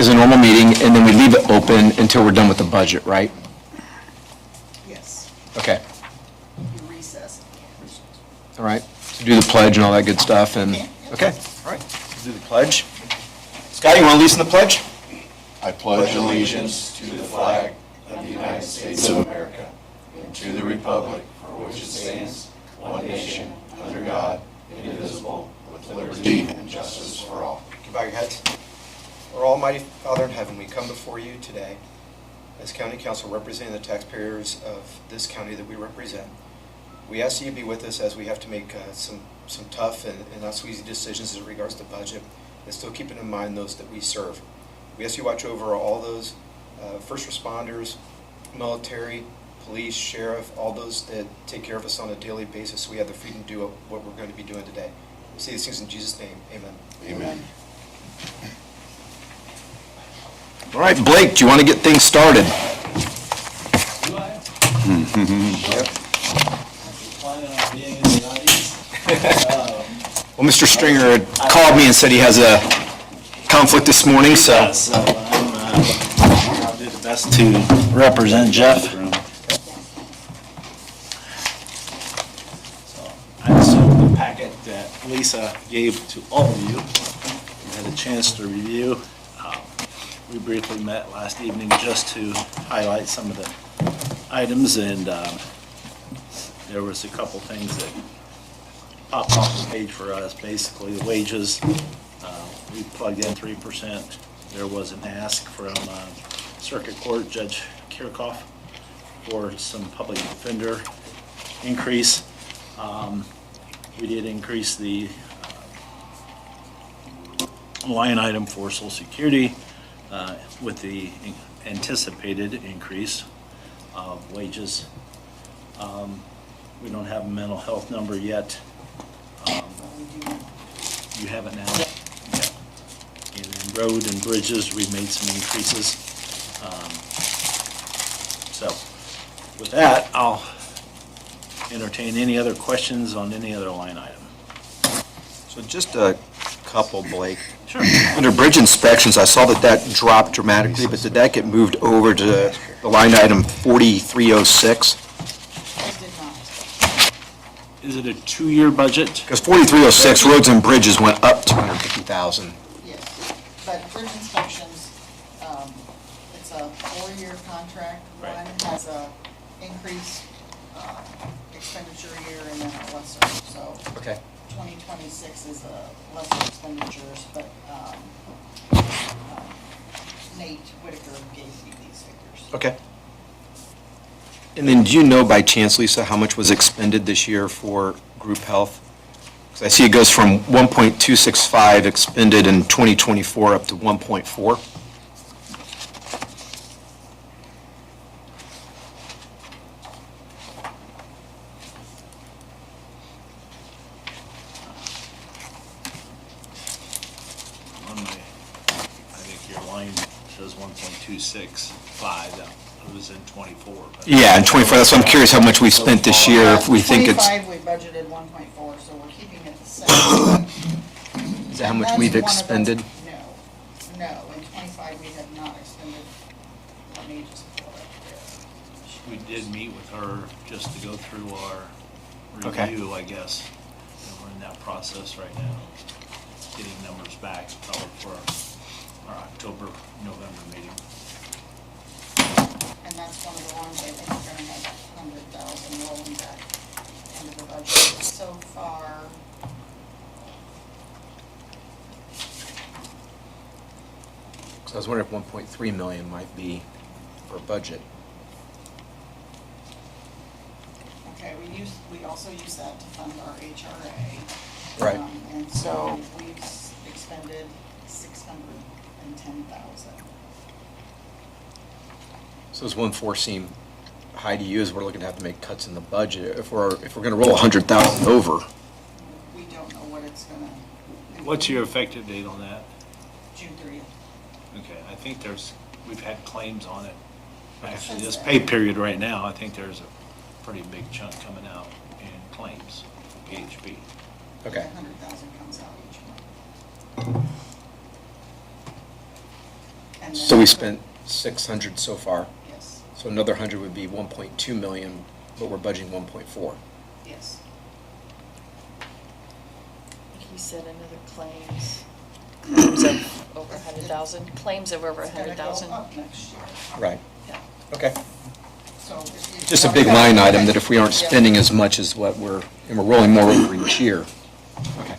is a normal meeting, and then we leave it open until we're done with the budget, right? Yes. Okay. You recess. All right. So do the pledge and all that good stuff, and, Okay. okay, all right. Do the pledge. Scott, you want to lead us in the pledge? I pledge allegiance to the flag of the United States of America and to the republic for which it stands, one nation, under God, indivisible, with liberty and justice for all. You can bow your heads. Our Almighty Father in heaven, we come before you today as County Council representing the taxpayers of this county that we represent. We ask that you be with us as we have to make some tough and not so easy decisions as regards to budget, and still keeping in mind those that we serve. We ask you to watch over all those first responders, military, police, sheriff, all those that take care of us on a daily basis so we have the freedom to do what we're going to be doing today. We say these things in Jesus' name. Amen. Amen. All right, Blake, do you want to get things started? Do I? Planning on being in the audience. Well, Mr. Stringer had called me and said he has a conflict this morning, so. I'll do the best to represent Jeff. So I assume the packet that Lisa gave to all of you, you had a chance to review. We briefly met last evening just to highlight some of the items, and there was a couple things that popped off the page for us. Basically, the wages, we plugged in 3%. There was an ask from Circuit Court Judge Kirchhoff for some public defender increase. We did increase the line item for Social Security with the anticipated increase of wages. We don't have a mental health number yet. You have it now? Yeah. And in road and bridges, we've made some increases. So with that, I'll entertain any other questions on any other line item. So just a couple, Blake. Sure. Under bridge inspections, I saw that dropped dramatically, but did that get moved over to the line item 4306? It did not. Is it a two-year budget? Because 4306, roads and bridges went up 250,000. Yes. But bridge inspections, it's a 4-year contract. Right. One has a increased expenditure year and then a lesser. So Okay. 2026 is a lesser expenditures, but Nate Whitaker gave me these figures. Okay. And then do you know by chance, Lisa, how much was expended this year for group health? Because I see it goes from 1.265 expended in 2024 up to 1.4. I think your line says 1.265, that was in '24. Yeah, in 24, that's why I'm curious how much we spent this year, if we think it's, 25, we budgeted 1.4, so we're keeping it the same. is that how much That's we've one of the- expended? No, in 25, we had not expended, let me just pull it up here. We did meet with her just to go through our Okay. review, I guess. And we're in that process right now, getting numbers back probably for our October, November meeting. And that's one of the ones I think we're gonna have 100,000 rolling back into the budget. So far, So I was wondering if 1.3 million might be for budget. okay, we also use that to fund our HRA. Right. And so we've expended 610,000. So does 1.4 seem high to you as we're looking to have to make cuts in the budget? If we're going to roll 100,000 over, We don't know what it's gonna. What's your effective date on that? June 30th. Okay, I think we've had claims on it. Actually, Since this then. pay period right now, I think there's a pretty big chunk coming out in claims, PHP. okay. 100,000 comes out each month. And So we then- spent 600 so far, Yes, so another 100 would be 1.2 million, but we're budgeting 1.4. yes. He said another claims of over 100,000, claims of over It's gonna go 100,000. up next year. Right. Yeah. Okay. So if you- Just a big line item that if we aren't spending as much as what and we're rolling more over each year. Okay.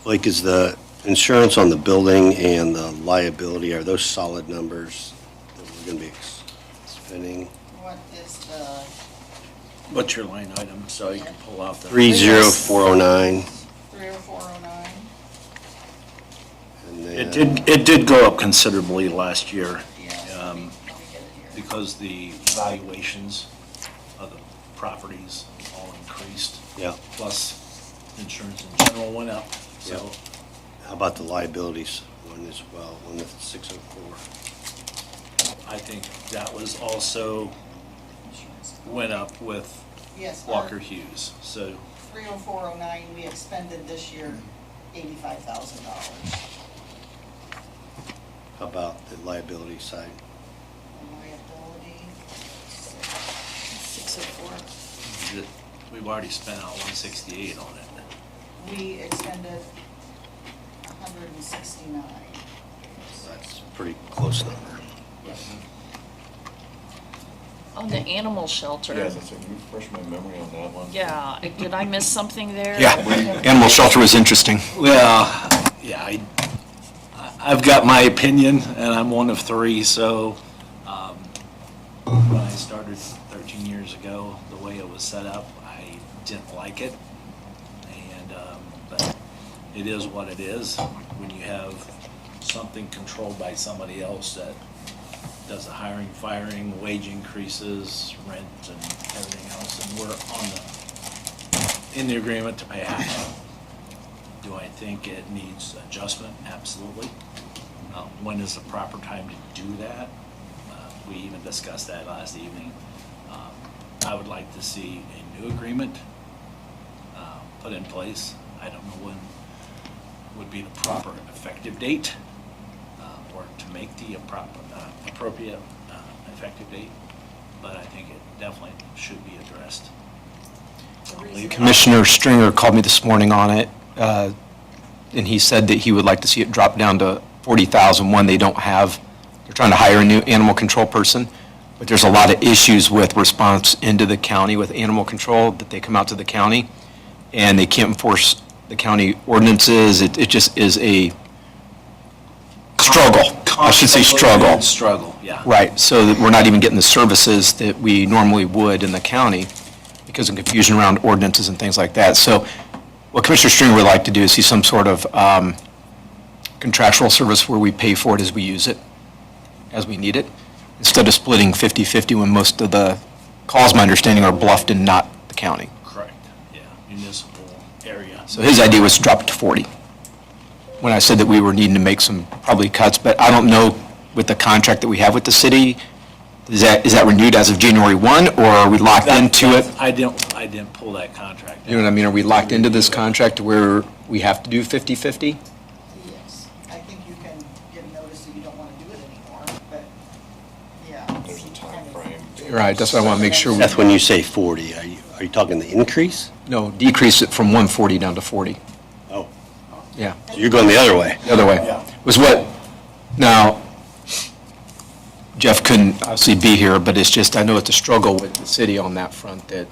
Like, is the insurance on the building and the liability, are those solid numbers that we're going to be spending? What is the, What's your line item, so you can pull out the? 30409, 30409? and then... It did go up considerably last year. Yes, um, let me get it here. Because the valuations of the properties all increased. Yeah. Plus insurance in general went up, so. How about the liabilities one as well, one that's 604? I think that was also went up with Yes, our Walker Hughes, so 30409, we expended this year $85,000. How about the liability side? Liability, 604. we've already spent out 168 on it. we expended 169. That's a pretty close number. On the animal shelter. Yeah, that's it. Can you refresh my memory on that one? Yeah, did I miss something there? Yeah, animal shelter was interesting. Well, yeah, I've got my opinion, and I'm one of three, so when I started 13 years ago, the way it was set up, I didn't like it, and, but it is what it is. When you have something controlled by somebody else that does the hiring, firing, wage increases, rent, and everything else, and we're in the agreement to pay half. Do I think it needs adjustment? Absolutely. When is the proper time to do that? We even discussed that last evening. I would like to see a new agreement put in place. I don't know when would be the proper effective date, or to make the appropriate effective date, but I think it definitely should be addressed. Commissioner Stringer called me this morning on it, and he said that he would like to see it drop down to 40,000. One, they're trying to hire a new animal control person, but there's a lot of issues with response into the county with animal control, that they come out to the county, and they can't enforce the county ordinances. It just is a struggle. I should say struggle. Struggle, yeah. Right, so that we're not even getting the services that we normally would in the county because of confusion around ordinances and things like that. So what Commissioner Stringer would like to do is see some sort of contractual service where we pay for it as we use it, as we need it, instead of splitting 50/50 when most of the calls, my understanding, are bluffed and not the county. Correct, yeah, municipal area. So his idea was to drop it to 40. When I said that we were needing to make some probably cuts, but I don't know with the contract that we have with the city, is that renewed as of January 1, or are we locked into it? I didn't pull that contract. You know what I mean? Are we locked into this contract where we have to do 50/50? Yes, I think you can give notice that you don't want to do it anymore, but, yeah. There's a time frame. Right, that's what I want to make sure. That's when you say 40. Are you talking the increase? No, decrease it from 140 down to 40. Oh, Yeah, so you're going the other way. the other way. Was what, now, Jeff couldn't obviously be here, but it's just, I know it's a struggle with the city on that front, that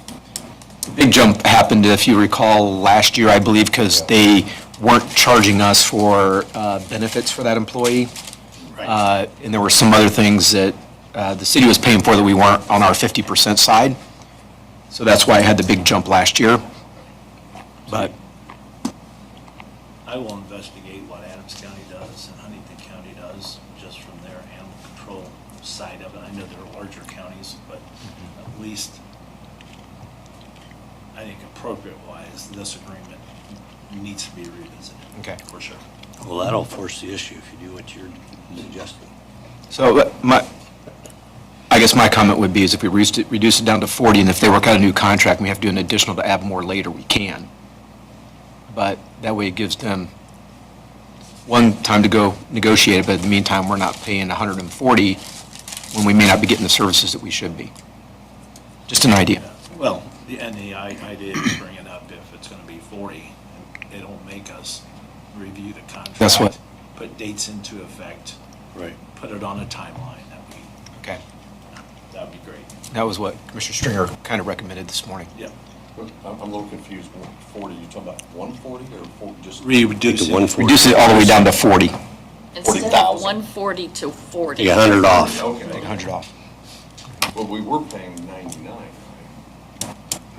big jump happened, if you recall, last year, I believe, because they weren't charging us for benefits for that employee. Right. And there were some other things that the city was paying for that we weren't on our 50% side. So that's why I had the big jump last year. But I will investigate what Adams County does and Huntington County does, just from their animal control side of it. I know there are larger counties, but at least, I think appropriate-wise, this agreement needs to be revisited. Okay. For sure. Well, that'll force the issue if you do what you're suggesting. So I guess my comment would be is if we reduce it down to 40, and if they work out a new contract, and we have to do an additional to add more later, we can. But that way it gives them one, time to go negotiate it, but in the meantime, we're not paying 140 when we may not be getting the services that we should be. Just an idea. Well, and the idea is bring it up if it's going to be 40. They don't make us review the contract. That's what- Put dates into effect, Right. put it on a timeline. Okay. That'd be great. That was what Commissioner Stringer kind of recommended this morning. Yep. I'm a little confused. 40, you talking about 140 or just? Reduce The 140. Reduce it all the way down to 40. Instead of 40,000. 140 to 40. Take 100 off. Okay. Take 100 off. Well, we were paying 99,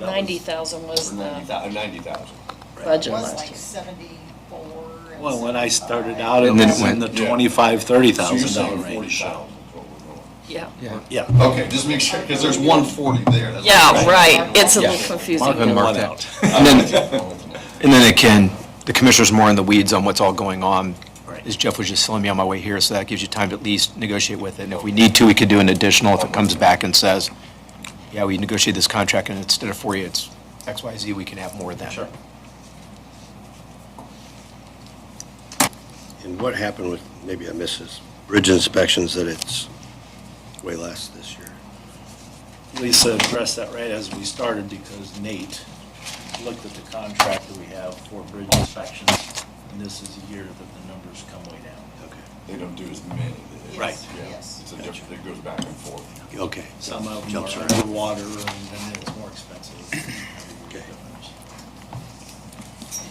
right? 90,000 was Or the 90,000. It budget was last like year. 74 and Well, when I started 75. out, it And then was it in went- the Yeah. $25,000, So you're $30,000 saying range. 40,000 is what we're going. Yeah. Yeah. Yeah. Okay, just make sure, because there's 140 there. That's Yeah, what I'm right. It's a Yeah. little confusing. Mark Mark one that. out. saying. And then it can, the commissioner's more in the weeds on what's all going on. Right. As Jeff was just telling me on my way here, so that gives you time to at least negotiate with it. And if we need to, we could do an additional if it comes back and says, yeah, we negotiated this contract and instead of 40, it's X, Y, Z, we can have more than. Sure. And what happened with, maybe I missed this, bridge inspections, that it's way less this year? Lisa addressed that right as we started because Nate looked at the contract that we have for bridge inspections, and this is a year that the numbers come way down. Okay. They don't do as many. Yes, Right. Yeah, Yes. it's a different, it goes back and forth. Okay. Some of them Jumps are around. underwater, and then it's more expensive. Okay. Did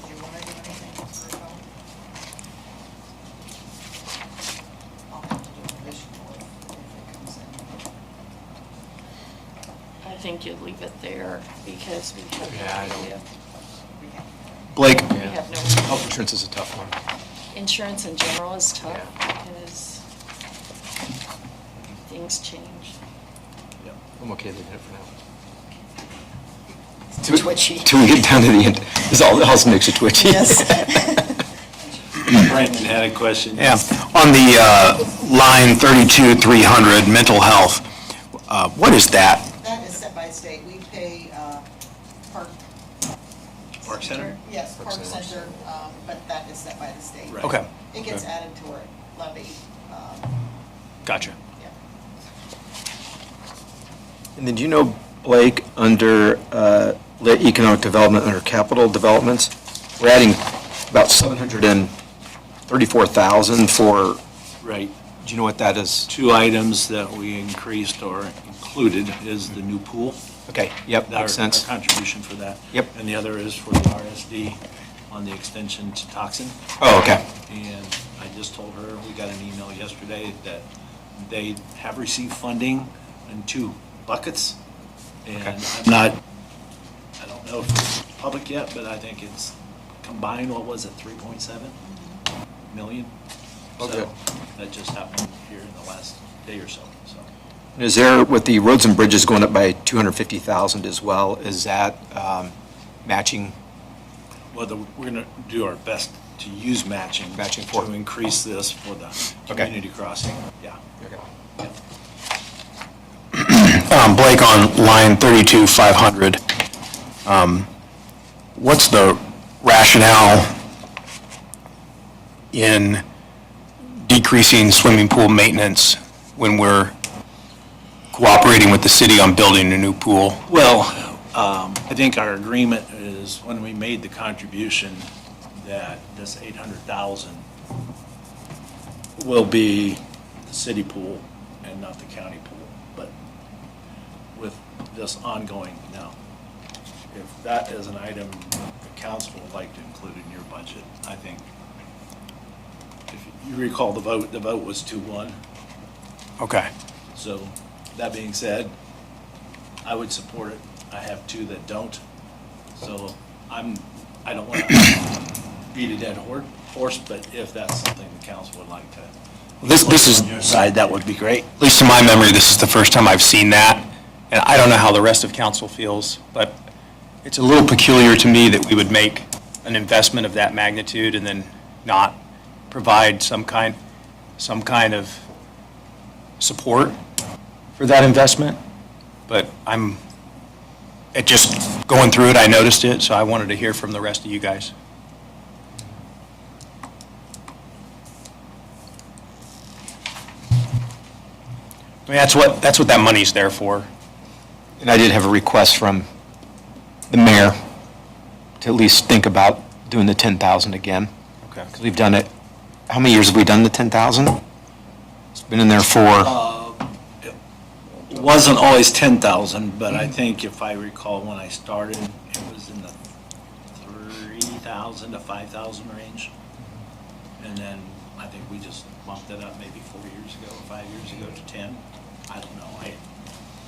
you want to do anything else for Tom? I'll have to do an additional if it comes in. I think you leave it there because we have no Yeah, I don't- idea. We can- Blake? We have no Health insurance is a tough one. Insurance in general is tough because things change. I'm okay leaving it for now. It's twitchy. Till we get down to the end, this all makes it twitchy. Yes. Brandon had a question. Yeah, on the line 32-300, mental health, what is that? That is set by state. We pay Park. Park Center? Yes, Park Center, but that is set by the state. Right. Okay, It gets added to our levy. gotcha. Yeah. And then do you know, Blake, under economic development, under capital developments, we're adding about 734,000 for, Right. do you know what that is? Two items that we increased or included is the new pool. Okay, yep, Our- makes sense. Our contribution for that. Yep. And the other is for the RSD on the extension to Toxin. Oh, okay. And I just told her, we got an email yesterday that they have received funding in 2 buckets. And Okay. I'm not, I don't know if it's public yet, but I think it's combined, what was it, 3.7 million? Oh, So good. that just happened here in the last day or so, so. And is there, with the roads and bridges going up by 250,000 as well, is that matching? Well, we're going to do our best to use matching. Matching for- To increase this for the Okay. community crossing, yeah. Blake, on line 32-500, what's the rationale in decreasing swimming pool maintenance when we're cooperating with the city on building a new pool? Well, I think our agreement is when we made the contribution that this 800,000 will be the city pool and not the county pool. But with this ongoing, no. If that is an item the council would like to include in your budget, I think, if you recall the vote was 2-1. Okay. So, that being said, I would support it. I have 2 that don't. So, I don't want to beat a dead horse, but if that's something the council would like to. This is, On your side, that would be great. at least to my memory, this is the first time I've seen that, and I don't know how the rest of council feels, but it's a little peculiar to me that we would make an investment of that magnitude and then not provide some kind of support for that investment. But just going through it, I noticed it, so I wanted to hear from the rest of you guys. I mean, that's what that money's there for. And I did have a request from the mayor to at least think about doing the 10,000 again. Okay. Because we've done it, how many years have we done the 10,000? It's been in there for, It wasn't always 10,000, but I think if I recall when I started, it was in the 3,000 to 5,000 range. And then I think we just bumped it up maybe 4 years ago, 5 years ago to 10. I don't know.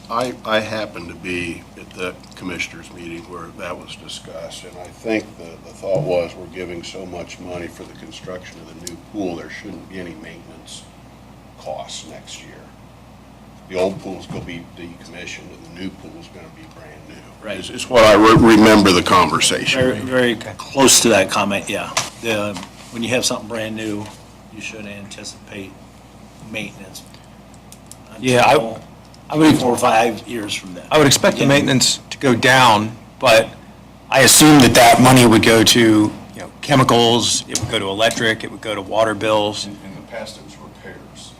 I happened to be at the commissioners' meeting where that was discussed, and I think the thought was, we're giving so much money for the construction of the new pool, there shouldn't be any maintenance costs next year. The old pool's going to be decommissioned, and the new pool's going to be brand new. Right. Is what I remember the conversation. Very close to that comment, yeah. When you have something brand new, you should anticipate maintenance. Yeah, I would- 4 or 5 years from then. I would expect the maintenance to go down, but I assume that money would go to, chemicals, it would go to electric, it would go to water bills. In the past, it was repairs,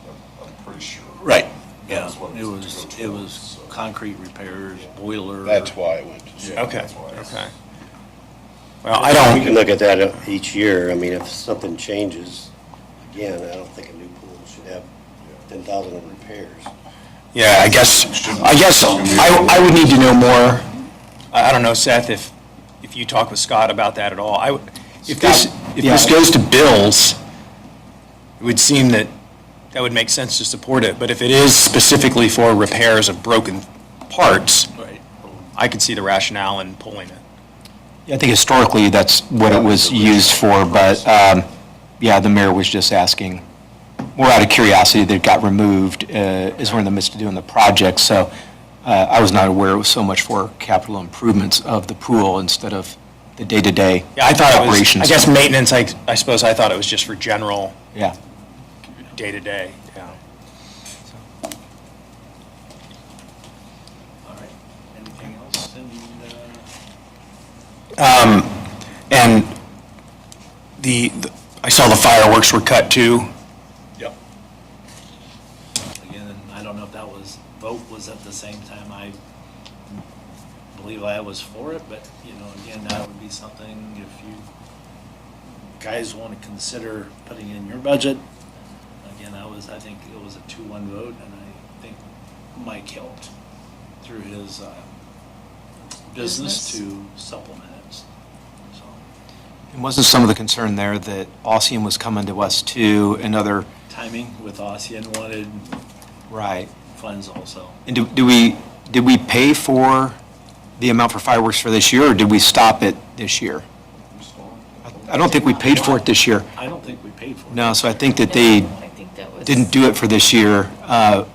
I'm pretty sure. Right, That yeah. was what It was to go towards, so. concrete repairs, boiler. That's why it went to zero. Okay, That's why it's- okay. Well, I We can don't, look at that each year. I mean, if something changes, again, I don't think a new pool should have 10,000 in repairs. yeah, I guess I would need to know more. I don't know, Seth, if you talk with Scott about that at all. If this goes to bills, it would seem that would make sense to support it. But if it is specifically for repairs of broken parts, Right. I could see the rationale in pulling it. yeah, I think historically that's what it was used for, but, yeah, the mayor was just asking, more out of curiosity, that it got removed as we're in the midst of doing the project, so I was not aware it was so much for capital improvements of the pool instead of the day-to-day Yeah, I thought it was, operations. I guess maintenance, I suppose I thought it was just for general Yeah. day-to-day, yeah. All right. Anything else? And I saw the fireworks were cut too. Yep. Again, I don't know if that vote was at the same time. I believe I was for it, but, again, that would be something if you guys want to consider putting in your budget. Again, I think it was a 2-1 vote, and I think Mike helped through his business to supplement it. So, And wasn't some of the concern there that Ossian was coming to us too, and other, timing with Ossian wanted right. funds also. And did we pay for the amount for fireworks for this year, or did we stop it this year? I don't think we paid for it this year. I don't think we paid for it. No, so I think that they I think that was. didn't do it for this year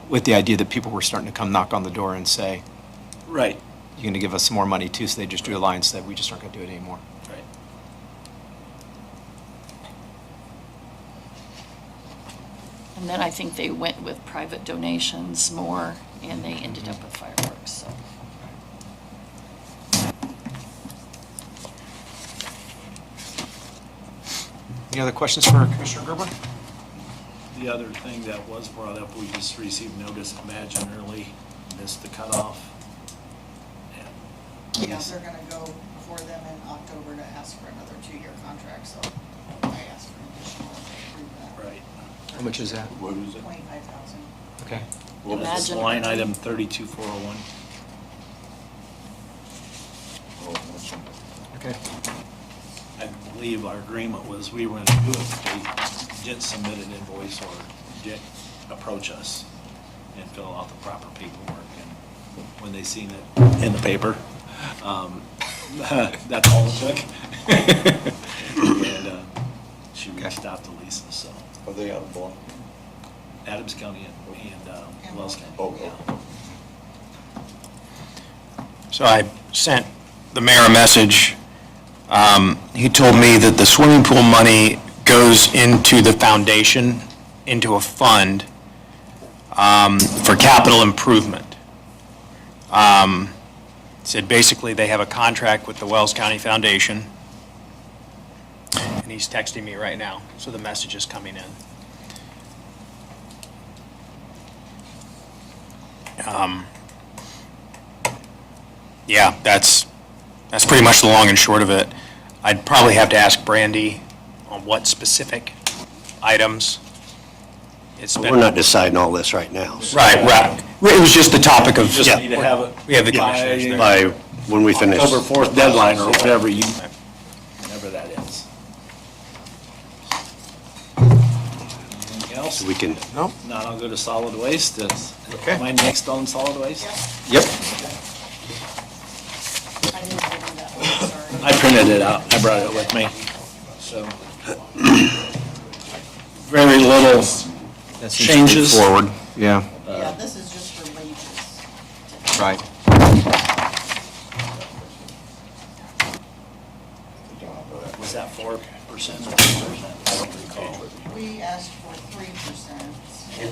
with the idea that people were starting to come knock on the door and say, Right, you're going to give us some more money too, so they just drew a line and said, we just aren't going to do it anymore. right. And then I think they went with private donations more, and they ended up with fireworks, so. Any other questions for Commissioner Gerber? The other thing that was brought up, we just received notice, Imagine Early missed the cutoff. And Yeah, they're gonna go before them in October to ask for another 2-year contract, so I asked for an additional to approve that. Right. How much is that? What is it? 25,000. Okay. What was this Imagine line Early. item 32401? Okay. I believe our agreement was we were going to do it if they didn't submit an invoice or didn't approach us and fill out the proper paperwork. And when they seen it in the paper, that's all it took. And she reached out to Lisa, so. Are they out of block? Adams County and Wells County. Oh, yeah. So I sent the mayor a message. He told me that the swimming pool money goes into the foundation, into a fund for capital improvement. Said basically they have a contract with the Wells County Foundation. And he's texting me right now, so the message is coming in. Yeah, that's pretty much the long and short of it. I'd probably have to ask Brandy on what specific items. It's We're not deciding all this right now. so- Right. It was just the topic of. Just need to have it We have the commissioners there. By when we finish. October 4th deadline or whatever whatever that is. Anything else? We can, No? Not, I'll go to solid waste. Okay. Am I next on solid waste? Yep. I didn't bring that one, sorry. I printed it out. I brought it with me. So, very little That seems changes. straightforward. Yeah, Yeah, this is just for wages. right. Was that 4% or 2%? I don't recall. We asked for 3%.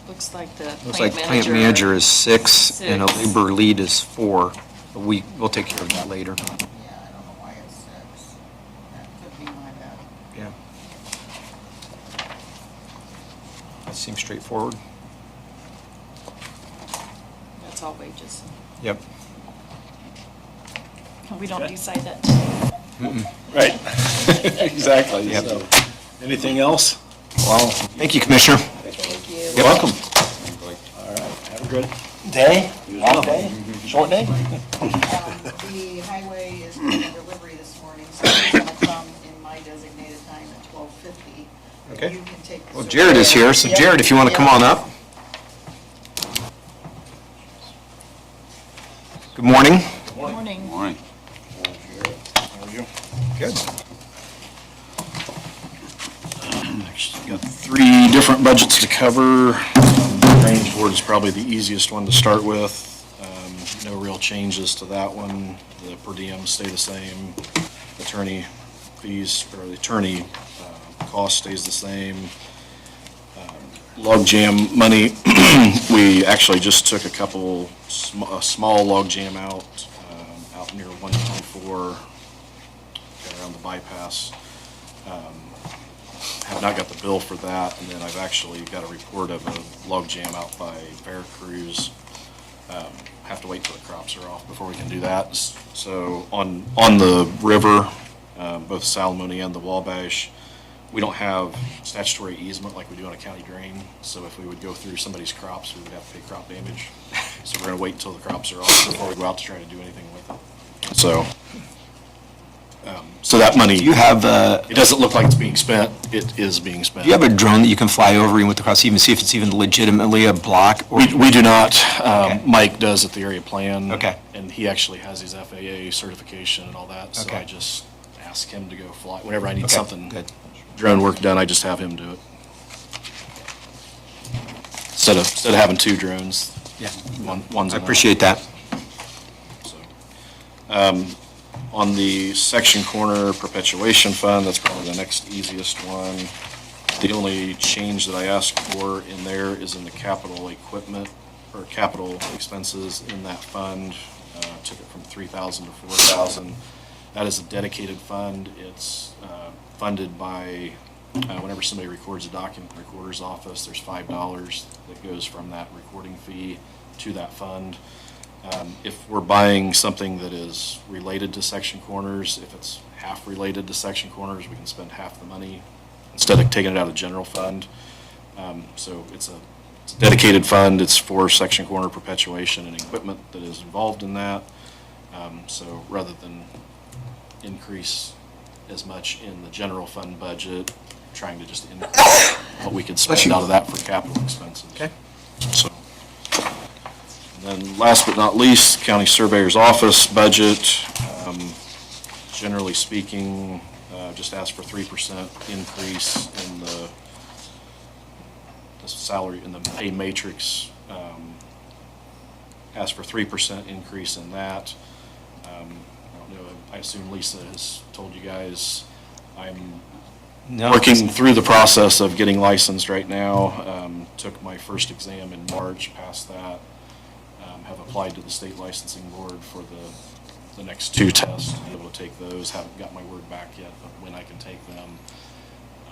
Looks like the Looks like plant manager is 6 and a labor lead is 4. But we'll take care of that later. Yeah, I don't know why it's 6. That could be my bad. Yeah. That seems straightforward. That's all wages. Yep. We don't Okay. decide that today. Right. Exactly. Yep. So, anything else? Well, thank you, Commissioner. Thank you. You're welcome. All right. Have a good day. Long day. Short day. The highway is getting a delivery this morning, so he's gonna come in my designated time at 12:50. Okay. You can take the Well, Jared is here, so Yep. Jared, if you want to come on up. Good morning. Morning. Good. Got 3 different budgets to cover. Drainage board is probably the easiest one to start with. No real changes to that one. The per diem stay the same. Attorney fees, or the attorney cost stays the same. Log jam money, we actually just took a small log jam out near 124, around the bypass. Have not got the bill for that, and then I've actually got a report of a log jam out by Veracruz. Have to wait till the crops are off before we can do that. So on the river, both Salamone and the Wabash, we don't have statutory easement like we do on a county drain. So if we would go through somebody's crops, we would have to pay crop damage. So we're gonna wait until the crops are off before we go out to try to do anything with it. So that money. Do you have, It doesn't look like it's being spent. It is being spent. do you have a drone that you can fly over and with the cross, even see if it's even legitimately a block? Or We do not. Okay. Mike does at the area plan. Okay. And he actually has his FAA certification and all that. So Okay. I just ask him to go fly. Whenever I need Okay, something, good. drone work done, I just have him do it. Instead of having 2 drones. Yeah. One's I enough. appreciate that. So, on the section corner perpetuation fund, that's probably the next easiest one. The only change that I asked for in there is in the capital equipment, or capital expenses in that fund. Took it from 3,000 to 4,000. That is a dedicated fund. It's funded by, whenever somebody records a document in the recorder's office, there's $5 that goes from that recording fee to that fund. If we're buying something that is related to section corners, if it's half related to section corners, we can spend half the money instead of taking it out of the general fund. So it's a dedicated fund. It's for section corner perpetuation and equipment that is involved in that. So rather than increase as much in the general fund budget, trying to just increase what we could spend out of that for capital expenses. Okay. So. And then last but not least, county surveyor's office budget. Generally speaking, just asked for 3% increase in the salary, in the pay matrix. Asked for 3% increase in that. I don't know, I assume Lisa has told you guys, I'm No. working through the process of getting licensed right now. Took my first exam in March, passed that. Have applied to the state licensing board for the next 2 tests, to be able to take those. Haven't got my word back yet of when I can take them.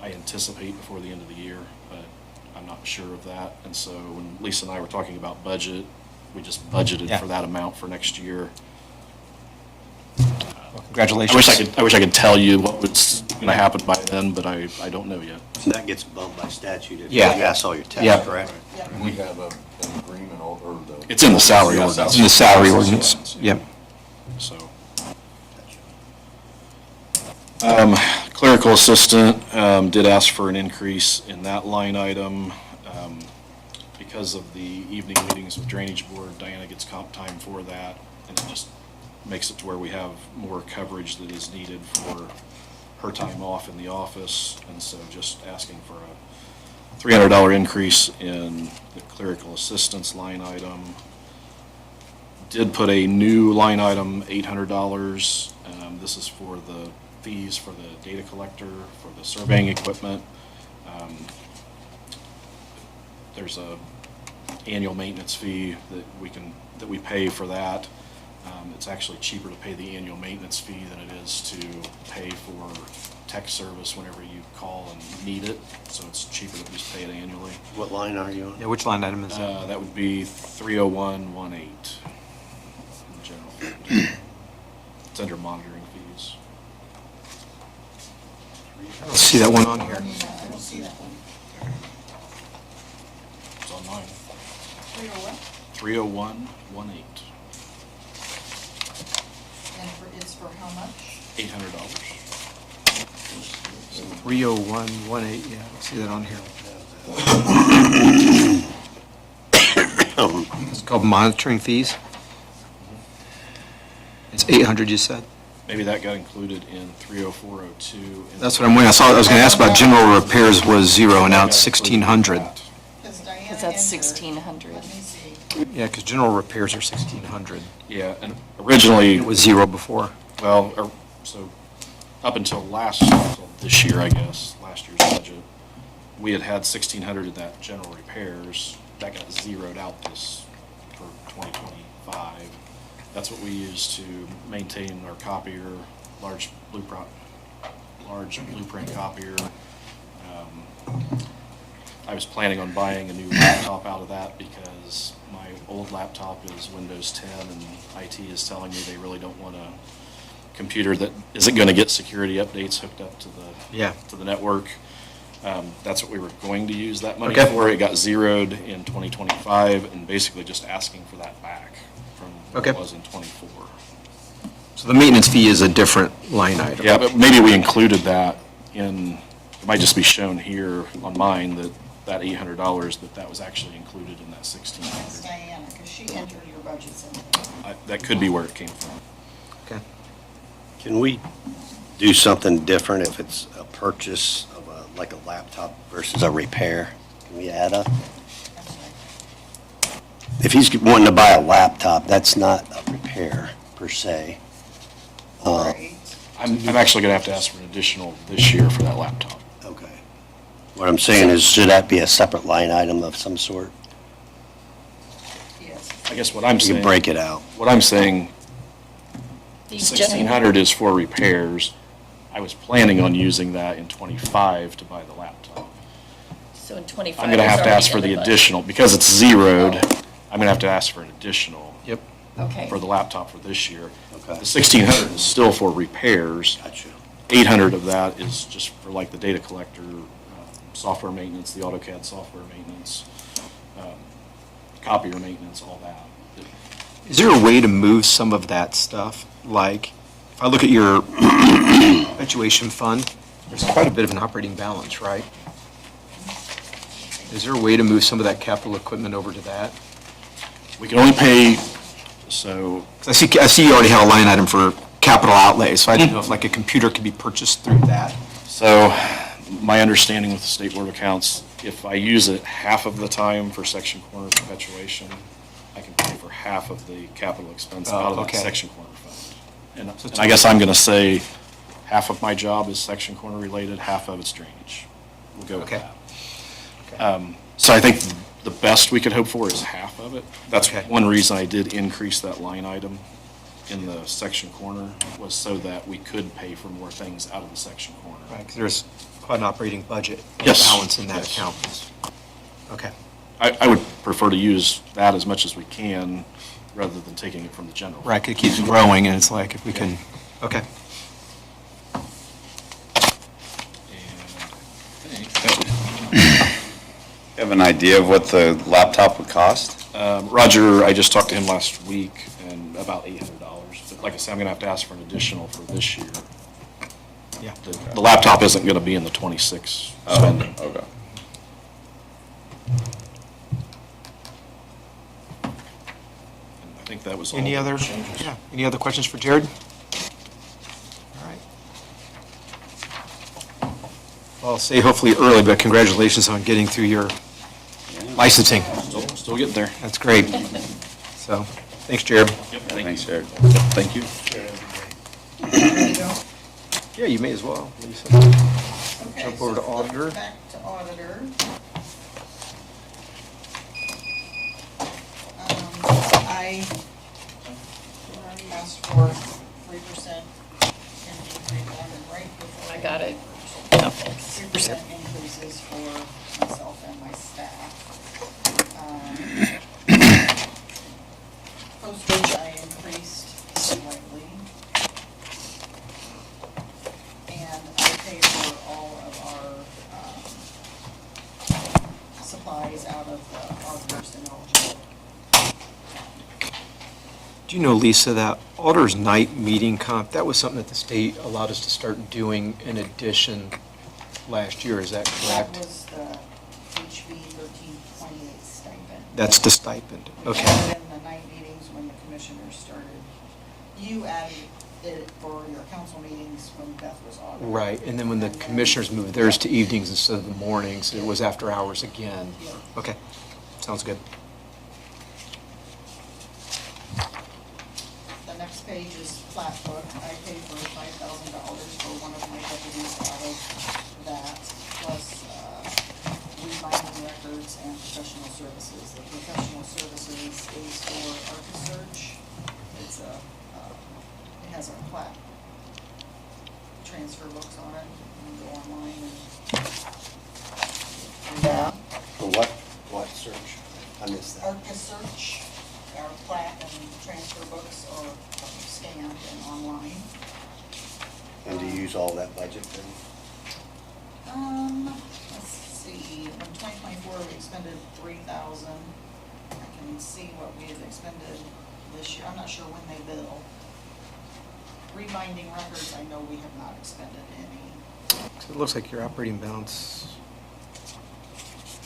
I anticipate before the end of the year, but I'm not sure of that. And so when Lisa and I were talking about budget, we just budgeted Yeah. for that amount for next year. Well, congratulations. I wish I could tell you what was going to happen by then, but I don't know yet. So that gets bumped by statute if you Yeah. pass all your Yeah. tests, correct? And we have an agreement or the. It's in the salary Yes, ordinance. It's in the salary ordinance. Yep. So. Clerical assistant did ask for an increase in that line item. Because of the evening meetings with Drainage Board, Diana gets comp time for that, and it just makes it to where we have more coverage that is needed for her time off in the office, and so just asking for a $300 increase in the clerical assistance line item. Did put a new line item, $800. This is for the fees for the data collector, for the surveying equipment. There's a annual maintenance fee that we pay for that. It's actually cheaper to pay the annual maintenance fee than it is to pay for tech service whenever you call and need it. So it's cheaper to just pay it annually. What line are you on? Yeah, which line item is that? That would be 30118 in the general fund. It's under monitoring fees. I don't see that one on here. I don't see that one. It's on mine. 301? 30118, And it's for how much? $800. 30118, yeah, I don't see that on here. It's called monitoring fees. It's 800, you said? Maybe that got included in 30402. That's what I'm wondering. I was going to ask about general repairs was zero, and now it's 1,600. Because Diana Because that's entered- 1,600. Let me see. Yeah, because general repairs are 1,600. Yeah, and originally, It was zero before. well, so up until this year, I guess, last year's budget, we had 1,600 in that general repairs. That got zeroed out this for 2025. That's what we use to maintain our copier, large blueprint copier. I was planning on buying a new laptop out of that because my old laptop is Windows 10 and IT is telling me they really don't want a computer that isn't going to get security updates hooked up to the network. That's what we were going to use that money Okay. for. It got zeroed in 2025 and basically just asking for that back from what Okay. it was in '24. So the maintenance fee is a different line item. Yeah, but maybe we included that in, it might just be shown here on mine that $800, that was actually included in that That's 1,600. Diana, because she entered your budgets in. That could be where it came from. Okay. Can we do something different if it's a purchase of like a laptop versus a repair? Can we add a, I'm sorry. if he's wanting to buy a laptop, that's not a repair per se. Right. I'm actually going to have to ask for an additional this year for that laptop. Okay. What I'm saying is, should that be a separate line item of some sort? Yes. I guess what I'm You saying. can break it out. What I'm saying, These 1,600 is for repairs. I was planning on using that in '25 to buy the laptop. So in 25. I'm going to have it's to ask already for in the budget. additional, because it's zeroed, I'm going to have to ask for an additional Yep. Okay. for the laptop for this year. Okay. The 1,600 is still for repairs. Gotcha. 800 of that is just for like the data collector, software maintenance, the AutoCAD software maintenance, copier maintenance, all that. Is there a way to move some of that stuff? Like, if I look at your perpetuation fund, there's quite a bit of an operating balance, right? Is there a way to move some of that capital equipment over to that? We can only pay, so 'Cause I see you already have a line item for capital outlay, so I didn't know if like a computer could be purchased through that. So, my understanding with the State Board of Accounts, if I use it half of the time for section corner perpetuation, I can pay for half of the capital expense out of that okay. section corner fund. And I guess I'm going to say half of my job is section corner related, half of it's drainage. We'll go with Okay. that. So I think the best we could hope for is half of it. That's Okay. one reason I did increase that line item in the section corner, was so that we could pay for more things out of the section corner. Right, because there's quite an operating budget Yes. balance in that Yes. account. Okay. I would prefer to use that as much as we can, rather than taking it from the general. Right, it keeps growing, and it's like, if we can, okay. You have an idea of what the laptop would cost? Roger, I just talked to him last week, and about $800. But like I said, I'm gonna have to ask for an additional for this year. Yeah. The laptop isn't gonna be in the 26 spending. Okay. I think that was all. Any the other, changes. yeah, any other questions for Jared? All right. Well, I'll say hopefully early, but congratulations on getting through your licensing. Still getting there. That's great. So, thanks, Jared. Yep, Thanks, Jared. Thank you. There you go. Yeah, you may as well, Lisa. Okay, Jump over to so auditor. Back to auditor. I already asked for 3% in right before. I got it. Yep. 3% increases for myself and my staff. Postage I increased slightly. And I pay for all of our supplies out of the auditor's and eligible. Do you know, Lisa, that auditor's night meeting comp, that was something that the state allowed us to start doing in addition last year, is that That correct? was the HB 1328 stipend. That's the stipend, We okay. added in the night meetings when the commissioners started. You added it for your council meetings when Beth was auditor. Right, and then when the And then- commissioners moved theirs to evenings instead of the mornings, it was after hours again. Yeah. Okay, sounds good. The next page is flat book. I paid for $5,000 for one of my deputies out of that, plus reminding records and professional services. The professional services is for ArcaSearch. It's it has our plat transfer books on it. You can go online and that. For what search? I missed that. ArcaSearch, our plat and transfer books are scanned and online. And do you use all that budget then? Let's see, in 2024, we expended 3,000. I can see what we have expended this year. I'm not sure when they bill. Reminding records, I know we have not expended any. So it looks like your operating balance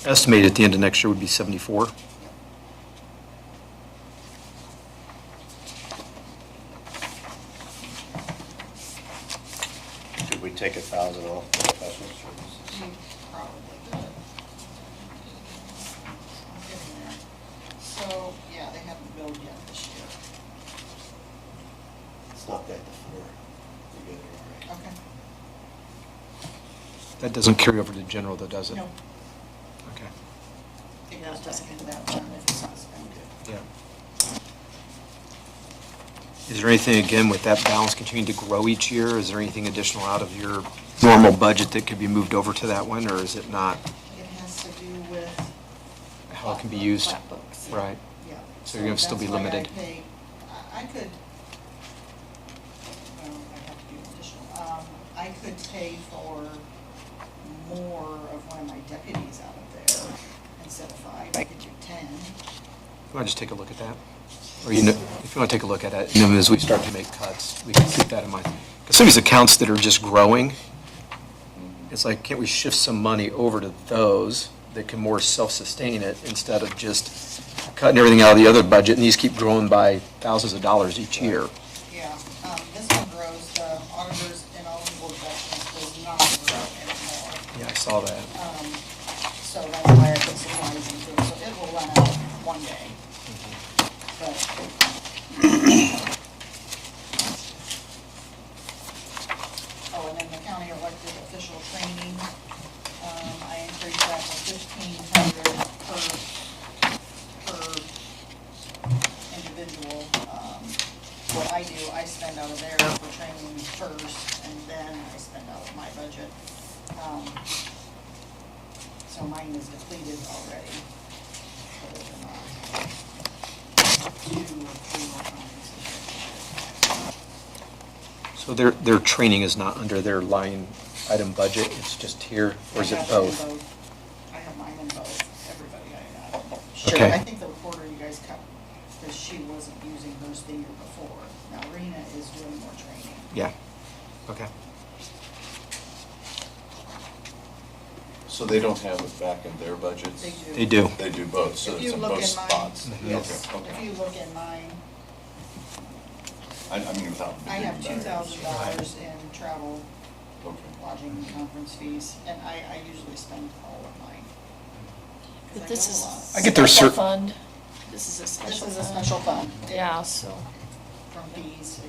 estimated at the end of next year would be 74. Should we take 1,000 off for professional services? You probably could. I'm getting there. So, yeah, they haven't billed yet this year. It's not that before. You get it all right. Okay. That doesn't carry over to general though, does it? No, Okay, it goes back into that one if it's not spent. yeah. Is there anything, again, with that balance continuing to grow each year? Is there anything additional out of your normal budget that could be moved over to that one, or is it not It has to do with. how it can be used? Flat books. Right. Yeah. So you're gonna still be that's why I limited. pay- I could, well, I have to do additional. I could pay for more of one of my deputies out of there instead of 5. I could do 10. You want to just take a look at that? Or if you want to take a look at it, and then as we start to make cuts, we can keep that in mind. Because some of these accounts that are just growing, it's like, can't we shift some money over to those that can more self-sustain it instead of just cutting everything out of the other budget, and these keep growing by thousands of dollars each year? Yeah, this one grows, the auditors and eligible deductions does not grow anymore. Yeah, I saw that. So that's why I put supplies into it, so it will run out one day. But, oh, and then the county elected official training, I increased that to 1,500 per individual. What I do, I spend out of there for training first, and then I spend out of my budget. So mine is depleted already. Believe it or not. 2 or 3 more times this year. So their training is not under their line item budget, it's just here, or is I it have both? in I have mine in both, everybody I have. Sure, Okay. I think the recorder you guys cut, because she wasn't using hers the year before. Now Rena is doing more training. Yeah, okay. So they don't have it back in their budgets? They do. They do both, so If it's you in look both in mine, spots? yes, Okay, if okay. you look in mine, I mean, without. I have digging back. $2,000 in travel, Okay. lodging, and conference fees, and I usually spend all of mine. 'Cause But this go a is lot. I get their special cert- fund. This is a This special is a fund. special fund. Yeah, so, From fees.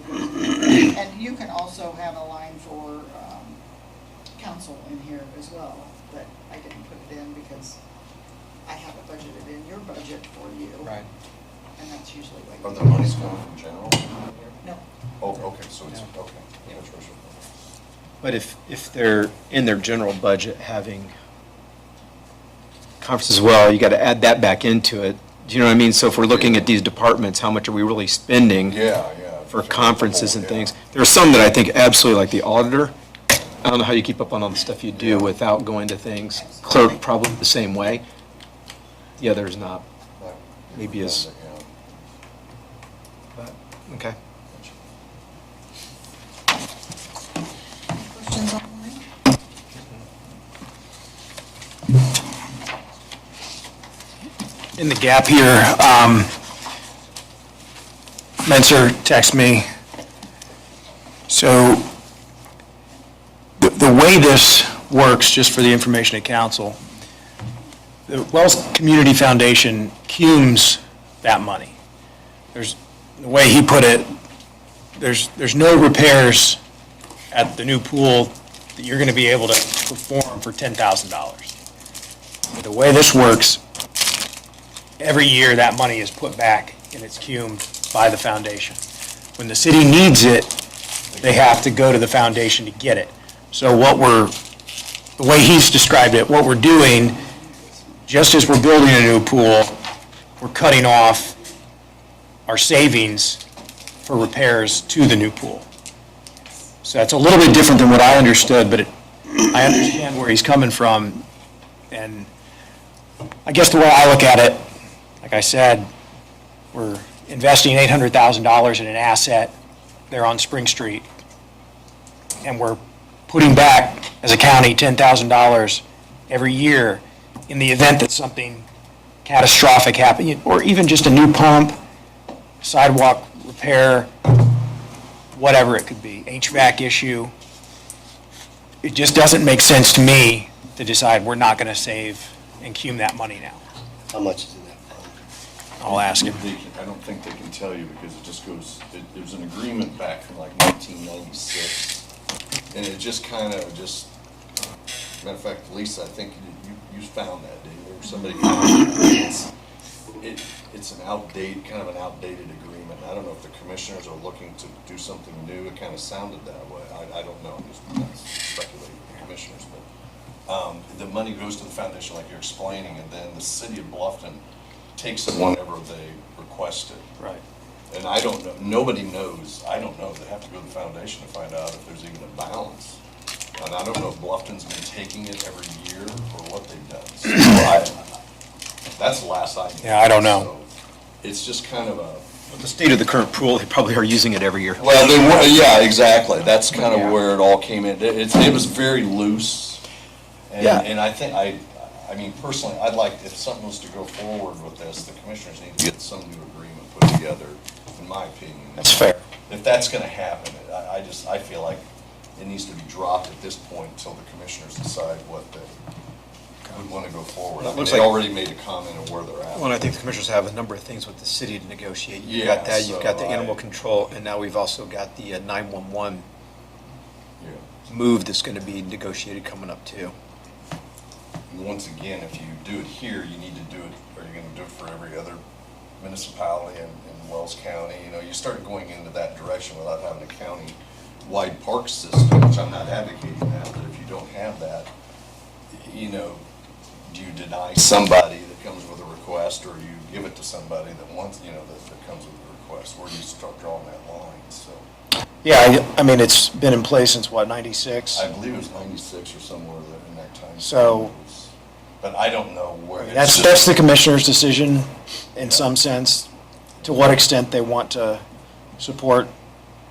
And you can also have a line for council in here as well, but I didn't put it in because I have it budgeted in your budget for you. Right. And that's usually what Are you. the monies coming from general? No. Oh, okay, so it's, Yeah. okay. Yeah, treasurer. But if they're in their general budget having conferences as well, you got to add that back into it. Do you know what I mean? So if we're looking at these departments, how much are we really spending Yeah. for So conferences and yeah. things? There are some that I think absolutely, like the auditor. I don't know how you keep up on all the stuff you do without going to things. Clerk, probably the same way. The others not. Right. Maybe as, Yeah. but, okay. Questions on mine? In the gap here, Menser texted me. So the way this works, just for the information of council, the Wells Community Foundation cumes that money. There's, the way he put it, there's no repairs at the new pool that you're going to be able to perform for $10,000. The way this works, every year that money is put back and it's cumed by the foundation. When the city needs it, they have to go to the foundation to get it. So the way he's described it, what we're doing, just as we're building a new pool, we're cutting off our savings for repairs to the new pool. So that's a little bit different than what I understood, but I understand where he's coming from. And I guess the way I look at it, like I said, we're investing $800,000 in an asset there on Spring Street, and we're putting back, as a county, $10,000 every year in the event that something catastrophic happens, or even just a new pump, sidewalk repair, whatever it could be, HVAC issue. It just doesn't make sense to me to decide we're not going to save and cume that money now. How much is in that fund? I'll ask him. I don't think they can tell you because it just goes, there's an agreement back from like 1996. And it just kind of matter of fact, Lisa, I think you found that, didn't you? Or somebody found it. It's an outdated agreement. I don't know if the commissioners are looking to do something new. It kind of sounded that way. I don't know. I'm just speculating with the commissioners. But the money goes to the foundation like you're explaining, and then the city of Bluffton takes it whenever they request it. Right. And I don't know, nobody knows, I don't know, they have to go to the foundation to find out if there's even a balance. And I don't know if Bluffton's been taking it every year or what they've done. So that's the last I knew. Yeah, I don't know. So it's just kind of a, The state of the current pool, they probably are using it every year. well, they were, yeah, exactly, that's kind of where it all came in. It was very loose. And, Yeah. and I think, I mean, personally, I'd like, if something was to go forward with this, the commissioners need to get some new agreement put together, in my opinion. That's fair. If that's gonna happen, I feel like it needs to be dropped at this point until the commissioners decide what they would wanna go forward. I mean, Looks they like- already made a comment on where they're at. Well, and I think the commissioners have a number of things with the city to negotiate. You've Yeah, got that, you've got the so animal control, and now we've also got the 911 Yeah. move that's going to be negotiated coming up too. And once again, if you do it here, you need to do it, or you're gonna do it for every other municipality in Wells County. You know, you start going into that direction without having a county-wide park system, which I'm not advocating that, but if you don't have that, you know, do you deny somebody that comes with a request, or you give it to somebody that wants, that comes with a request? Where do you start drawing that line? So Yeah, I mean, it's been in place since, what, 96? I believe it was 96 or somewhere in that time. So- But I don't know where. That's the commissioner's decision in some sense, to what extent they want to support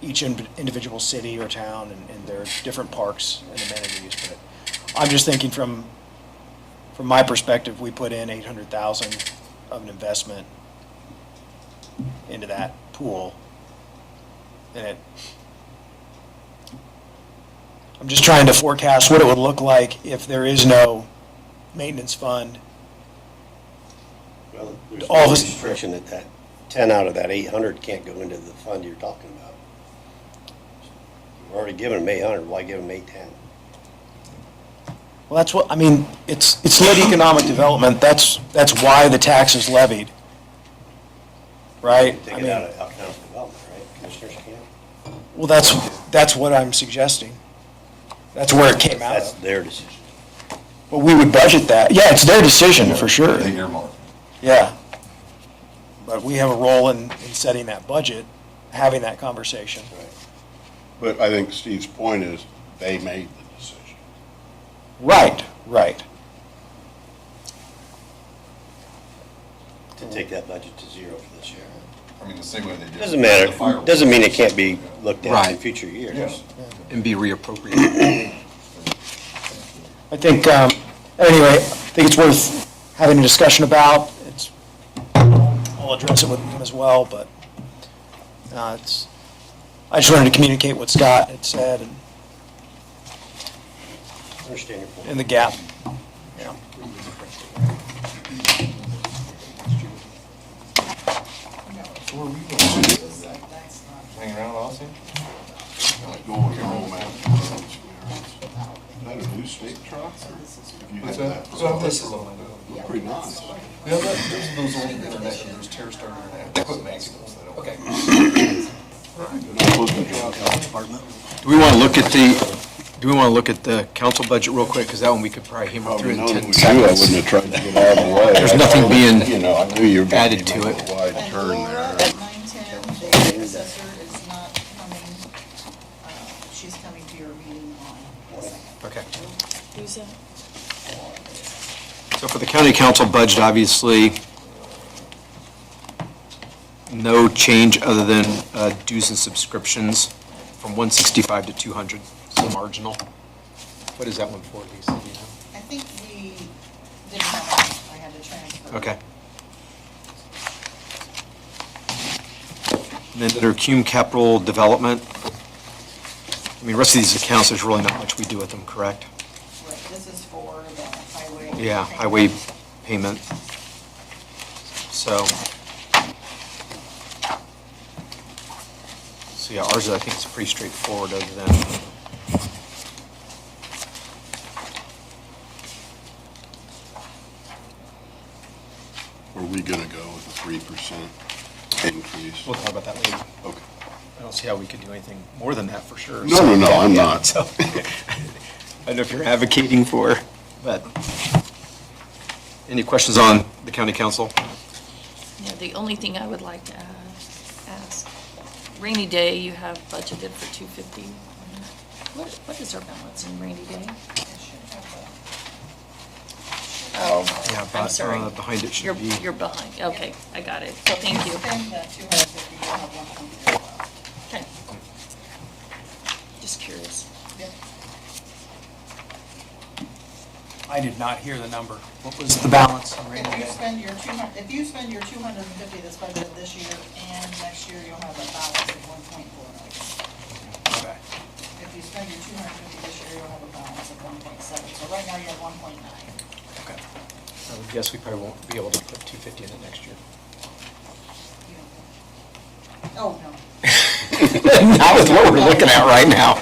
each individual city or town and their different parks and amenities. But I'm just thinking from my perspective, we put in 800,000 of an investment into that pool. And I'm just trying to forecast what it would look like if there is no maintenance fund. Well, there's All no this- restriction that 10 out of that 800 can't go into the fund you're talking about. We've already given them 800, why give them 810? Well, that's what, I mean, it's led economic development, that's why the tax is levied, right? I Take it mean, out of economic development, right? Commissioners can't? well, that's what I'm suggesting. That's where it came out That's of. their decision. But we would budget that, yeah, it's their decision, for sure, They earmark. yeah. But we have a role in setting that budget, having that conversation. But I think Steve's point is, they made the decision. Right, right. To take that budget to zero for this year. I mean, the same way they did. Doesn't the matter, fireworks. doesn't mean it can't be looked at in Right. future years. Yeah. And be reappropriated. I think, anyway, I think it's worth having a discussion about. I'll address it with him as well, but I just wanted to communicate what Scott had said and Understand your point. in the gap. Yeah. Hang around, Austin? Like going to home after. Is that a new state truck? Or have you had that for a while? This is a little. Pretty nice. Those are those old internet, those terror starter internet. They quit making those, they don't. Okay. Do we want to look at the council budget real quick? Because that one we could probably hammer through Probably in known we 10 knew I seconds. wouldn't have tried to get out of the way. There's nothing being You know, I knew you were going added to to make it. a wide And turn Laura there. at 9:10, the assessor is not coming, she's coming to your meeting on the second. Okay. Who's that? So for the county council budget, obviously, no change other than dues and subscriptions from 165 to 200, so marginal. What is that one for, Lisa? Do you know? I think we didn't have enough, I had to transfer. Okay. And then under CUME capital development, I mean, rest of these accounts, there's really not much we do with them, correct? Right, this is for the highway. Yeah, highway payment. So yeah, ours, I think, is pretty straightforward other than, Are we going to go with a 3% increase? we'll talk about that later. Okay. I don't see how we could do anything more than that for sure. No, So, no, no, yeah, I'm yeah, not. so, I don't know if you're advocating for, but any questions on the county council? Yeah, the only thing I would like to ask, rainy day, you have budgeted for 250. What is our balance in rainy day? Oh, Yeah, I'm sorry. behind it You're, should be. you're behind, okay, I got it, So if thank you. spend that 250, you'll have 1.3 left. Okay. Just curious. Yep. I did not hear the number. What was the balance on rainy If you day? spend your 200, if you spend your 250 that's budgeted this year and next year, you'll have a balance of 1.4 million. Okay. If you spend your 250 this year, you'll have a balance of 1.7. So right now, you have 1.9. Okay. I would guess we probably won't be able to put 250 in it next year. You don't- Oh, no. Not with what we're looking at right now.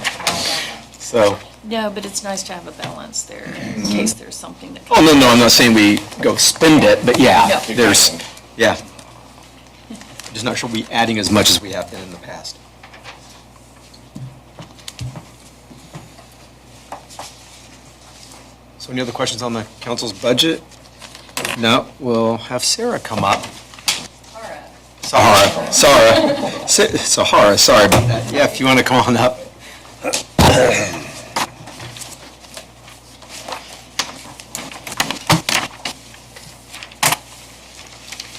So, No, but it's nice to have a balance there in case there's something that. oh, no, I'm not saying we go spend it, but yeah, No. there's, yeah. Just not sure we adding as much as we have been in the past. So any other questions on the council's budget? If not, we'll have Sarah come up. Alright. Sahara, sorry about that. Yeah, if you want to come on up.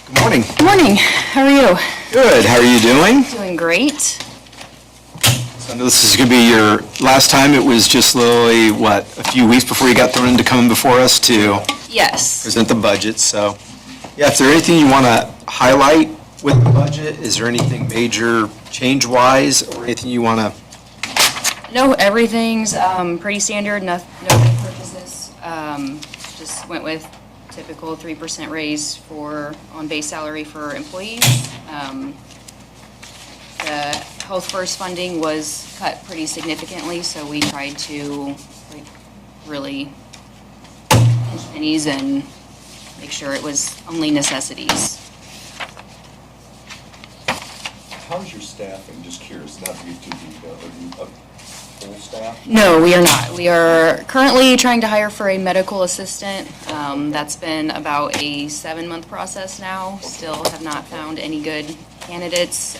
Good morning. Good morning. How are you? Good, how are you doing? Doing great. So I know this is going to be your last time. It was just literally, what, a few weeks before you got thrown into coming before us to Yes. present the budget. So, yeah, if there's anything you want to highlight with the budget, is there anything major change-wise or anything you want to? No, everything's pretty standard. No big purchases. Just went with typical 3% raise on base salary for employees. The Health First funding was cut pretty significantly, so we tried to really pinch pennies and make sure it was only necessities. How's your staffing? Just curious, not to get too detailed, are you a full staff? No, we are not. We are currently trying to hire for a medical assistant. That's been about a 7-month process now. Still have not found any good candidates.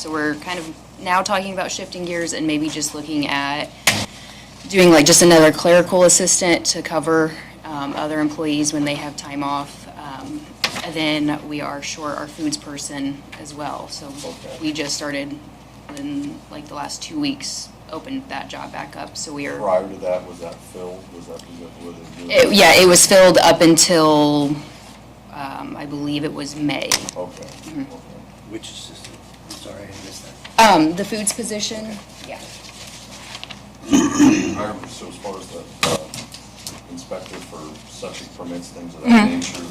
So we're kind of now talking about shifting gears and maybe just looking at doing like just another clerical assistant to cover other employees when they have time off. And then we are short our foods person as well. So we just started in like the last 2 weeks, opened that job back up. So we are. Prior to that, was that filled? Was that where they doing? Yeah, it was filled up until, I believe it was May. Okay. Mhm. Which assistant? I'm sorry, I missed that. The foods position, yeah. So as far as the inspector for septic permits, things of that nature,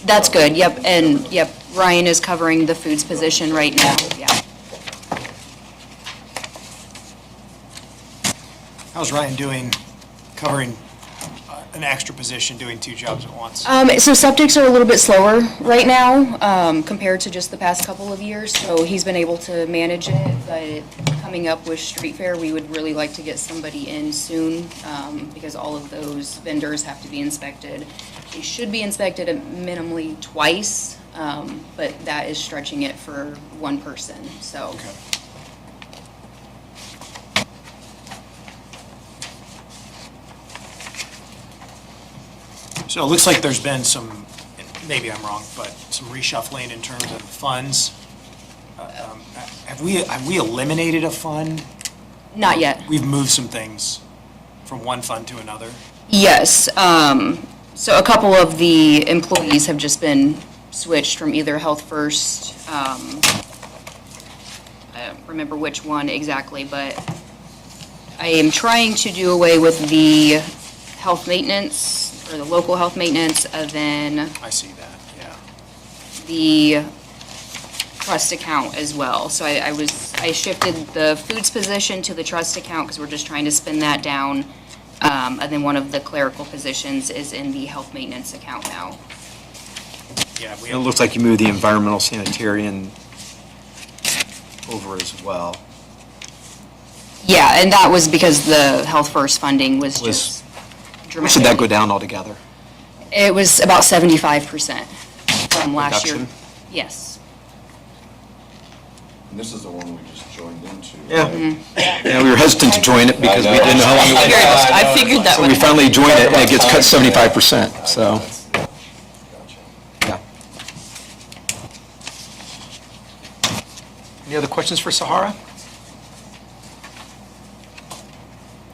That's good, yep, and, yep, Ryan is covering the foods position right now, yeah. How's Ryan doing, covering an extra position, doing 2 jobs at once? So septics are a little bit slower right now, compared to just the past couple of years, so he's been able to manage it, but coming up with street fair, we would really like to get somebody in soon, because all of those vendors have to be inspected. They should be inspected minimally twice, but that is stretching it for one person, so. Okay. So it looks like there's been some, maybe I'm wrong, but some reshuffling in terms of funds. Have we eliminated a fund? Not yet. We've moved some things from one fund to another? Yes, so a couple of the employees have just been switched from either Health First, I don't remember which one exactly, but I am trying to do away with the health maintenance, or the local health maintenance, and then I see that, yeah. the trust account as well. So I shifted the foods position to the trust account because we're just trying to spin that down. And then one of the clerical positions is in the health maintenance account now. Yeah, It looks like you moved the environmental sanitarian over as well. Yeah, and that was because the Health First funding was just Where should that go down altogether? It was about 75% from last year. Reduction? Yes. And this is the one we just joined into. Yeah. Mm-hmm. Yeah, we were hesitant to join it because we didn't know how long it would last. I figured that So would we happen. finally joined it, and it gets cut 75%, so, Gotcha. yeah. Any other questions for Sahara?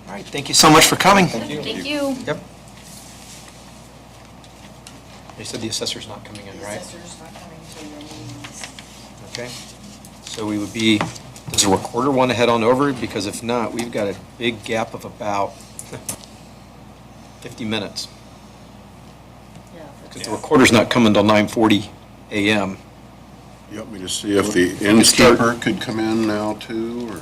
All right, thank you so much for coming. Thank you. Yep. They said the assessor's not coming in, right? Assessor's not coming to your meetings. Okay. So we would be, does the recorder want to head on over? Because if not, we've got a big gap of about 50 minutes. Yeah. Because the recorder's not coming till 9:40 a.m. You want me to see if the innkeeper could come in now too, or?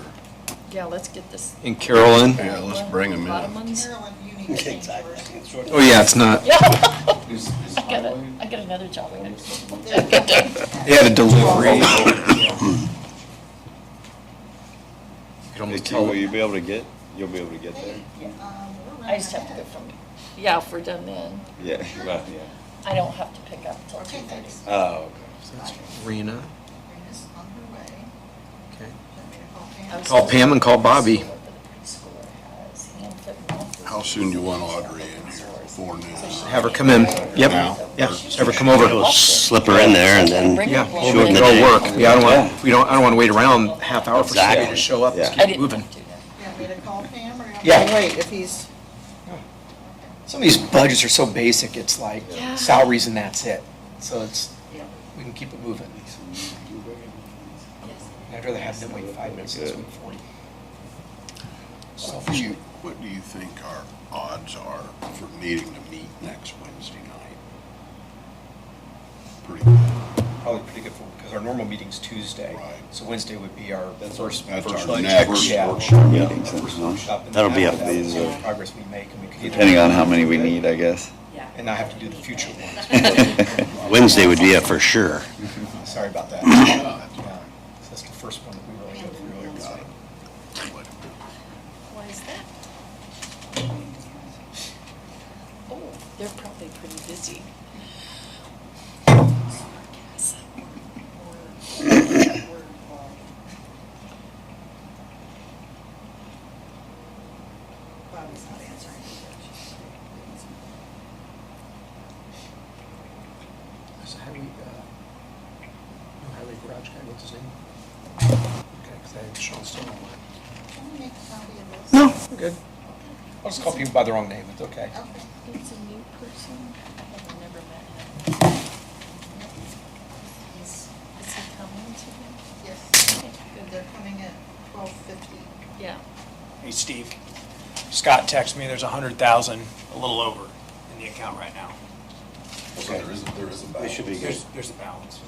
Yeah, let's get this. In Carolyn. Yeah, let's bring him Bottom in. ones. Carolyn, you need to change yours. Oh, yeah, it's not. I got another job. I gotta do. They had a delivery. You can almost tell. Will you be able to get, you'll be able to get there? I just have to go from, yeah, if we're done then. Yeah, well, yeah. I don't have to pick up until Okay, 2:30. thanks. Oh, Rena, Rena's on her way. okay. Want me to call Pam? I was Call supposed Pam to and call go to the Bobby. preschool, but the preschooler has hand, foot, and mouth How soon you want Audrey in here? Before noon? Have her come in. Yep, Now? yeah, have her come over. We'll slip her in there and then Bring Yeah, her we'll along. make it all work. Yeah, I don't want, I don't want to wait around a half hour for somebody to Exactly. show up. Let's Yeah. I keep didn't moving. want to do that. You want me to call Pam or you want me Yeah. to wait if he's? Some of these budgets are so basic, it's like Yeah. salaries and that's it. So it's, Yeah. we can keep it moving. I'd rather have them wait 5 minutes than wait 40. What do you think our odds are for needing to meet next Wednesday night? Pretty good. Probably pretty good because our normal meeting's Tuesday. Right. So Wednesday would be our first. That's first our budget next workshop. workshop Yeah, meeting. first workshop, and That'll then be after a- that, we'll see what progress we make, and we could either. depending on how many we need, I guess. And not have to do the future ones. Wednesday would be it for sure. Sorry about that. Yeah, so that's the first one that we really go through earlier today. Why is that? Oh, they're probably pretty busy. Bobby's not answering either. Is Highway, Highway Garage guy, what's his name? Okay, because I had Sean Stone on mine. Can we make a copy of this? No, we're good. I'll just call people by the wrong name, it's okay. Okay. It's a new person. I've never met him. He's, Is he coming today? yes, Okay, good. they're coming at 12:50. Yeah. Hey, Steve. Scott texted me there's 100,000, a little over, in the account right now. So there is a balance. should be good. There's a balance.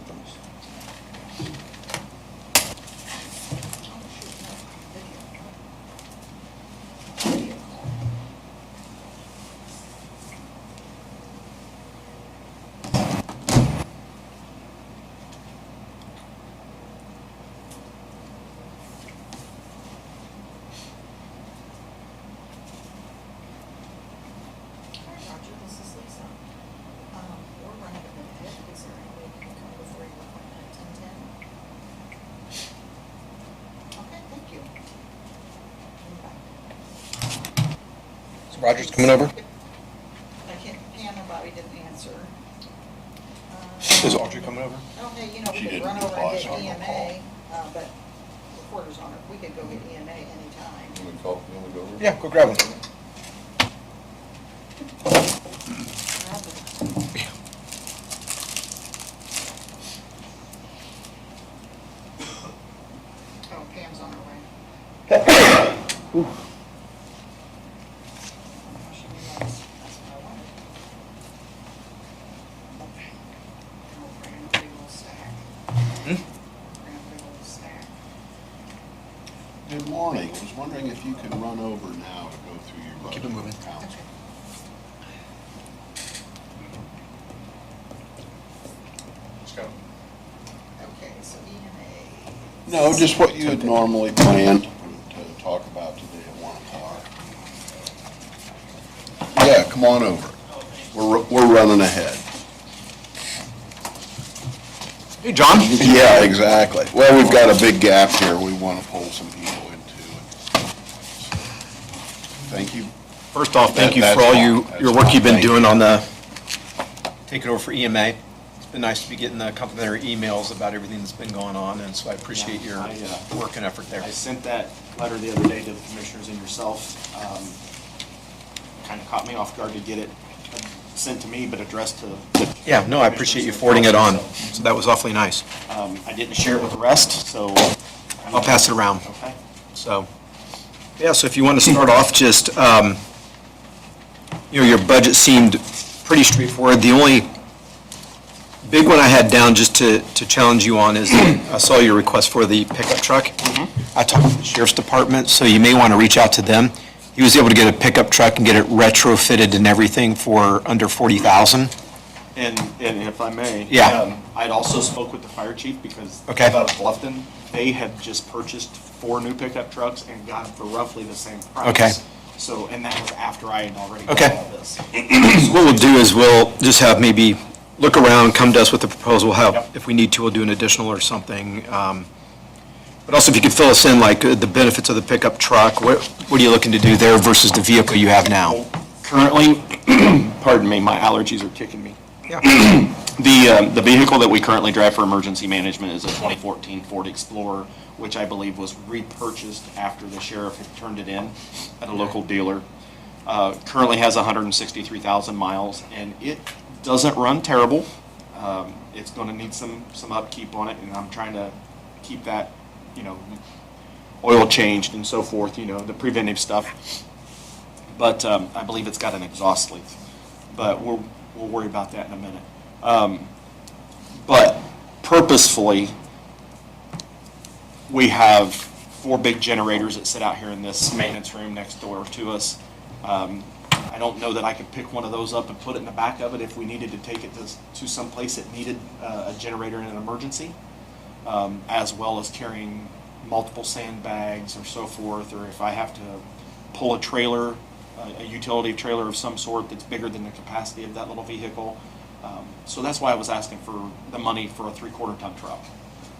Hi, Roger, this is Lisa. We're running a bit ahead. Is there any way you can come before your appointment at 10:10? Okay, thank you. Bye. So Roger's coming over? I can't, Pam and Bobby didn't answer. Is Audrey coming over? Okay, we She could didn't run over reply, and so get I'm gonna EMA, but reporter's on it. We could go get EMA anytime. You wanna go over? Yeah, go grab one. Oh, Pam's on her way. She realized that's what I wanted. Oh, bring a big old stack. Bring a big old stack. Good morning. I was wondering if you could run over now to go through your budget. Keep it moving. accounts. Okay. Okay, so EMA. No, just what you had normally planned to talk about today at 1 o'clock. Yeah, come on over. We're running ahead. Hey, John? Yeah, exactly. Well, we've got a big gap here we want to pull some people into. Thank you. First off, thank you That's for all fine. your That's work fine. you've been Thank you. doing on the, taking over for EMA. It's been nice to be getting the complimentary emails about everything that's been going on, and so I appreciate your work and effort there. I sent that letter the other day to the commissioners and yourself. Kind of caught me off guard to get it sent to me, but addressed to. Yeah, no, I appreciate you forwarding it on, so that was awfully nice. I didn't share it with the rest, so. I'll pass it around. Okay. So, yeah, so if you want to start off, just, your budget seemed pretty straightforward. The only big one I had down just to challenge you on is, I saw your request for the pickup truck. I talked to the sheriff's department, so you may want to reach out to them. He was able to get a pickup truck and get it retrofitted and everything for under $40,000. And if I may. Yeah. I'd also spoke with the fire chief because. Okay. Out of Bluffton, they had just purchased 4 new pickup trucks and got them for roughly the same price. Okay. So, and that was after I had already done Okay. all this. So what we'll do is we'll just have maybe look around, come to us with a proposal, how, Yep. if we need to, we'll do an additional or something. But also, if you could fill us in, like, the benefits of the pickup truck, what are you looking to do there versus the vehicle you have now? Currently, pardon me, my allergies are kicking me. Yeah. The vehicle that we currently drive for emergency management is a 2014 Ford Explorer, which I believe was repurchased after the sheriff had turned it in at a local dealer. Currently has 163,000 miles, and it doesn't run terrible. It's going to need some upkeep on it, and I'm trying to keep that, oil changed and so forth, the preventive stuff. But I believe it's got an exhaust leak. But we'll worry about that in a minute. But purposefully, we have 4 big generators that sit out here in this maintenance room next door to us. I don't know that I could pick one of those up and put it in the back of it if we needed to take it to some place that needed a generator in an emergency, as well as carrying multiple sandbags or so forth, or if I have to pull a trailer, a utility trailer of some sort that's bigger than the capacity of that little vehicle. So that's why I was asking for the money for a 3/4 ton truck,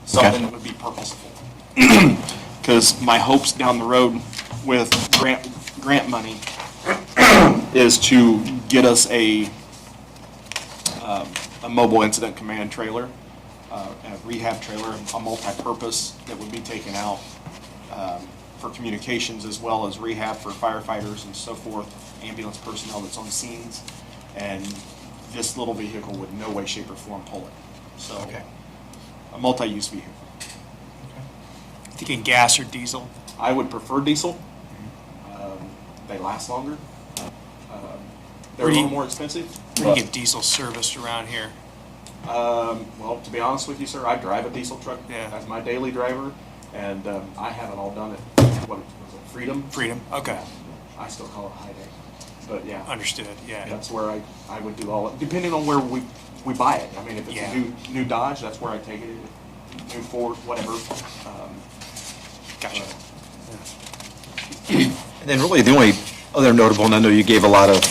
something that would be purposeful. Because my hopes down the road with grant money is to get us a mobile incident command trailer, a rehab trailer, a multi-purpose that would be taken out for communications as well as rehab for firefighters and so forth, ambulance personnel that's on scenes, and this little vehicle would in no way, shape, or form pull it. So, a multi-use vehicle. Thinking gas or diesel? I would prefer diesel. They last longer. They're a little more expensive. Where do you get diesel serviced around here? Well, to be honest with you, sir, I drive a diesel truck Yeah. as my daily driver, and I have it all done at, what was it, Freedom? Freedom, okay. I still call it High Day, but yeah. Understood, yeah. That's where I would do all, depending on where we buy it. I mean, if it's Yeah. a new Dodge, that's where I take it, new Ford, whatever. Gotcha. And then really the only other notable, and I know you gave a lot of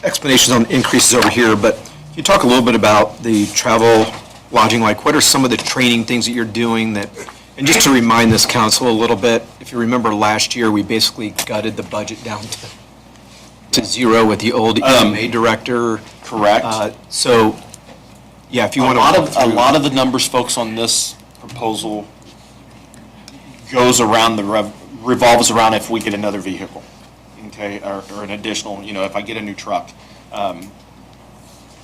explanations on increases over here, but can you talk a little bit about the travel, lodging, like what are some of the training things that you're doing that, and just to remind this council a little bit, if you remember last year, we basically gutted the budget down to zero with the old EMA director. Correct. So, yeah, if you want to. A lot of the numbers, folks, on this proposal goes around revolves around if we get another vehicle, okay, or an additional, if I get a new truck.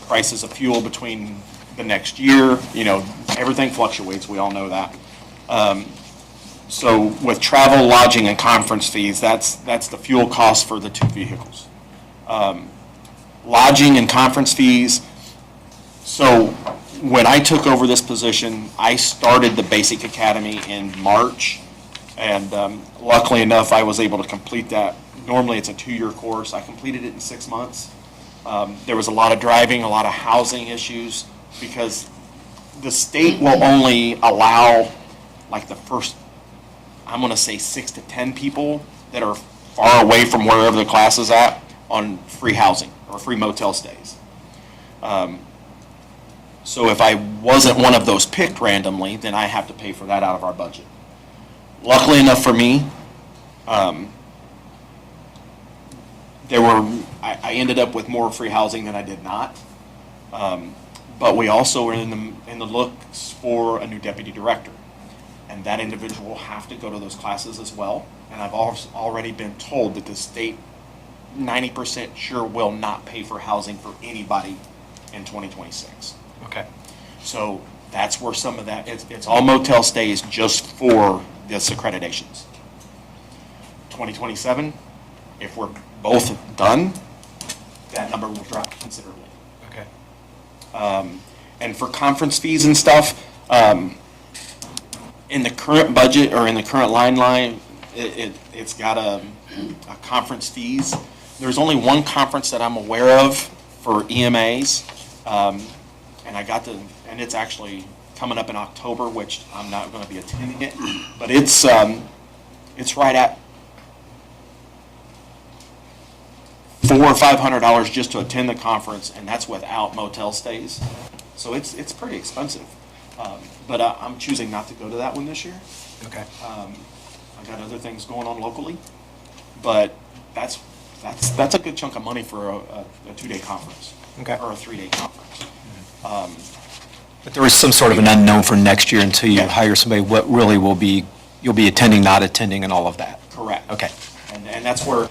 Prices of fuel between the next year, everything fluctuates, we all know that. So with travel, lodging, and conference fees, that's the fuel cost for the 2 vehicles. Lodging and conference fees, so when I took over this position, I started the Basic Academy in March, and luckily enough, I was able to complete that. Normally, it's a 2-year course. I completed it in 6 months. There was a lot of driving, a lot of housing issues, because the state will only allow, like, the first, I'm going to say 6 to 10 people that are far away from wherever the class is at on free housing or free motel stays. So if I wasn't one of those picked randomly, then I have to pay for that out of our budget. Luckily enough for me, I ended up with more free housing than I did not. But we also were in the looks for a new deputy director. And that individual will have to go to those classes as well. And I've already been told that the state 90% sure will not pay for housing for anybody in 2026. Okay. So that's where some of that, it's all motel stays just for this accreditations. 2027, if we're both done, that number will drop considerably. Okay. And for conference fees and stuff, in the current budget or in the current line, it's got a conference fees. There's only one conference that I'm aware of for EMAs, and it's actually coming up in October, which I'm not going to be attending it, but it's right at $4 $400 or $500 just to attend the conference, and that's without motel stays. So it's pretty expensive. But I'm choosing not to go to that one this year. Okay. I got other things going on locally, but that's a good chunk of money for a 2-day conference. Okay. Or a 3-day conference. But there is some sort of an unknown for next year until you Yeah. hire somebody, what really will be, you'll be attending, not attending, and all of that. Correct. Okay. And that's where,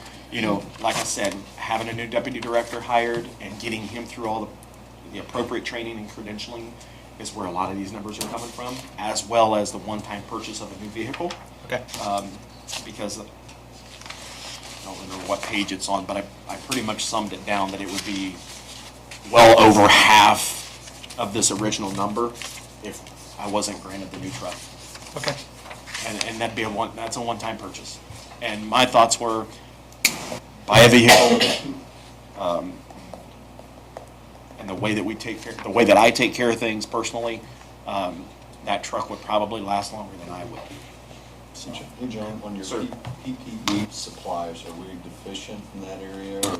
like I said, having a new deputy director hired and getting him through all the appropriate training and credentialing is where a lot of these numbers are coming from, as well as the one-time purchase of a new vehicle. Okay. Because I don't remember what page it's on, but I pretty much summed it down that it would be well over half of this original number if I wasn't granted the new truck. Okay. And that'd be that's a one-time purchase. And my thoughts were, buy a vehicle, and the way that I take care of things personally, that truck would probably last longer than I would. So, Hey, John, on your Sir. PPE supplies, are we deficient in that area, or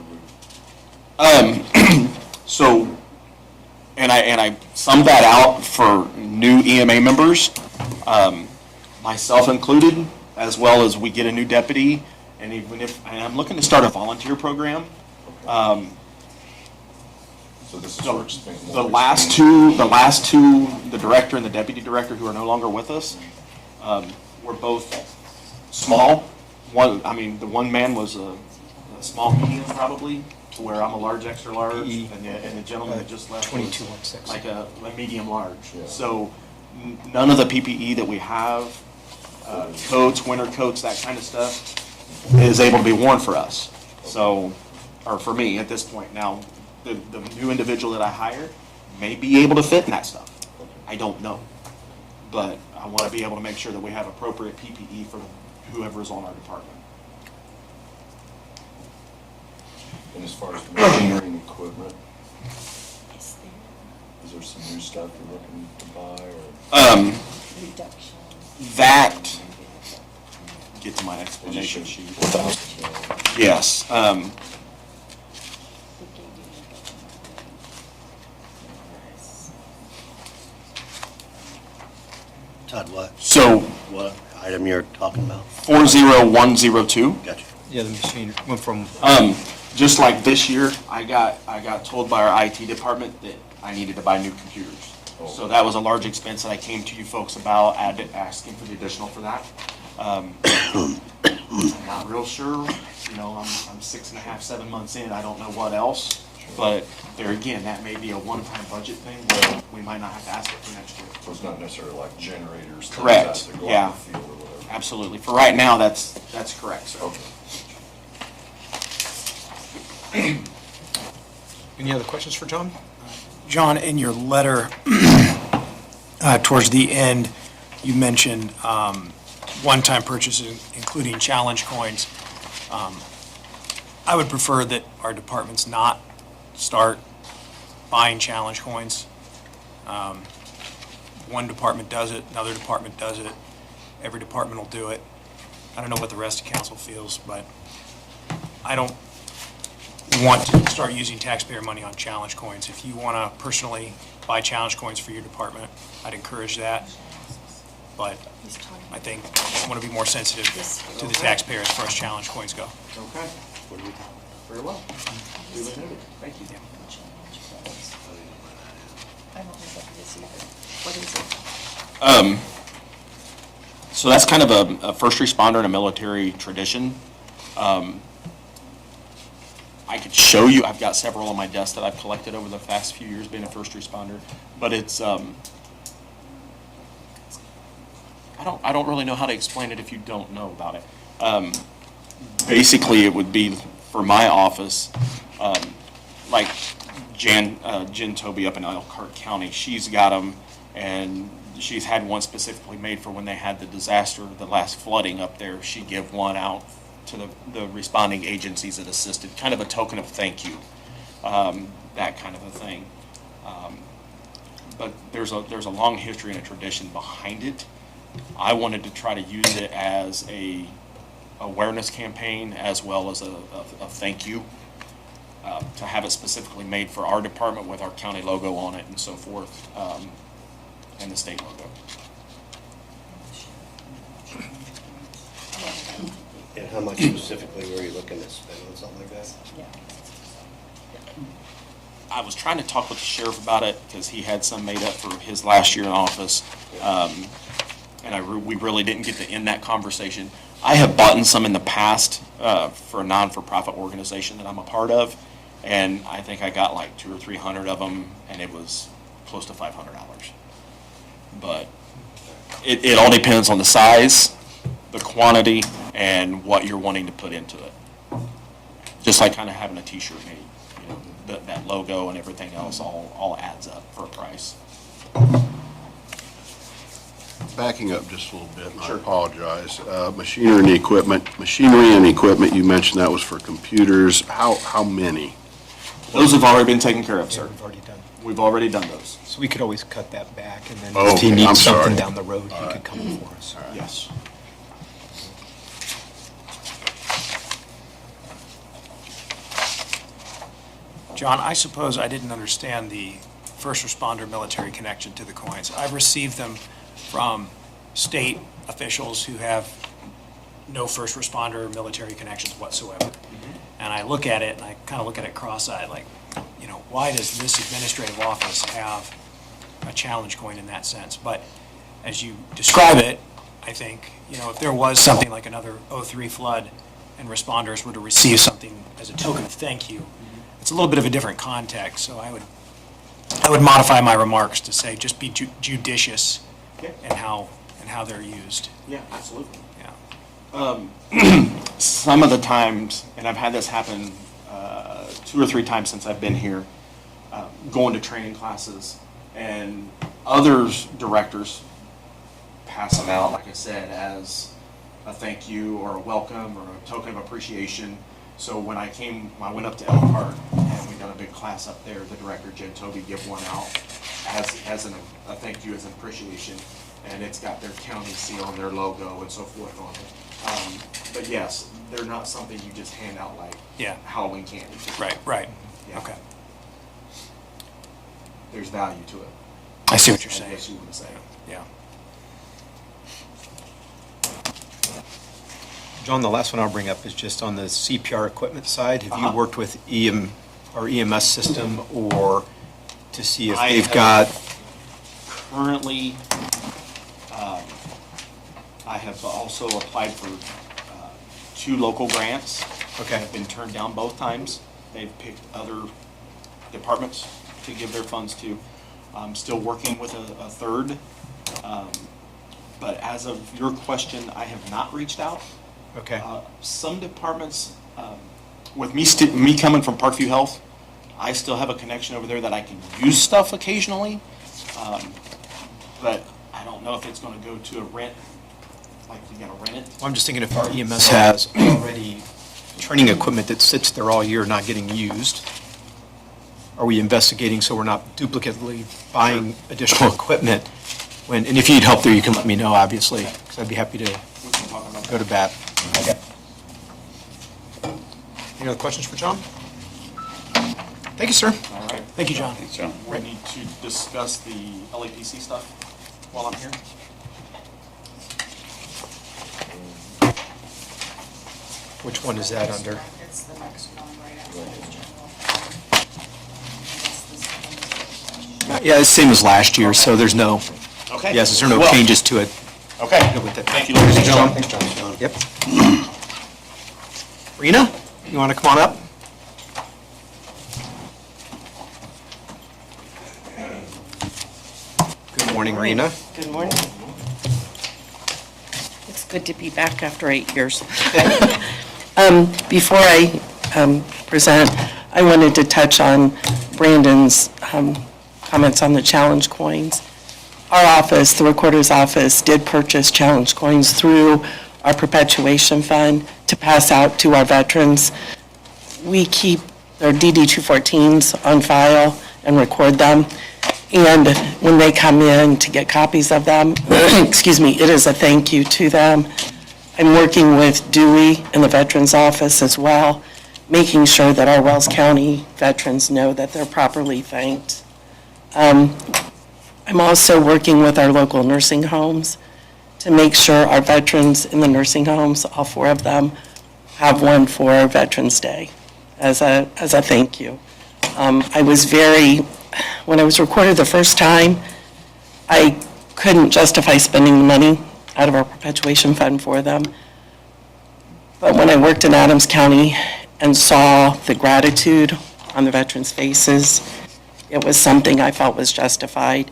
So, and I summed that out for new EMA members, myself included, as well as we get a new deputy, and and I'm looking to start a volunteer program. so this is more expensive? The last two, the director and the deputy director who are no longer with us, were both small. The one man was a small medium probably, to where I'm a large, extra large, and the gentleman that just left was 2216. like a medium large. Yeah. So none of the PPE that we have, coats, winter coats, that kind of stuff, is able to be worn for us. So, or for me at this point. Now, the new individual that I hire may be able to fit in that stuff. I don't know. But I want to be able to make sure that we have appropriate PPE for whoever is on our department. And as far as machinery and equipment, is there some new stuff you're looking to buy, or? Reduction. That, get to my explanation sheet. $4,000? Yes. Todd, what So item you're talking about? 40102. Gotcha. Yeah, the machine went from, Just like this year, I got told by our IT department that I needed to buy new computers. So that was a large expense that I came to you folks about, asking for the additional for that. I'm not real sure, I'm 6.5, 7 months in, I don't know what else. But there again, that may be a one-time budget thing where we might not have to ask it for next year. So it's not necessarily like generators? things Correct, that go yeah. out in the field or whatever? Absolutely. For right now, that's correct, sir. Okay. any other questions for John? John, in your letter, towards the end, you mentioned one-time purchases, including challenge coins. I would prefer that our departments not start buying challenge coins. One department does it, another department does it, every department will do it. I don't know what the rest of council feels, but I don't want to start using taxpayer money on challenge coins. If you want to personally buy challenge coins for your department, I'd encourage that. But I think I want to be more sensitive to the taxpayer as far as challenge coins go. Okay. Very well. Duly noted. Thank you. I don't know what it is either. What is it? So that's kind of a first responder and a military tradition. I could show you, I've got several on my desk that I've collected over the past few years being a first responder, but it's, I don't really know how to explain it if you don't know about it. Basically, it would be for my office, like Jen Toby up in Elkhart County, she's got them, and she's had one specifically made for when they had the disaster, the last flooding up there. She'd give one out to the responding agencies that assisted, kind of a token of thank you, that kind of a thing. But there's a long history and a tradition behind it. I wanted to try to use it as a awareness campaign as well as a thank you. to have it specifically made for our department with our county logo on it and so forth, and the state logo. And how much specifically were you looking to spend on something like that? I was trying to talk with the sheriff about it because he had some made up for his last year in office. And we really didn't get to end that conversation. I have bought some in the past for a non-for-profit organization that I'm a part of. And I think I got like 200 or 300 of them, and it was close to $500. But it all depends on the size, the quantity, and what you're wanting to put into it. Just like kind of having a t-shirt made, you know, that logo and everything else all adds up for a price. Backing up just a little bit, and I Sure. apologize. Machinery and equipment, you mentioned that was for computers. How many? Those have already been taken care of, Yeah, sir. we've already done. We've already done those. So we could always cut that back, and then Oh, if he okay, needs I'm something sorry. down the road, he could come for us. Yes. John, I suppose I didn't understand the first responder military connection to the coins. I've received them from state officials who have no first responder military connections whatsoever. And I look at it, and I kind of look at it cross-eyed, like, you know, why does this administrative office have a challenge coin in that sense? But as you describe it, I think, you know, if there was something like another '03 flood and responders were to receive something as a token of thank you, it's a little bit of a different context, so I would modify my remarks to say just be judicious in how they're used. Yeah, absolutely. Yeah. Some of the times, and I've had this happen 2 or 3 times since I've been here, going to training classes, and others, directors, pass them out, like I said, as a thank you or a welcome or a token of appreciation. So when I went up to Elkhart, and we done a big class up there, the director, Jen Toby, give one out as a thank you, as an appreciation, and it's got their county seal and their logo and so forth on it. But yes, they're not something you just hand out like Yeah. Halloween candy. Right. Yeah. Okay. There's value to it. I see what you're I saying. guess you want to say. Yeah. John, the last one I'll bring up is just on the CPR equipment side. Have you Uh-huh. worked with our EMS system, or to see if I they've have- got, Currently, I have also applied for 2 local grants. Okay. Have been turned down both times. They've picked other departments to give their funds to. I'm still working with a third. But as of your question, I have not reached out. okay, Some departments, with me coming from Parkview Health, I still have a connection over there that I can use stuff occasionally. But I don't know if it's going to go to a rent, like you got to rent it. I'm just thinking if our EMS has already training equipment that sits there all year not getting used, are we investigating so we're not duplicately buying additional equipment? And if you need help there, you can let me know, obviously, because I'd be happy to We can talk about go to bat. Okay. Any other questions for John? Thank you, sir. All right. Thank you, John. Thanks, John. We need to discuss the LAPC stuff while I'm here. Which one is that under? It's the next one right after the general fund. It's the same. Yeah, it's same as last year, so there's no, Okay. yes, there are no Well, changes to it. Okay. Good with it. Thank you, ladies and gentlemen. Thanks, John. Yep. Rena, you want to come on up? Good morning, Rena. Good morning. It's good to be back after 8 years. Before I present, I wanted to touch on Brandon's comments on the challenge coins. Our office, the Recorder's Office, did purchase challenge coins through our perpetuation fund to pass out to our veterans. We keep their DD-214s on file and record them. And when they come in to get copies of them, excuse me, it is a thank you to them. I'm working with Dewey in the Veterans Office as well, making sure that our Wells County veterans know that they're properly thanked. I'm also working with our local nursing homes to make sure our veterans in the nursing homes, all 4 of them, have one for Veterans Day as a thank you. When I was recorded the first time, I couldn't justify spending the money out of our perpetuation fund for them. But when I worked in Adams County and saw the gratitude on the veterans' faces, it was something I felt was justified.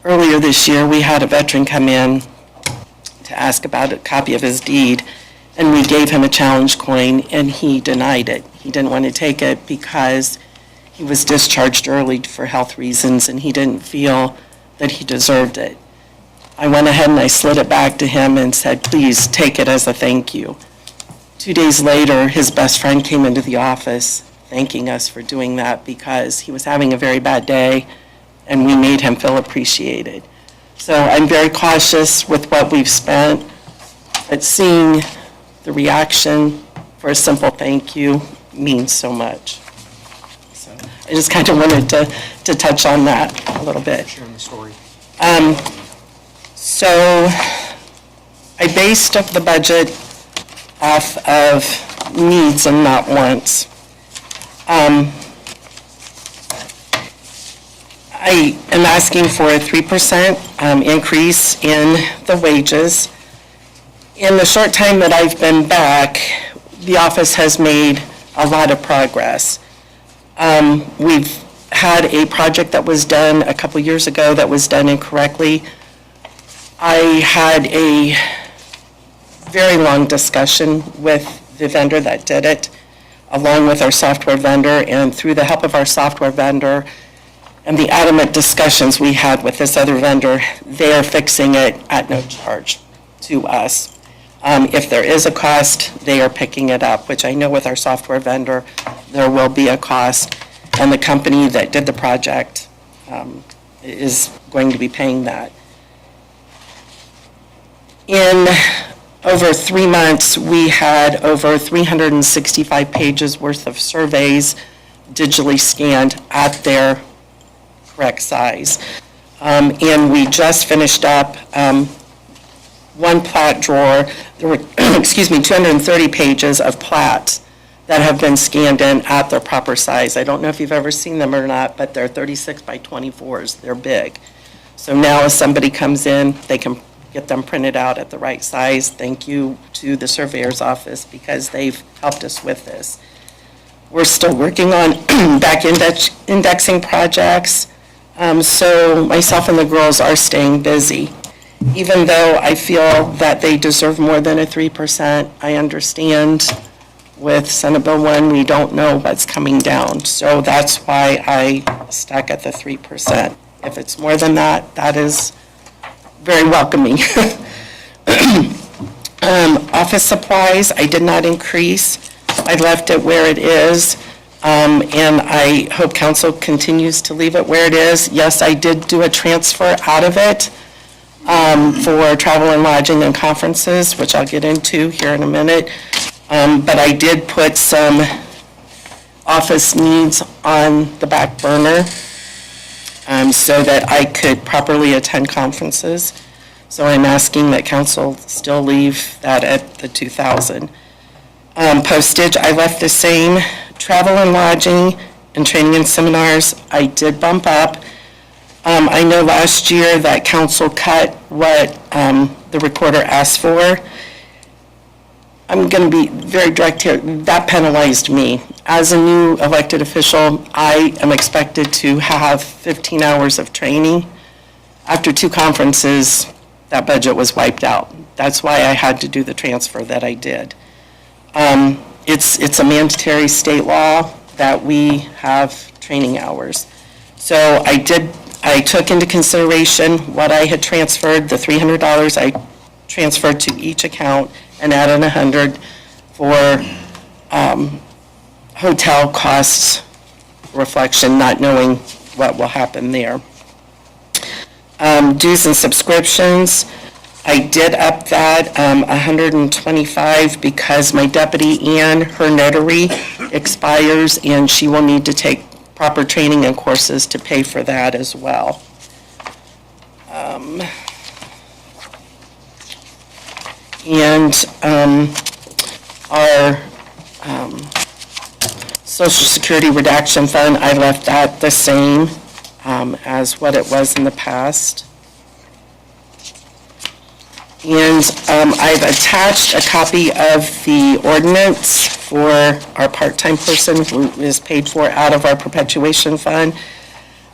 Earlier this year, we had a veteran come in to ask about a copy of his deed, and we gave him a challenge coin, and he denied it. He didn't want to take it because he was discharged early for health reasons, and he didn't feel that he deserved it. I went ahead and I slid it back to him and said, please take it as a thank you. 2 days later, his best friend came into the office thanking us for doing that because he was having a very bad day, and we made him feel appreciated. So I'm very cautious with what we've spent, but seeing the reaction for a simple thank you means so much. So I just kind of wanted to touch on that a little bit. Sharing the story. So I based up the budget off of needs and not wants. I am asking for a 3% increase in the wages. In the short time that I've been back, the office has made a lot of progress. We've had a project that was done a couple years ago that was done incorrectly. I had a very long discussion with the vendor that did it, along with our software vendor, and through the help of our software vendor and the adamant discussions we had with this other vendor, they are fixing it at no charge to us. If there is a cost, they are picking it up, which I know with our software vendor, there will be a cost, and the company that did the project is going to be paying that. In over 3 months, we had over 365 pages worth of surveys digitally scanned at their correct size. And we just finished up one plat drawer. There were, 230 pages of plats that have been scanned in at their proper size. I don't know if you've ever seen them or not, but they're 36 by 24s. They're big. So now if somebody comes in, they can get them printed out at the right size. Thank you to the surveyor's office because they've helped us with this. We're still working on back indexing projects. So myself and the girls are staying busy. Even though I feel that they deserve more than a 3%, I understand with Senate Bill 1, we don't know what's coming down. So that's why I stuck at the 3%. If it's more than that, that is very welcoming. Office supplies, I did not increase. I left it where it is, and I hope council continues to leave it where it is. Yes, I did do a transfer out of it for travel and lodging and conferences, which I'll get into here in a minute. But I did put some office needs on the back burner so that I could properly attend conferences. So I'm asking that council still leave that at the 2,000. Postage, I left the same. Travel and lodging and training and seminars, I did bump up. I know last year that council cut what the recorder asked for. I'm going to be very direct here. That penalized me. As a new elected official, I am expected to have 15 hours of training. After 2 conferences, that budget was wiped out. That's why I had to do the transfer that I did. It's a mandatory state law that we have training hours. So I took into consideration what I had transferred, the $300 I transferred to each account, and added $100 for hotel costs reflection, not knowing what will happen there. Dues and subscriptions, I did up that 125 because my deputy and her notary expires, and she will need to take proper training and courses to pay for that as well. Our Social Security Redaction Fund, I left that the same as what it was in the past. And I've attached a copy of the ordinance for our part-time person who is paid for out of our perpetuation fund.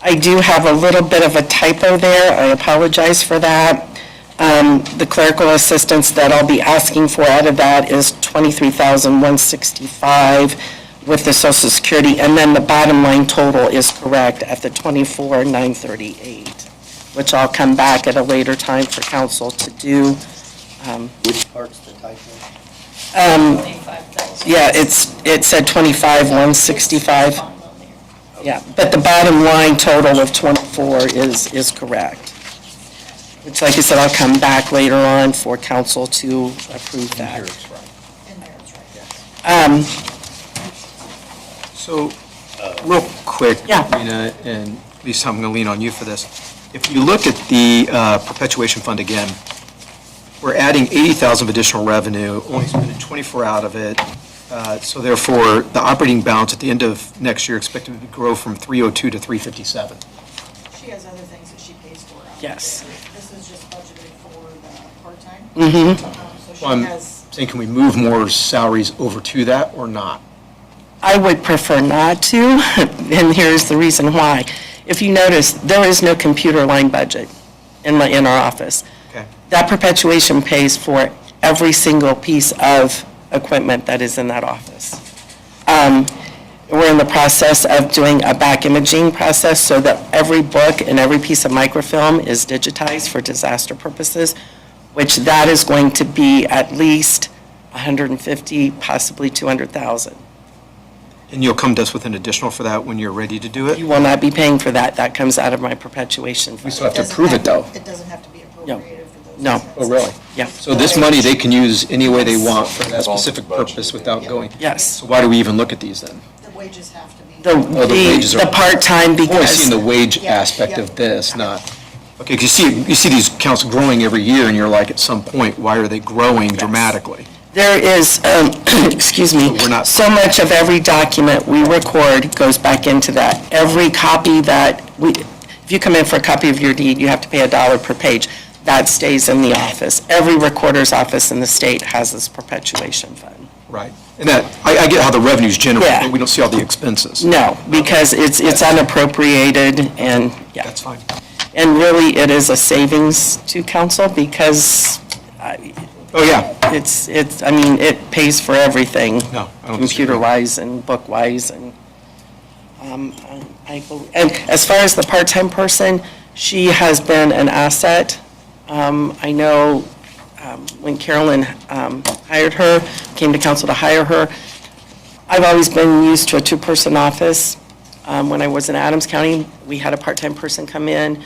I do have a little bit of a typo there. I apologize for that. The clerical assistance that I'll be asking for out of that is $23,165 with the Social Security, and then the bottom line total is correct at the $24,938, which I'll come back at a later time for council to do. Which part's the typo? Yeah, it said 25,165. Yeah, but the bottom line total of 24 is correct. Which, like I said, I'll come back later on for council to approve that. In there, it's right, yes. So, real quick, Yeah. Rena, and Lisa, I'm going to lean on you for this. If you look at the perpetuation fund again, we're adding 80,000 of additional revenue, only spending 24 out of it. So therefore, the operating balance at the end of next year expected to grow from 302 to 357. She has other things that she pays for out Yes. there. This is just budgeted for the part-time. Mm-hmm. So she Well, I'm has, saying, can we move more salaries over to that or not? I would prefer not to, and here's the reason why. If you notice, there is no computer line budget in our office. Okay. That perpetuation pays for every single piece of equipment that is in that office. We're in the process of doing a back imaging process so that every book and every piece of microfilm is digitized for disaster purposes, which that is going to be at least 150, possibly 200,000. And you'll come to us with an additional for that when you're ready to do it? You will not be paying for that. That comes out of my perpetuation We fund. still have to approve it, though. it doesn't have to be appropriated for those. No. expenses. Oh, really? Yeah. So this money, they can use any way they want for that specific purpose without going? Yes. So why do we even look at these then? The wages have to be. The wages are- part-time Only because. seeing the wage Yeah, aspect yeah. of this, not, okay, because you see these counts growing every year, and you're like, at some point, why are they growing dramatically? There is, excuse me, We're not- so much of every document we record goes back into that. Every copy that if you come in for a copy of your deed, you have to pay $1 per page. That stays in the office. Every recorder's office in the state has this perpetuation fund. Right. And that, I get how the revenue's generated, Yeah. but we don't see all the expenses. No, because it's unappropriated and, yeah. That's fine. And really, it is a savings to council because Oh, yeah. I mean, it pays for everything. No, I don't disagree. Computer-wise and book-wise, and, and as far as the part-time person, she has been an asset. I know when Carolyn hired her, came to council to hire her, I've always been used to a two-person office. When I was in Adams County, we had a part-time person come in.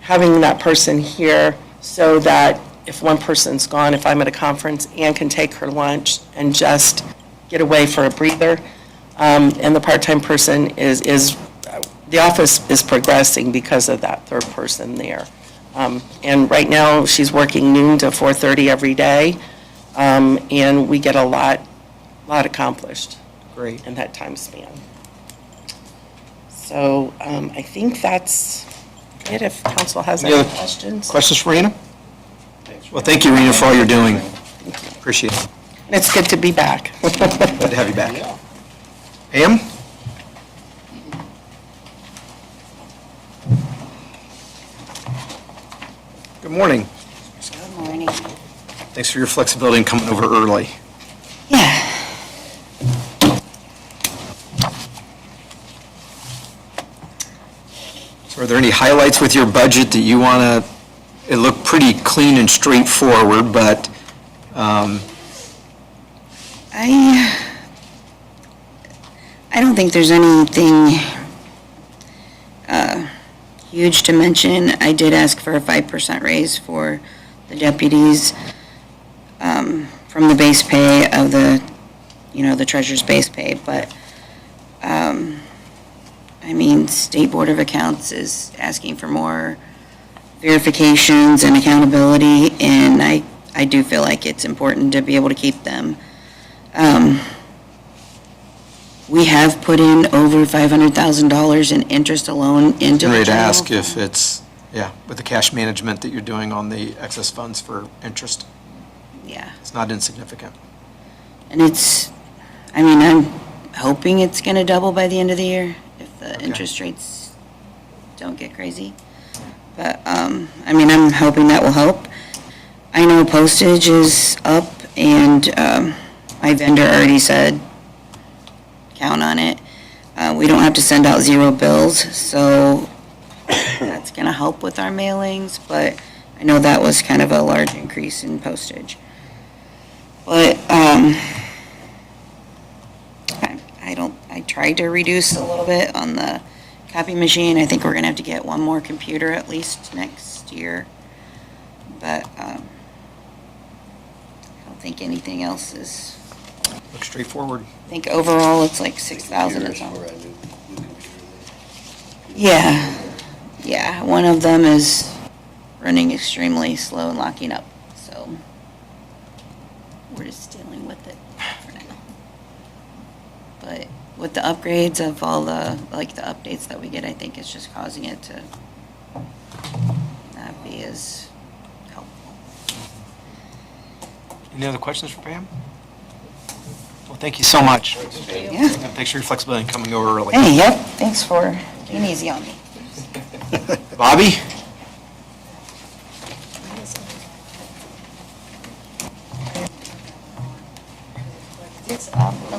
Having that person here so that if one person's gone, if I'm at a conference, Ann can take her lunch and just get away for a breather. And the part-time person the office is progressing because of that third person there. And right now, she's working noon to 4:30 every day, and we get a lot accomplished. Great. In that time span. So I think that's it, if council has Any any other questions. Questions for Rena? Well, thank you, Rena, for all you're doing. Appreciate it. It's good to be back. Glad to have you back. Pam? Good morning. Good morning. Thanks for your flexibility in coming over early. Yeah. So are there any highlights with your budget that you want to, it looked pretty clean and straightforward, but, I don't think there's anything huge to mention. I did ask for a 5% raise for the deputies from the base pay of the treasurer's base pay, but I mean, State Board of Accounts is asking for more verifications and accountability, and I do feel like it's important to be able to keep them. We have put in over $500,000 in interest alone into the Ready to general ask if fund. it's, yeah, with the cash management that you're doing on the excess funds for interest, Yeah, it's not insignificant. and it's, I mean, I'm hoping it's gonna double by the end of the year if the Okay. interest rates don't get crazy. But, I mean, I'm hoping that will help. I know postage is up, and my vendor already said, count on it. We don't have to send out 0 bills, so that's gonna help with our mailings, but I know that was kind of a large increase in postage. But, I tried to reduce a little bit on the copy machine. I think we're gonna have to get one more computer at least next year. But, I don't think anything else is, Looks straightforward. I think overall it's like 6,000 or Computers something. for a new computer then. Yeah, one of them is running extremely slow and locking up, so we're just dealing with it for now. But with the upgrades of all the, like the updates that we get, I think it's just causing it to not be as helpful. Any other questions for Pam? Well, thank you so much. Yeah. And thanks for your flexibility in coming over early. Hey, yep, thanks for being easy on me. Bobby?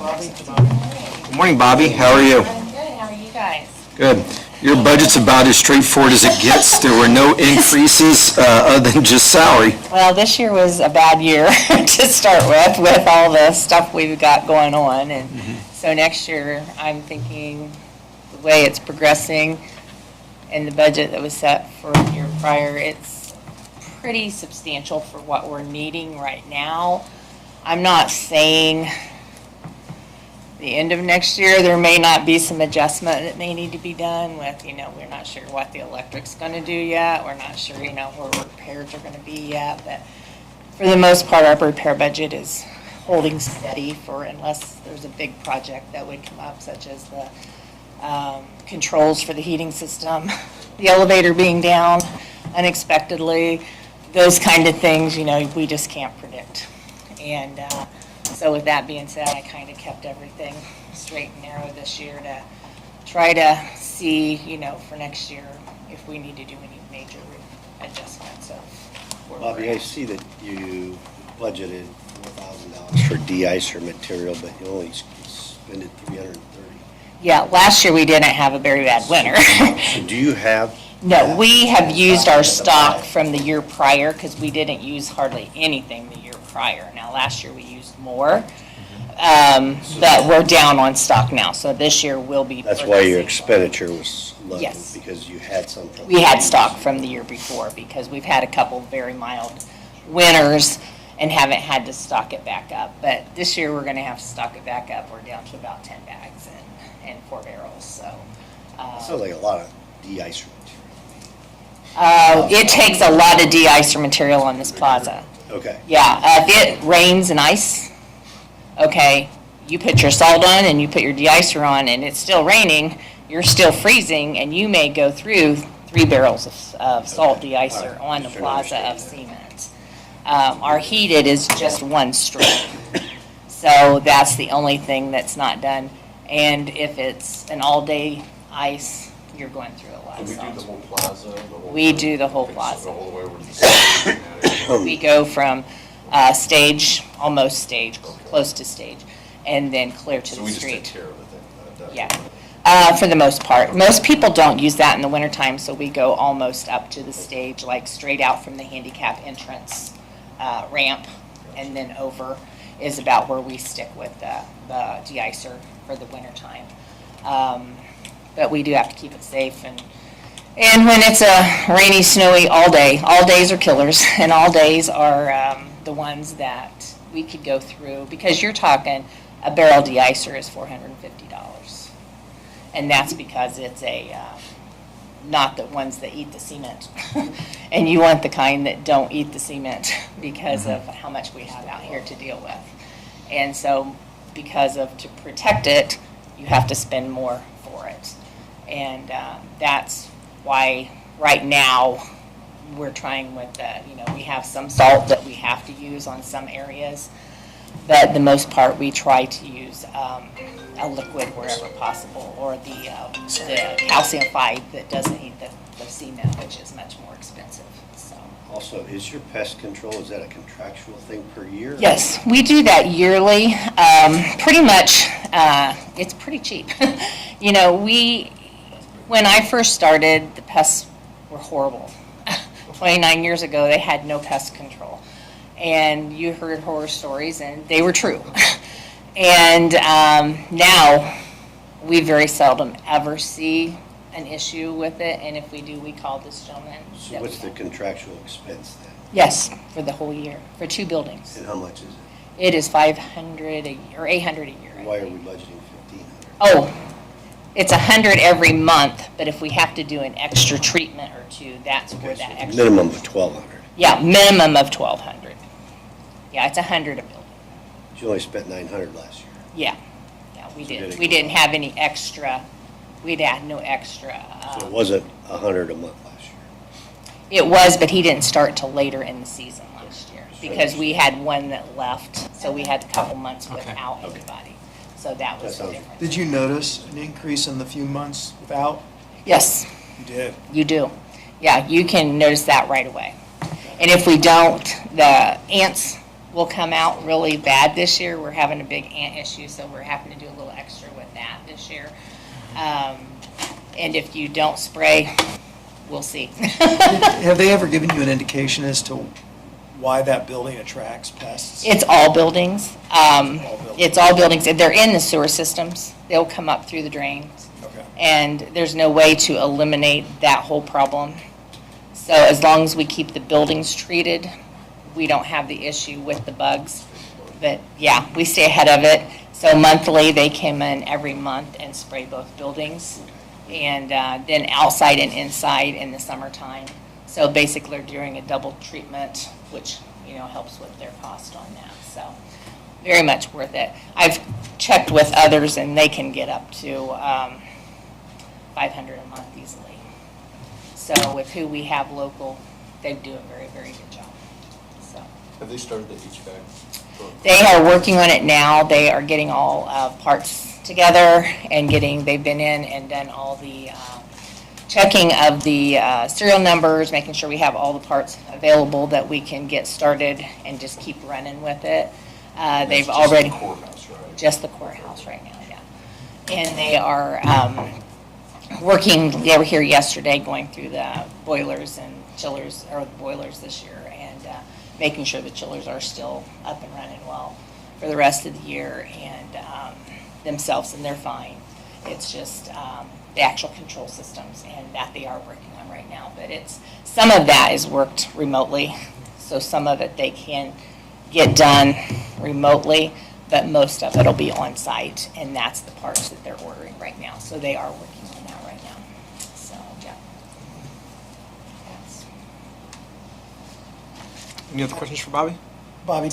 Good morning, Bobby. How are you? I'm good, how are you guys? Good. Your budget's about as straightforward as it gets. There were no increases other than just salary. Well, this year was a bad year to start with all the stuff we've got going on. And so next year, I'm thinking the way it's progressing and the budget that was set for the year prior, it's pretty substantial for what we're needing right now. I'm not saying the end of next year, there may not be some adjustment that may need to be done with, we're not sure what the electric's gonna do yet. We're not sure, where repairs are gonna be yet, but for the most part, our repair budget is holding steady for, unless there's a big project that would come up, such as the controls for the heating system, the elevator being down unexpectedly, those kind of things, we just can't predict. And so with that being said, I kind of kept everything straight and narrow this year to try to see, for next year, if we need to do any major adjustments of where we're Bobby, I at. see that you budgeted $4,000 for de-icer material, but you only spent $330. Yeah, last year we didn't have a very bad winter. So do you have? No, we have used our stock from the year prior because we didn't use hardly anything the year prior. Now, last year we used more, but we're down on stock now. So this year we'll be. That's why your purchasing. expenditure was low. Yes. Because you had some. from- We had stock from the year before because we've had a couple very mild winters and haven't had to stock it back up. But this year we're going to have to stock it back up. We're down to about 10 bags and 4 barrels. So. Sounds like a lot of de-icer material. It takes a lot of de-icer material on this plaza. Okay. Yeah, if it rains and ice, okay, you put your salt on and you put your de-icer on and it's still raining, you're still freezing, and you may go through 3 barrels of salt Okay. de-icer All right. on the Just trying to plaza of understand cement. Our heated is just one strip. So that's the only thing that's not done. And if it's an all-day ice, you're going through a lot Do of we do the salt. whole plaza? the whole We thing? do the whole Okay, so plaza. go all the way over to the side. We go from stage, almost stage, close to stage, and then clear to So the we just take street. care of it then? Yeah, for the most part. Most people don't use that in the wintertime, so we go almost up to the stage, like straight out from the handicap entrance ramp, and then over is about where we stick with the de-icer for the wintertime. But we do have to keep it safe, and when it's a rainy, snowy all days are killers, and all days are the ones that we could go through, because you're talking, a barrel de-icer is $450. And that's because it's not the ones that eat the cement. And you want the kind that don't eat the cement because of how much we have out here to deal with. And so to protect it, you have to spend more for it. And that's why right now we're trying with we have some salt that we have to use on some areas, but the most part we try to use a liquid wherever possible, or the calcified that doesn't eat the cement, which is much more expensive. So. Also, is your pest control, is that a contractual thing per year? Yes, we do that yearly. Pretty much, it's pretty cheap. When I first started, the pests were horrible. 29 years ago, they had no pest control. And you heard horror stories, and they were true. And now, we very seldom ever see an issue with it, and if we do, we call this gentleman. So what's the contractual expense then? Yes, for the whole year, for 2 buildings. And how much is it? It is $500 a year, or $800 a year. Why are we budgeting $1,500? Oh, it's $100 every month, but if we have to do an extra treatment or two, that's where that extra. Minimum of $1,200. Yeah, minimum of $1,200. Yeah, it's $100 a building. You only spent $900 last year. Yeah, we did. We didn't have any extra. We'd had no extra. So it wasn't $100 a month last year. It was, but he didn't start till later in the season last year because we had one that left, so we had a couple months without anybody. So that was the difference. Did you notice an increase in the few months without? Yes. You did? You do. Yeah, you can notice that right away. And if we don't, the ants will come out really bad this year. We're having a big ant issue, so we're having to do a little extra with that this year. And if you don't spray, we'll see. Have they ever given you an indication as to why that building attracts pests? It's all buildings. It's all buildings. They're in the sewer systems. They'll come up through the drains. Okay. And there's no way to eliminate that whole problem. So as long as we keep the buildings treated, we don't have the issue with the bugs. But yeah, we stay ahead of it. So monthly, they come in every month and spray both buildings. And then outside and inside in the summertime. So basically, they're doing a double treatment, which, helps with their cost on that. So very much worth it. I've checked with others, and they can get up to $500 a month easily. So with who we have local, they do a very, very good job. So Have they started the HVAC? they are working on it now. They are getting all parts together and they've been in and done all the checking of the serial numbers, making sure we have all the parts available that we can get started and just keep running with it. They've already. Just the courthouse, right? Just the courthouse right now, yeah. And they are working, they were here yesterday going through the boilers and chillers, or the boilers this year, and making sure the chillers are still up and running well for the rest of the year, and themselves, and they're fine. It's just the actual control systems, and that they are working on right now. But some of that is worked remotely, so some of it they can get done remotely, but most of it will be on site, and that's the parts that they're ordering right now. So they are working on that right now. So, yeah. Any other questions for Bobby? Bobby,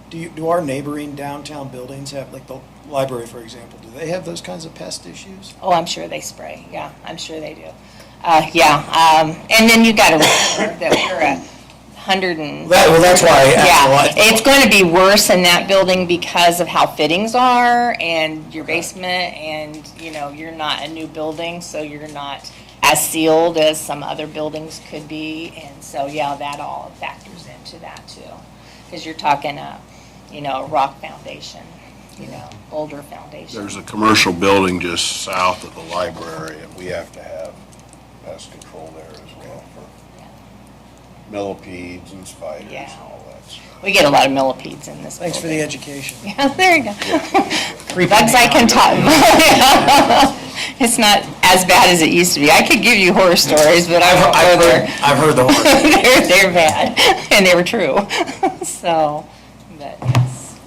do our neighboring downtown buildings have, like the library, for example, do they have those kinds of pest issues? Oh, I'm sure they spray. Yeah, I'm sure they do. And then you got to remember that we're at 100 and. Well, that's why I asked. Yeah, it's going to be worse in that building because of how fittings are and your basement, and you're not a new building, so you're not as sealed as some other buildings could be, and so that all factors into that too, because you're talking a rock foundation, older foundation. There's a commercial building just south of the library, and we have to have pest control there as well for millipedes and spiders and all that stuff. We get a lot of millipedes in this. Thanks for the education. Yeah, there you go. Bugs I can talk. It's not as bad as it used to be. I could give you horror stories, but I've heard the horror. they're bad, and they were true. So, but yes.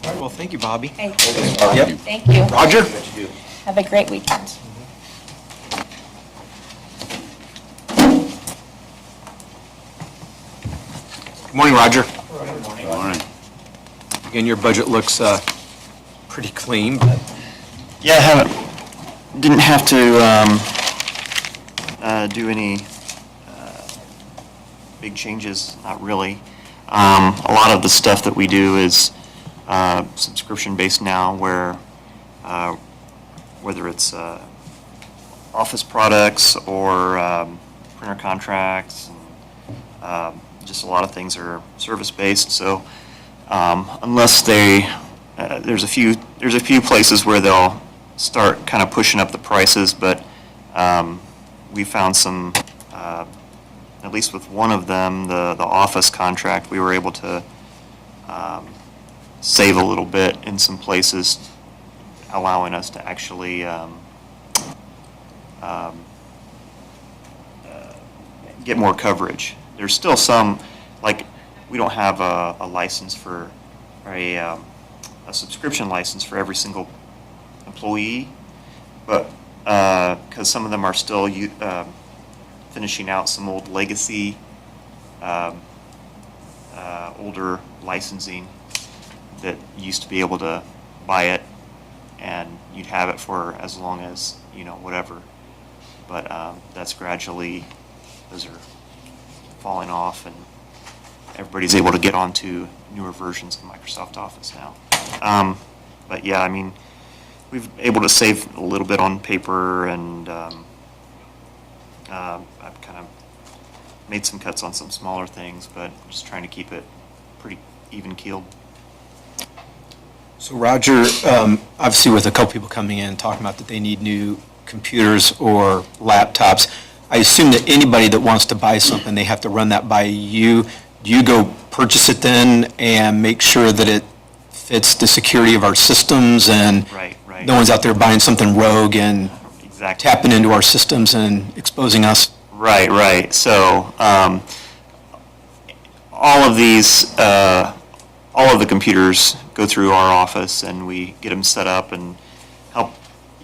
All right, well, thank you, Bobby. Hey, Yep. thank you. Roger? Have a great weekend. Good morning, Roger. Good morning. Again, your budget looks pretty clean, but Yeah, didn't have to do any big changes, not really. A lot of the stuff that we do is subscription-based now, where whether it's office products or printer contracts, just a lot of things are service-based. So unless there's a few places where they'll start kind of pushing up the prices, but we found some, at least with one of them, the office contract, we were able to save a little bit in some places, allowing us to actually get more coverage. There's still some, like, we don't have a license for, or a subscription license for every single employee, but because some of them are still finishing out some old legacy, older licensing that used to be able to buy it and you'd have it for as long as, whatever. But that's gradually, those are falling off, and everybody's able to get onto newer versions of Microsoft Office now. But yeah, I mean, we've able to save a little bit on paper, and I've kind of made some cuts on some smaller things, but I'm just trying to keep it pretty even-keeled. so Roger, obviously with a couple people coming in talking about that they need new computers or laptops, I assume that anybody that wants to buy something, they have to run that by you. Do you go purchase it then and make sure that it fits the security of our systems and Right. no one's out there buying something rogue and Exactly. tapping into our systems and exposing us? Right. So all of these, all of the computers go through our office, and we get them set up and help.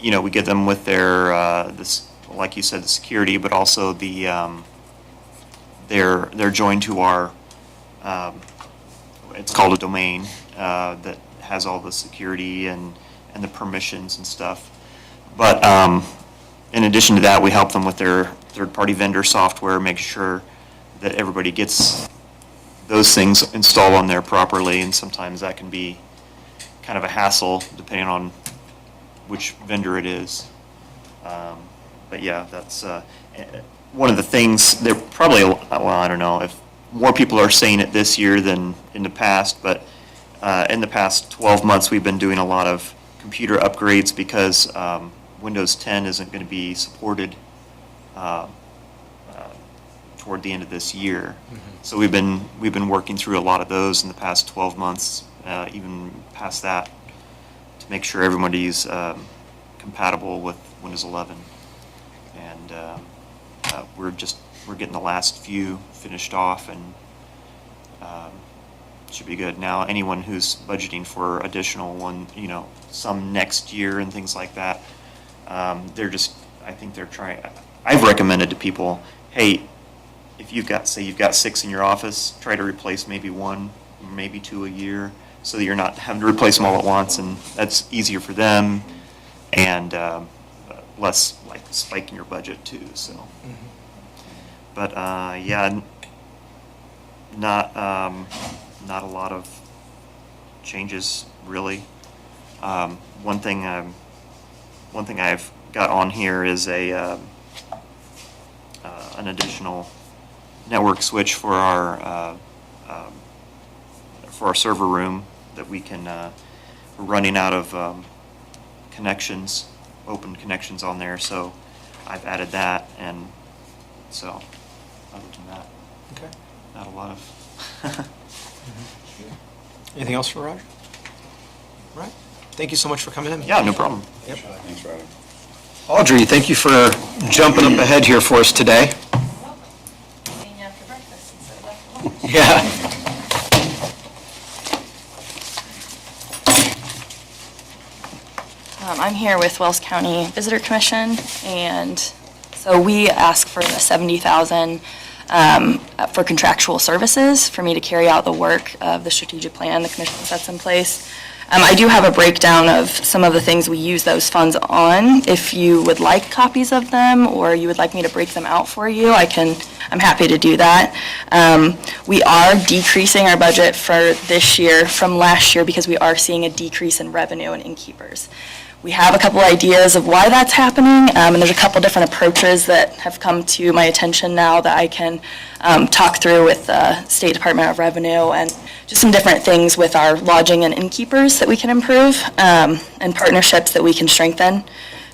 We get them with their this, like you said, the security, but also the they're joined to our. It's called a domain that has all the security and the permissions and stuff. But in addition to that, we help them with their third-party vendor software, make sure that everybody gets those things installed on there properly, and sometimes that can be kind of a hassle depending on which vendor it is. But yeah, that's one of the things. They're probably, well, I don't know if more people are saying it this year than in the past, but in the past 12 months, we've been doing a lot of computer upgrades because Windows 10 isn't going to be supported toward the end of this year. So we've been working through a lot of those in the past 12 months, even past that, to make sure everybody's compatible with Windows 11. And we're getting the last few finished off, and should be good. Now, anyone who's budgeting for additional one, some next year and things like that, I think they're trying. I've recommended to people, hey, if you've got 6 in your office, try to replace maybe 1, maybe 2 a year, so that you're not having to replace them all at once, and that's easier for them, and less like spike in your budget too. So, but yeah, not a lot of changes really. One thing I've got on here is an additional network switch for our server room that we can. We're running out of connections, open connections on there, so I've added that, and so other than that, Okay. not a lot of. Anything else for Roger? All right. Thank you so much for coming in. Yeah, no problem. Yep. Thanks, Roger. Audrey, thank you for jumping up ahead here for us today. Eating after breakfast instead of after lunch. Yeah. I'm here with Wells County Visitor Commission, and so we ask for the $70,000 for contractual services for me to carry out the work of the strategic plan the commission sets in place. I do have a breakdown of some of the things we use those funds on. If you would like copies of them, or you would like me to break them out for you, I'm happy to do that. We are decreasing our budget for this year from last year because we are seeing a decrease in revenue in innkeepers. We have a couple ideas of why that's happening, and there's a couple different approaches that have come to my attention now that I can talk through with the State Department of Revenue, and just some different things with our lodging and innkeepers that we can improve, and partnerships that we can strengthen.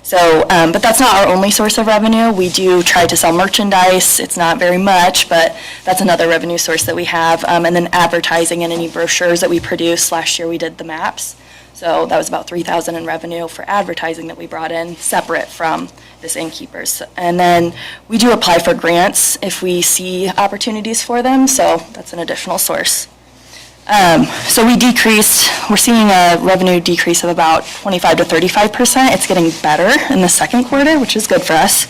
So, but that's not our only source of revenue. We do try to sell merchandise. It's not very much, but that's another revenue source that we have. And then advertising and any brochures that we produce. Last year we did the maps. So that was about $3,000 in revenue for advertising that we brought in, separate from this innkeepers. And then we do apply for grants if we see opportunities for them, so that's an additional source. So we're seeing a revenue decrease of about 25 to 35%. It's getting better in the second quarter, which is good for us.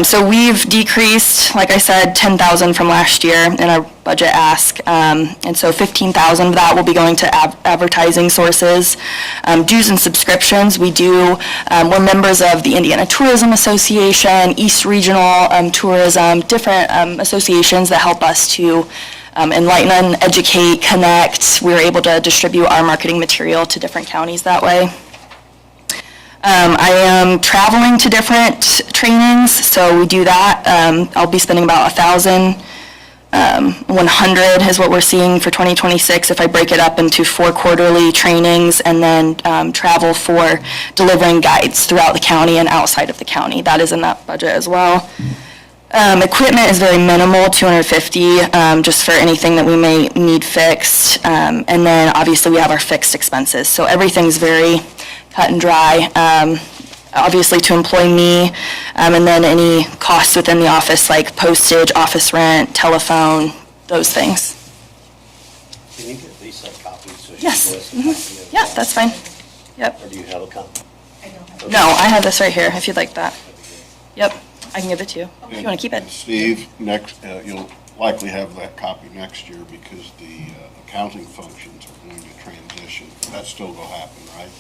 So we've decreased, like I said, $10,000 from last year in our budget ask, and so $15,000 of that will be going to advertising sources. Dues and subscriptions, we're members of the Indiana Tourism Association, East Regional Tourism, different associations that help us to enlighten, educate, connect. We're able to distribute our marketing material to different counties that way. I am traveling to different trainings, so we do that. I'll be spending about $1,100 is what we're seeing for 2026 if I break it up into 4 quarterly trainings, and then travel for delivering guides throughout the county and outside of the county. That is in that budget as well. Equipment is very minimal, $250, just for anything that we may need fixed. And then obviously we have our fixed expenses, so everything's very cut and dry, obviously to employ me, and then any costs within the office like postage, office rent, telephone, those things. Can you get Lisa a copy so she Yes. knows the copy of Yeah, that? that's fine. Yep. Or do you have a copy? No, I have this right here, if you'd like that. Yep, I can give it to you, if you want to keep it. Steve, you'll likely have that copy next year because the accounting functions are going to transition. That's still going to happen, right?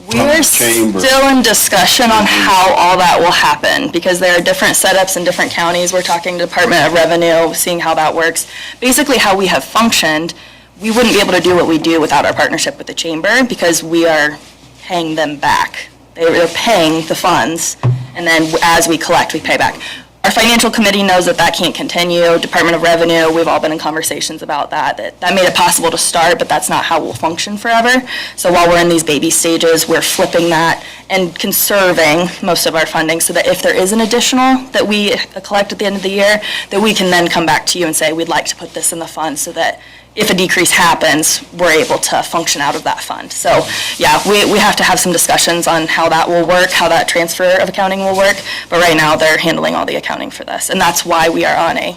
We're Chamber. still in discussion on how all that will happen, because there are different setups in different counties. We're talking to Department of Revenue, seeing how that works. Basically, how we have functioned, we wouldn't be able to do what we do without our partnership with the chamber, because we are paying them back. They're paying the funds, and then as we collect, we pay back. Our financial committee knows that that can't continue. Department of Revenue, we've all been in conversations about that made it possible to start, but that's not how we'll function forever. So while we're in these baby stages, we're flipping that and conserving most of our funding so that if there is an additional that we collect at the end of the year, that we can then come back to you and say, we'd like to put this in the fund, so that if a decrease happens, we're able to function out of that fund. So, yeah, we have to have some discussions on how that will work, how that transfer of accounting will work, but right now they're handling all the accounting for this, and that's why we are on a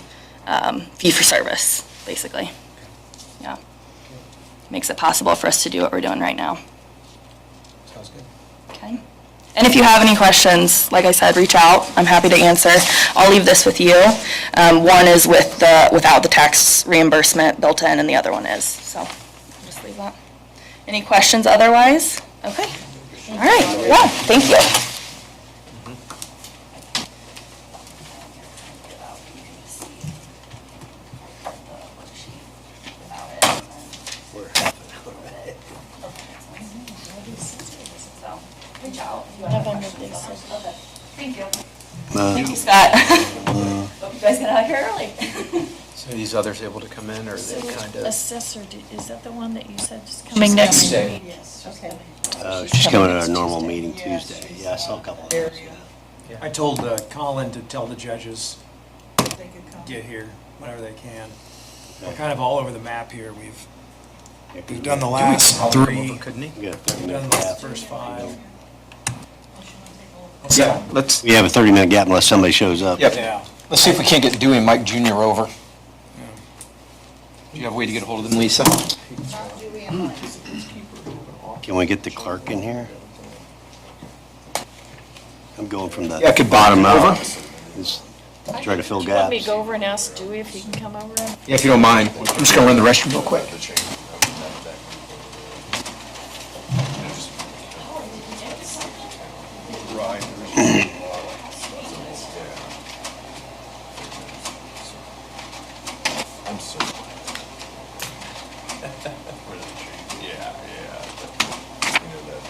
fee-for-service, basically. Yeah. Makes it possible for us to do what we're doing right now. Sounds good. Okay. And if you have any questions, like I said, reach out. I'm happy to answer. I'll leave this with you. One is without the tax reimbursement built in, and the other one is. So I'll just leave that. Any questions otherwise? Okay. All right. Yeah, thank you. Reach out. November 6th. Okay. Thank you. Thank you, Scott. Hope you guys get out here early. So are these others able to come in, or are they kind of? Assessor, is that the one that you said just coming next? Tuesday. Yes, okay. She's coming to our normal meeting Tuesday. Yeah, I saw a couple of those. yeah. I told Colin to tell the judges, get here whenever they can. We're kind of all over the map here. We've done the last 3. Couldn't he? We got a 30 We've minute done the gap. first 5. Yeah, let's, We have a 30-minute gap unless somebody shows up. yep. Yeah. Let's see if we can't get Dewey and Mike Jr. over. Do you have a way to get a hold of them, Lisa? Can we get the clerk in here? I'm going from the. Yeah, it could bottom up. Just try to fill Do you want me to gaps. go over and ask Dewey if he can come over? Yeah, if you don't mind, I'm just gonna run the restroom real quick. I'm so. Yeah, yeah. You know, that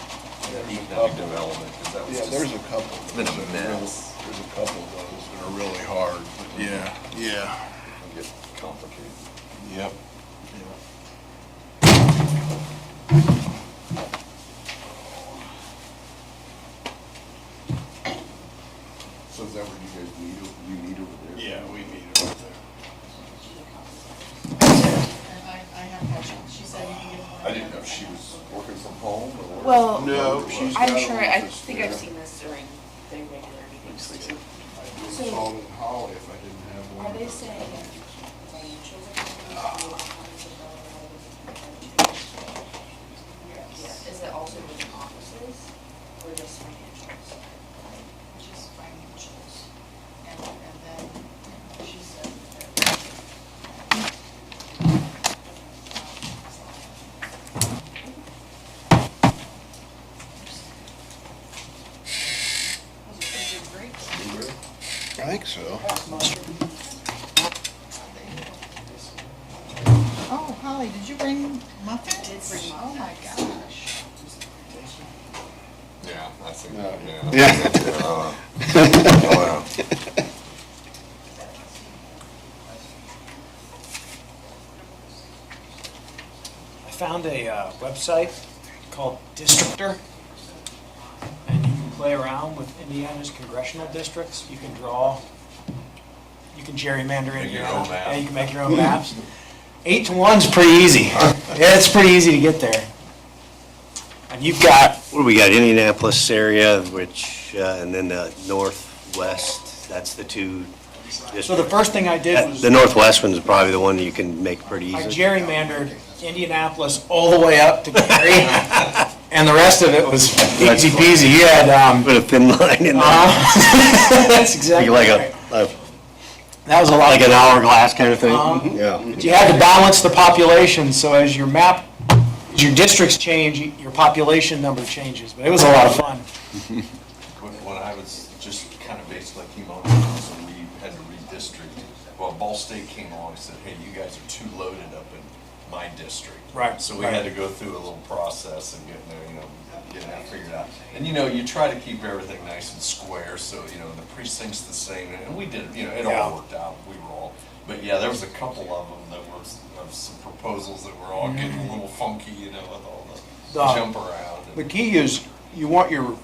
economic development, because that was Yeah, just. there's a couple. It's been a mess. There's a couple of those that are really hard, but yeah. It get complicated. Yep. So is that where you guys meet, you meet over there? Yeah, we meet over there. And I have questions. She said you can get one. I didn't know if she was working from home or. Well, No, she's got I'm an sure, I office think I've there. seen this during their regular meetings too. I would call it Holly if I didn't have one. Are they saying financials Is it also with offices or just financials? Just financials. And then she said that. I think so. Oh, Holly, did you bring muffins? Oh, my gosh. Yeah, I think, Yeah. Wow. I found a website called Districtor, and you can play around with Indiana's congressional districts. You can draw, you can gerrymander Make your Indiana. own map. Yeah, you can make your own maps. 8 to 1's pretty easy. Yeah, it's pretty easy to get there. And you've got, What do we got? Indianapolis area, which, and then the northwest, that's the two districts. so the first thing I did was The northwest one's probably the one that you can make pretty I easy. gerrymandered Indianapolis all the way up to Gary, and the rest of it was easy peasy. You had, Put a thin line in there. that's exactly Like right. That was a lot. Like an hourglass kind of thing? Yeah. But you had to balance the population, so as your map, as your districts change, your population number changes, but it was a lot of fun. When I was just kind of basically came on, so we had to redistrict. Well, Ball State came along and said, hey, you guys are too loaded up in my district. Right, So we right. had to go through a little process and getting there, getting that figured out. And, you try to keep everything nice and square, so, the precinct's the same, and we did, it Yeah. all worked out, we were all. But yeah, there was a couple of them that were, of some proposals that were all getting a little funky, with all the jump around. The key is you want your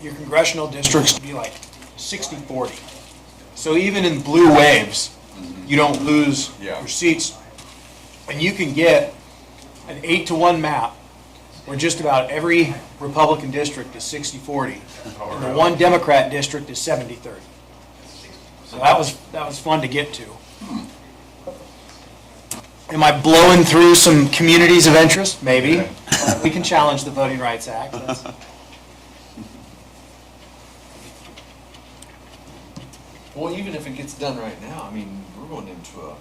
congressional districts to be like 60-40. So even in blue waves, you don't lose Yeah. your seats. And you can get an 8 to 1 map where just about every Republican district is 60-40. And the one Democrat district is 70-30. So that was fun to get to. Am I blowing through some communities of interest? Maybe. We can challenge the Voting Rights Act. Well, even if it gets done right now, we're going into a,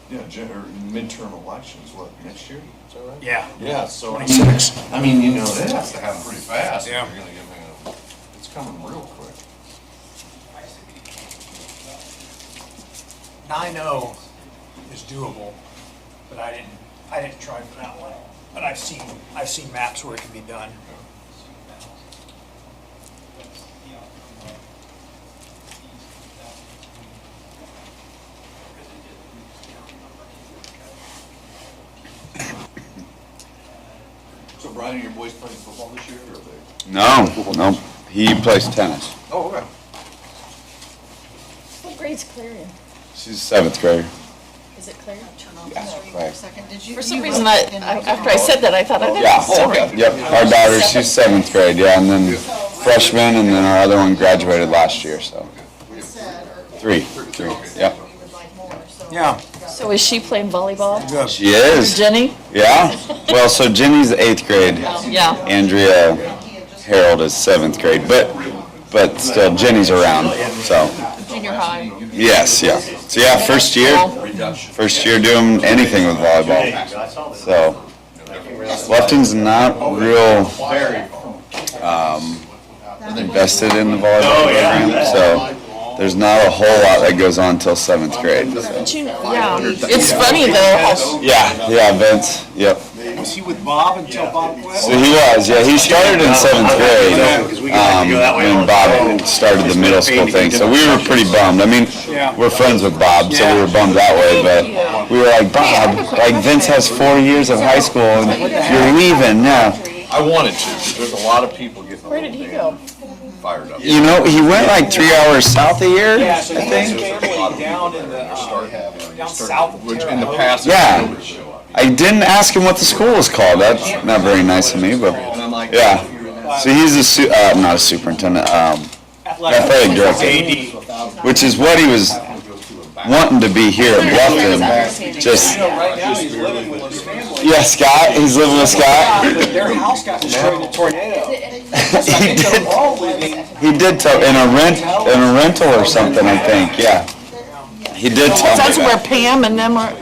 midterm elections, next year? Is that right? Yeah. Yeah, so, 26. it has to happen pretty fast. If Yeah. you're gonna get, it's coming real quick. 9-0 is doable, but I didn't try for that one. But I've seen maps where it can be done. So Brian, are your boys playing football this year, or are they? No, he plays tennis. Oh, okay. What grade's Claire in? She's seventh grader. Is it Claire? Right. For some reason, after I said that, I thought, I Yeah, thought it was yep, our daughter, she's seventh grade, yeah, and then freshman, and then our other one graduated last year, so. Three, yep. Yeah. So is she playing volleyball? She is. Jenny? Yeah, well, so Jenny's eighth grade. Yeah. Andrea Harold is 7th grade, but still Jenny's around, so. Junior high. Yes, yeah. So yeah, first year doing anything with volleyball. So Lufton's not real invested in the volleyball program, so there's not a whole lot that goes on till 7th grade. Yeah, it's funny though. Yeah, Vince, yep. Was he with Bob until Bob quit? So he was, yeah. He started in 7th grade when Bob started the middle school thing. So we were pretty bummed. I mean, we're friends with Bob, so we were bummed that way. But we were like, Bob, like Vince has 4 years of high school and you're leaving now. I wanted to, because there's a lot of people getting a Where did he go? fired up. You know, he went like 3 hours south a year, I think. Down in the, down south of Which in the past. Yeah. I didn't ask him what the school was called. That's not very nice of me, but yeah. So he's not a superintendent, athletic director, which is what he was wanting to be here at Bluffton. Just yeah, Scott. He's living with Scott. Their house got destroyed in a tornado. He did tell in a rental or something, I think. Yeah, he did tell me That's where that. Pam and them are,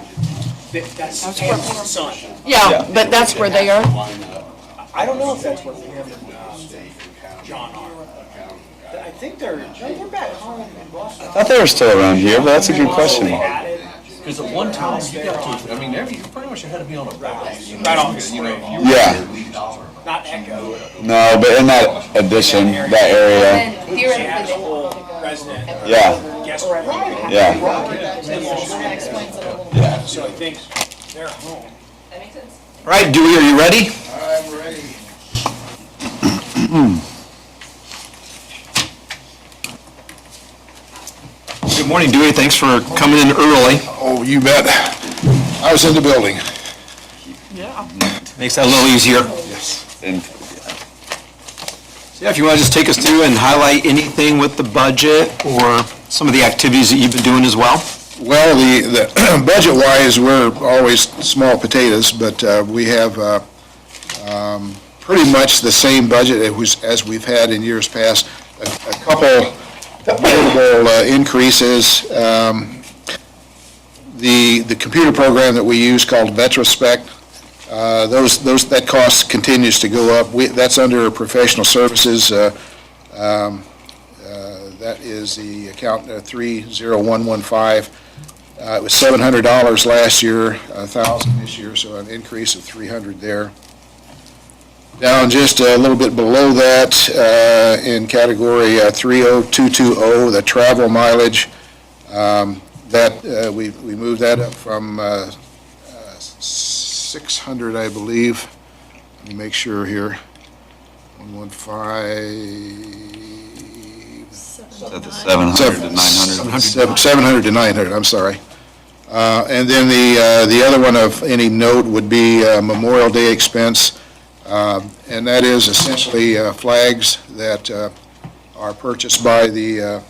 That's Pam's son. yeah, but that's where they are. I don't know if that's what Pam and John are. I think they're back home in Boston. I thought they were still around here, but that's a good question. Because at one time, you got to, I mean, you pretty much had to be on a bus. Right on the Yeah. Not Echo. No, but in that addition, that area. Yeah. Yeah. Yeah. So I think they're home. All right, Dewey, are you ready? I'm ready. Good morning, Dewey. Thanks for coming in early. Oh, you bet. I was in the building. Makes that a little easier. And So yeah, if you want to just take us through and highlight anything with the budget or some of the activities that you've been doing as well. Well, the budget-wise, we're always small potatoes, but we have pretty much the same budget as we've had in years past. A couple notable increases. The computer program that we use called Vetrospect, that cost continues to go up. That's under professional services. That is the account 30115. It was $700 last year, $1,000 this year, so an increase of $300 there. Down just a little bit below that, in category 30220, the travel mileage, we moved that up from 600, I believe. Let me make sure here. 115. at the 700 to 900. 700 to 900, I'm sorry. And then the other one of any note would be Memorial Day expense, and that is essentially flags that are purchased by the,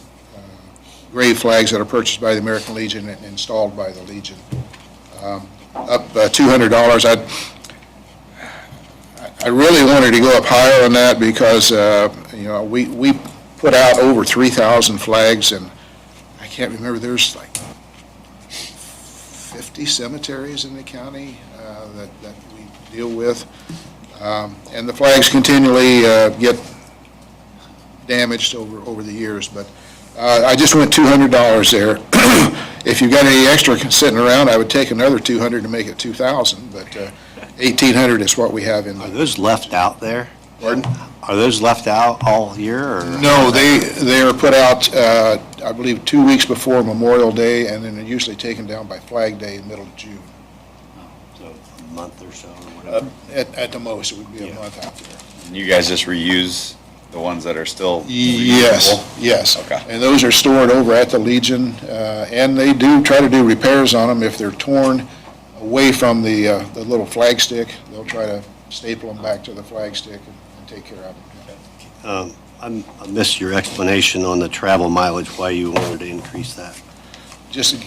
grave flags that are purchased by the American Legion and installed by the Legion. Up $200. I really wanted to go up higher on that because, we put out over 3,000 flags, and I can't remember, there's like 50 cemeteries in the county that we deal with. And the flags continually get damaged over the years, but I just went $200 there. If you've got any extra sitting around, I would take another 200 to make it 2,000, but 1,800 is what we have in Are the... those left out there? Pardon? Are those left out all year, or? No, they are put out, I believe, 2 weeks before Memorial Day, and then they're usually taken down by Flag Day in the middle of June. So a month or so, or whatever? At the most, it would be a month out there. And you guys just reuse the ones that are still Yes, reusable? yes. Okay. And those are stored over at the Legion, and they do try to do repairs on them. If they're torn away from the little flag stick, they'll try to staple them back to the flag stick and take care of them. I missed your explanation on the travel mileage, why you wanted to increase that. Just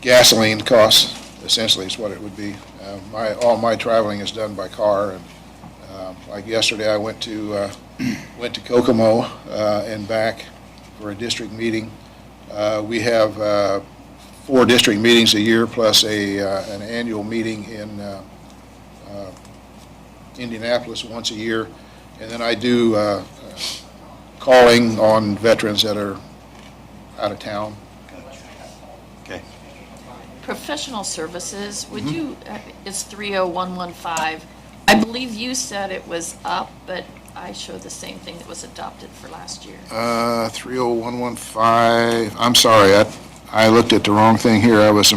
gasoline costs, essentially, is what it would be. All my traveling is done by car, and like yesterday, I went to went to Kokomo and back for a district meeting. We have 4 district meetings a year plus an annual meeting in Indianapolis once a year. And then I do calling on veterans that are out of town. Okay. Professional services, would you, it's 30115. I believe you said it was up, but I show the same thing that was adopted for last year. 30115, I'm sorry, I looked at the wrong thing here. I was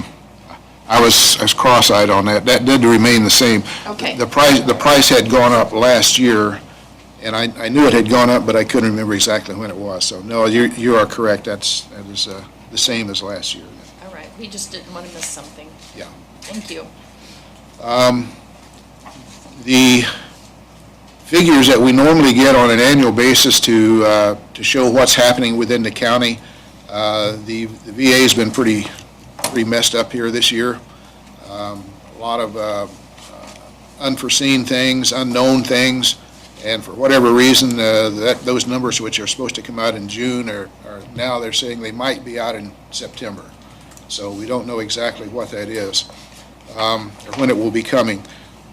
cross-eyed on that. That did remain the same. Okay. The price had gone up last year, and I knew it had gone up, but I couldn't remember exactly when it was. So, no, you are correct. That is the same as last year. All right, we just didn't want to miss something. Yeah. Thank you. The figures that we normally get on an annual basis to show what's happening within the county, the VA's been pretty messed up here this year. A lot of unforeseen things, unknown things, and for whatever reason, those numbers which are supposed to come out in June are now they're saying they might be out in September. So we don't know exactly what that is or when it will be coming.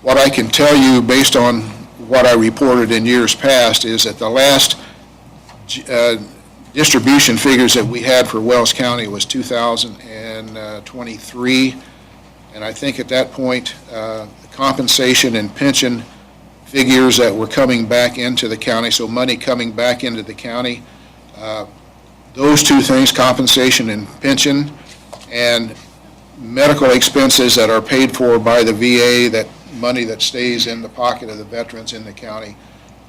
What I can tell you based on what I reported in years past is that the last distribution figures that we had for Wells County was 2023, and I think at that point the compensation and pension figures that were coming back into the county, so money coming back into the county, those two things, compensation and pension, and medical expenses that are paid for by the VA, that money that stays in the pocket of the veterans in the county,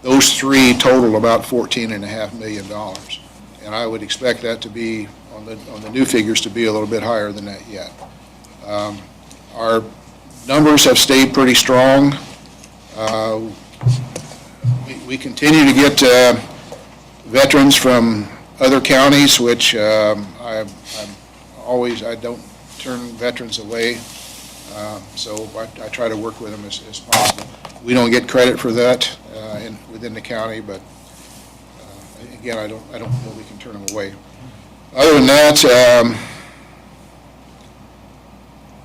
those three total about $14.5 million. And I would expect that to be, on the new figures, to be a little bit higher than that yet. Our numbers have stayed pretty strong. We continue to get veterans from other counties, which I don't turn veterans away. So I try to work with them as possible. We don't get credit for that within the county, but again, I don't know we can turn them away. Other than that,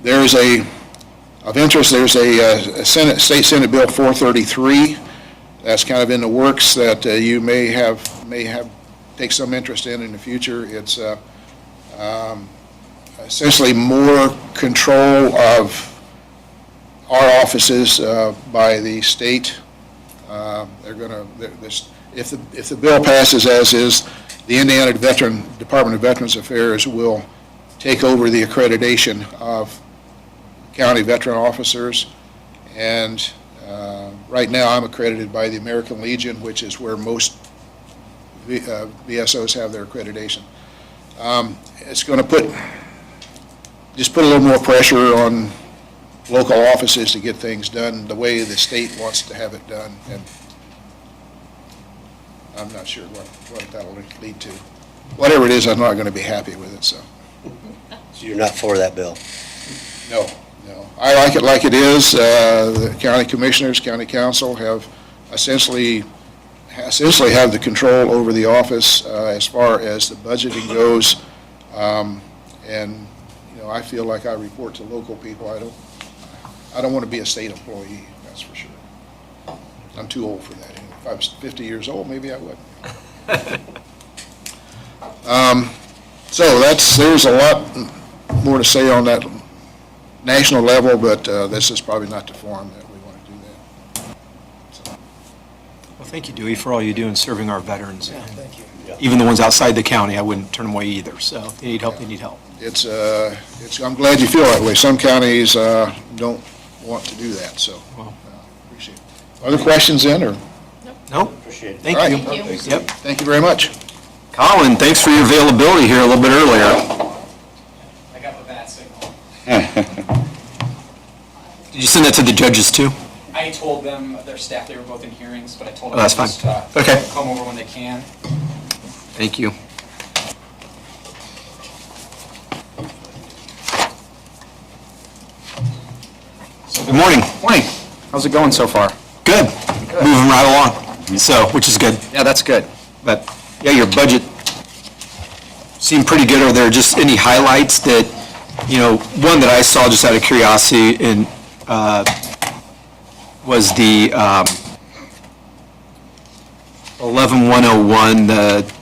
there's of interest. There's a State Senate Bill 433 that's kind of in the works that you may have take some interest in the future. It's essentially more control of our offices by the state. If the bill passes as is, the Indiana Department of Veterans Affairs will take over the accreditation of county veteran officers. And right now I'm accredited by the American Legion, which is where most VSOs have their accreditation. It's going to put a little more pressure on local offices to get things done the way the state wants to have it done, and I'm not sure what that'll lead to. Whatever it is, I'm not going to be happy with it, so. So you're not for that bill? No. I like it like it is. The county commissioners, county council have essentially have the control over the office as far as the budgeting goes, and I feel like I report to local people. I don't want to be a state employee, that's for sure. I'm too old for that. If I was 50 years old, maybe I would. So there's a lot more to say on that national level, but this is probably not the forum that we want to do that. So. Well, thank you, Dewey, for all you do in serving our veterans. Yeah, thank you. Even the ones outside the county, I wouldn't turn them away either. So if they need help, they need help. I'm glad you feel that way. Some counties don't want to do that, so appreciate it. Other questions then, or? No? Appreciate it. Thank All you. right. Thank you. Yep. Thank you very much. Colin, thanks for your availability here a little bit earlier. I got the bat signal. Did you send that to the judges too? I told them, their staff, they were both in hearings, but I told them Oh, that's to just, fine. Okay. come over when they can. Thank you. Good morning. Morning. How's it going so far? Good. Moving right along. So, which is good. Yeah, that's good. But, yeah, your budget seemed pretty good. Are there just any highlights that, one that I saw just out of curiosity was the 11101, the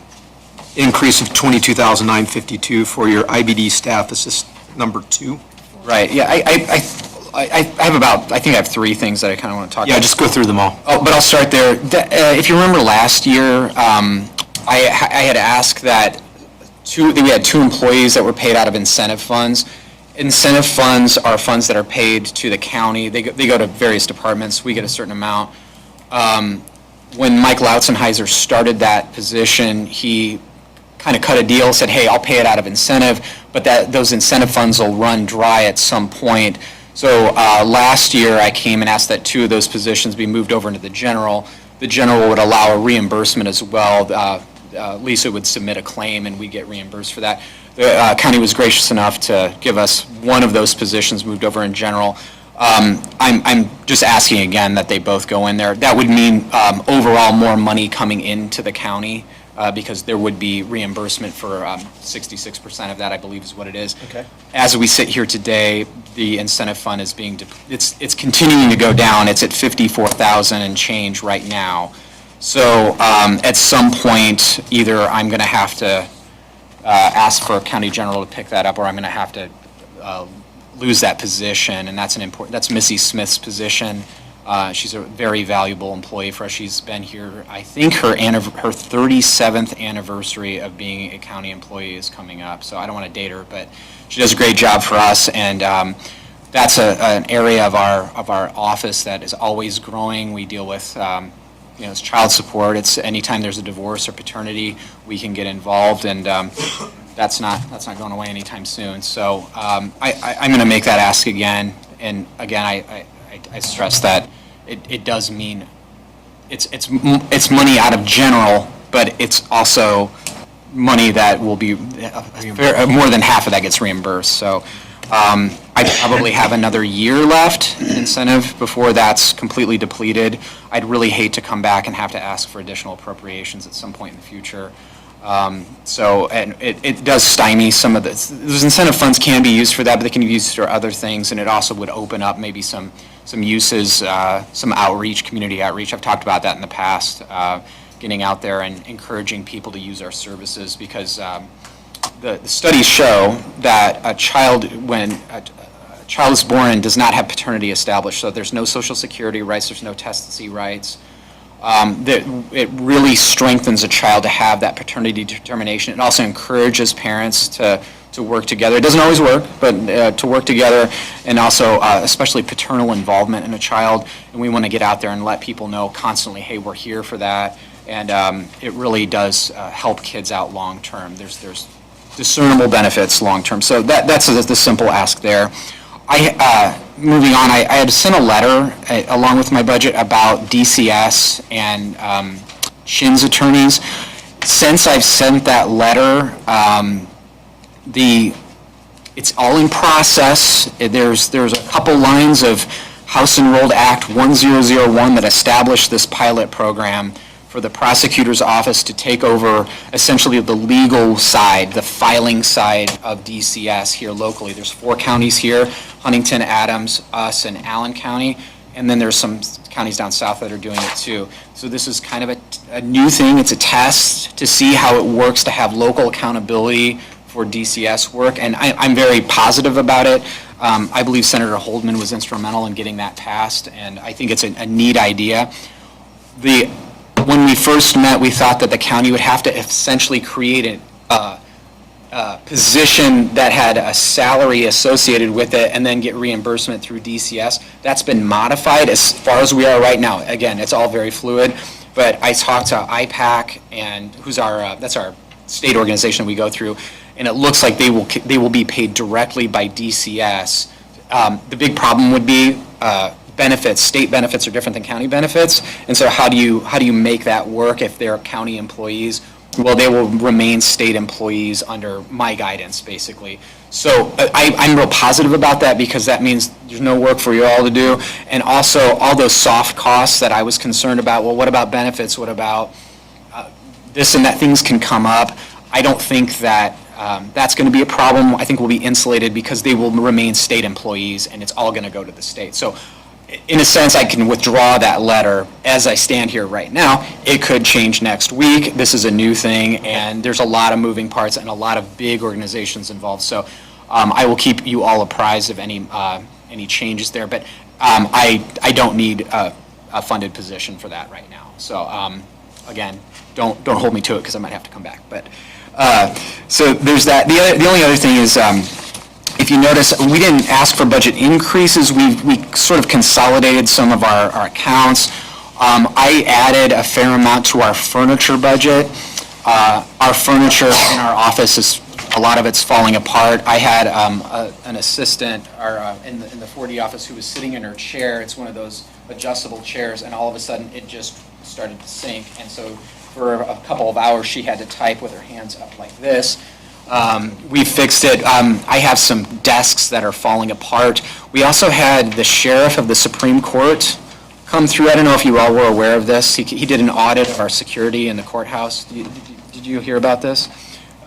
increase of 22,952 for your IBD staff assist number 2? Right, yeah, I have I think I have 3 things that I kind of want to talk about. Yeah, just go through them all. Oh, but I'll start there. If you remember last year, I had asked that we had 2 employees that were paid out of incentive funds. Incentive funds are funds that are paid to the county. They go to various departments. We get a certain amount. When Mike Lautzenheiser started that position, he kind of cut a deal, said, hey, I'll pay it out of incentive, but those incentive funds will run dry at some point. So last year, I came and asked that 2 of those positions be moved over into the general. The general would allow a reimbursement as well. Lisa would submit a claim, and we'd get reimbursed for that. The county was gracious enough to give us 1 of those positions moved over in general. I'm just asking again that they both go in there. That would mean overall more money coming into the county because there would be reimbursement for 66% of that, I believe is what it is. Okay. As we sit here today, the incentive fund is it's continuing to go down. It's at 54,000 and change right now. So at some point, either I'm going to have to ask for a county general to pick that up, or I'm going to have to lose that position, and that's Missy Smith's position. She's a very valuable employee for us. She's been here, I think her 37th anniversary of being a county employee is coming up, so I don't want to date her, but she does a great job for us, and that's an area of our office that is always growing. We deal with it's child support. It's anytime there's a divorce or paternity, we can get involved, and that's not going away anytime soon. So I'm going to make that ask again, and again, I stress that it does mean it's money out of general, but it's also money that will be more than half of that gets reimbursed. So I probably have another year left in incentive before that's completely depleted. I'd really hate to come back and have to ask for additional appropriations at some point in the future. And it does stymie some of those incentive funds can be used for that, but they can be used for other things, and it also would open up maybe some uses, some outreach, community outreach. I've talked about that in the past, getting out there and encouraging people to use our services, because the studies show that when a child is born and does not have paternity established, so there's no Social Security rights, there's no testacy rights, it really strengthens a child to have that paternity determination. It also encourages parents to work together. It doesn't always work, but to work together, and also especially paternal involvement in a child. And we want to get out there and let people know constantly, hey, we're here for that. And it really does help kids out long term. There's discernible benefits long term. So that's the simple ask there. Moving on, I had sent a letter along with my budget about DCS and Shin's attorneys. Since I've sent that letter, it's all in process. There's a couple lines of House Enrolled Act 1001 that established this pilot program for the prosecutor's office to take over essentially the legal side, the filing side of DCS here locally. There's 4 counties here, Huntington, Adams, us, and Allen County, and then there's some counties down south that are doing it too. So this is kind of a new thing. It's a test to see how it works to have local accountability for DCS work, and I'm very positive about it. I believe Senator Holdman was instrumental in getting that passed, and I think it's a neat idea. When we first met, we thought that the county would have to essentially create a position that had a salary associated with it and then get reimbursement through DCS. That's been modified as far as we are right now. Again, it's all very fluid, but I talked to IPAC, and that's our state organization we go through, and it looks like they will be paid directly by DCS. The big problem would be benefits. State benefits are different than county benefits, and so how do you make that work if they're county employees? well, they will remain state employees under my guidance, basically. So I'm real positive about that because that means there's no work for you all to do. And also, all those soft costs that I was concerned about, well, what about benefits? What about this and that, things can come up. I don't think that that's going to be a problem. I think we'll be insulated because they will remain state employees and it's all going to go to the state. So in a sense, I can withdraw that letter as I stand here right now. It could change next week. This is a new thing, and there's a lot of moving parts and a lot of big organizations involved. So I will keep you all apprised of any changes there. But I don't need a funded position for that right now. So again, don't hold me to it because I might have to come back. But so there's that. The only other thing is, if you notice, we didn't ask for budget increases. We sort of consolidated some of our accounts. I added a fair amount to our furniture budget. Our furniture in our office is, a lot of it's falling apart. I had an assistant in the 4D office who was sitting in her chair. It's one of those adjustable chairs, and all of a sudden it just started to sink. And so for a couple of hours, she had to type with her hands up like this. We fixed it. I have some desks that are falling apart. We also had the sheriff of the Supreme Court come through. I don't know if you all were aware of this. He did an audit of our security in the courthouse. Did you hear about this?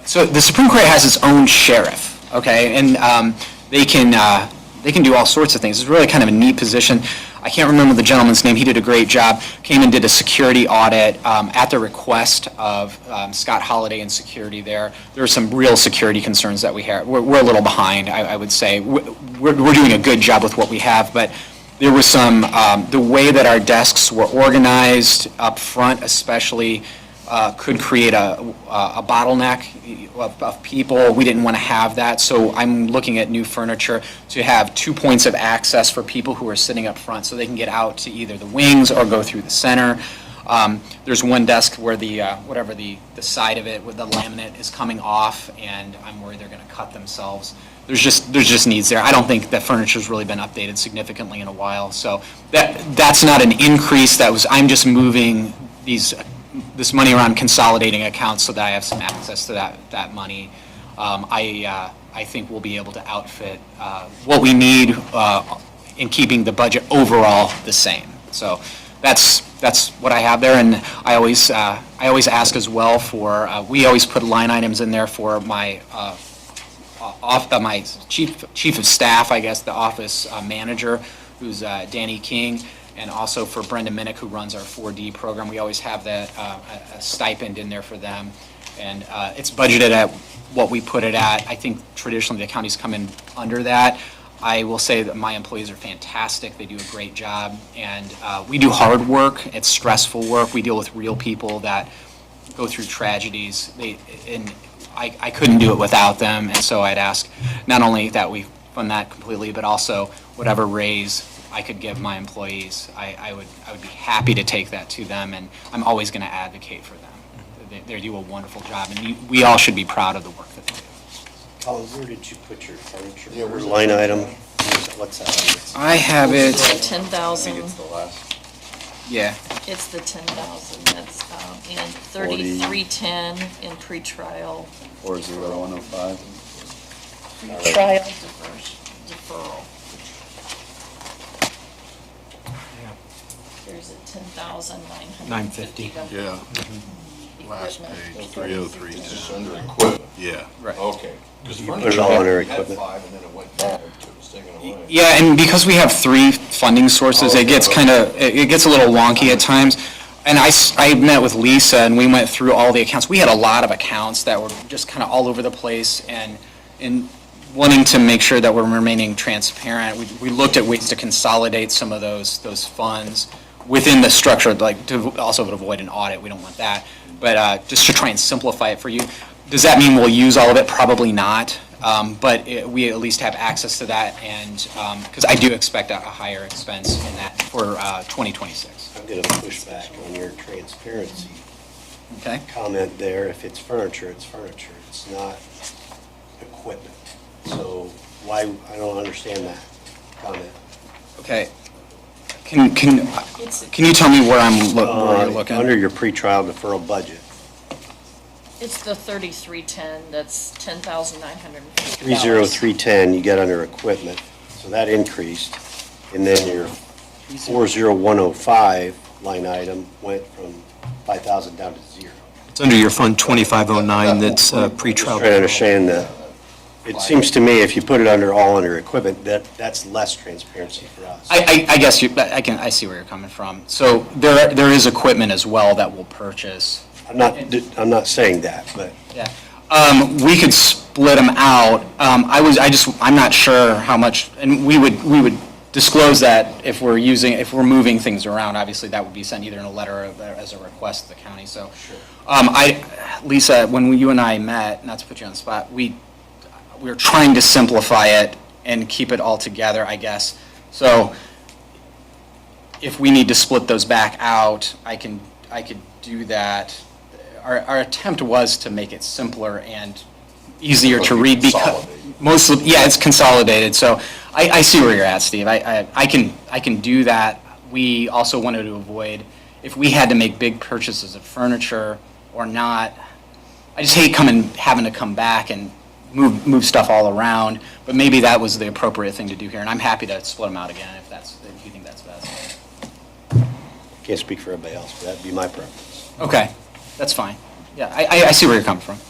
So the Supreme Court has its own sheriff, okay, and they can do all sorts of things. It's really kind of a neat position. I can't remember the gentleman's name. He did a great job. Came and did a security audit at the request of Scott Holliday and security there. There are some real security concerns that we have. We're a little behind, I would say. We're doing a good job with what we have, but there was some, the way that our desks were organized up front especially, could create a bottleneck of people. We didn't want to have that, so I'm looking at new furniture to have 2 points of access for people who are sitting up front so they can get out to either the wings or go through the center. There's one desk where the side of it with the laminate is coming off, and I'm worried they're going to cut themselves. There's just needs there. I don't think that furniture's really been updated significantly in a while, so that's not an increase. I'm just moving this money around, consolidating accounts so that I have some access to that money. I think we'll be able to outfit what we need in keeping the budget overall the same. So that's what I have there, and I always ask as well for. We always put line items in there for my my chief of staff, I guess, the office manager, who's Danny King. And also for Brenda Minnick, who runs our 4D program. We always have that a stipend in there for them. And it's budgeted at what we put it at. I think traditionally the counties come in under that. I will say that my employees are fantastic. They do a great job. And we do hard work. It's stressful work. We deal with real people that go through tragedies. I couldn't do it without them. And so I'd ask not only that we fund that completely, but also whatever raise I could give my employees, I would be happy to take that to them, and I'm always going to advocate for them. They do a wonderful job, and we all should be proud of the work that they do. Colin, where did you put your furniture? Line item? What's that? I have it. It's the 10,000. It's the last. Yeah. It's the 10,000. That's in 3310 in pretrial. 40105. Pretrial deferral. There's a 10,950. Yeah. Last page, 303. Just under equipment. Yeah. Right. Okay. Because You put it all under had equipment. 5 and then it went down to it was taken away. Yeah, and because we have 3 funding sources, it gets a little wonky at times. And I met with Lisa, and we went through all the accounts. We had a lot of accounts that were just kind of all over the place, and wanting to make sure that we're remaining transparent, we looked at ways to consolidate some of those funds within the structure, like to also avoid an audit. We don't want that, but just to try and simplify it for you. Does that mean we'll use all of it? Probably not, but we at least have access to that, and because I do expect a higher expense in that for 2026. I'm going to push back on your transparency Okay. comment there. If it's furniture, it's furniture. It's not equipment. So why, I don't understand that comment. Okay. Can you tell me where where you're looking? Under your pretrial deferral budget. It's the 3310, that's $10,950. 30310 you got under equipment, so that increased. And then your 40105 line item went from 5,000 down to zero. It's under your Fund 2509 that's pretrial. Trying to understand that. It seems to me if you put it all under equipment, that's less transparency for us. I guess I see where you're coming from. So there is equipment as well that we'll purchase. I'm not saying that, but. Yeah. We could split them out. I'm not sure how much, and we would disclose that if we're moving things around. Obviously, that would be sent either in a letter or as a request to the county. So, Lisa, when you and I met, not to put you on the spot, we were trying to simplify it and keep it all together, I guess. So, if we need to split those back out, I could do that. Our attempt was to make it simpler and easier to read because it's consolidated. So I see where you're at, Steve. I can do that. We also wanted to avoid if we had to make big purchases of furniture or not. I just hate having to come back and move stuff all around. But maybe that was the appropriate thing to do here, and I'm happy to split them out again if you think that's best. Can't speak for everybody else, but that'd be my preference. Okay. That's fine. Yeah, I see where you're coming from.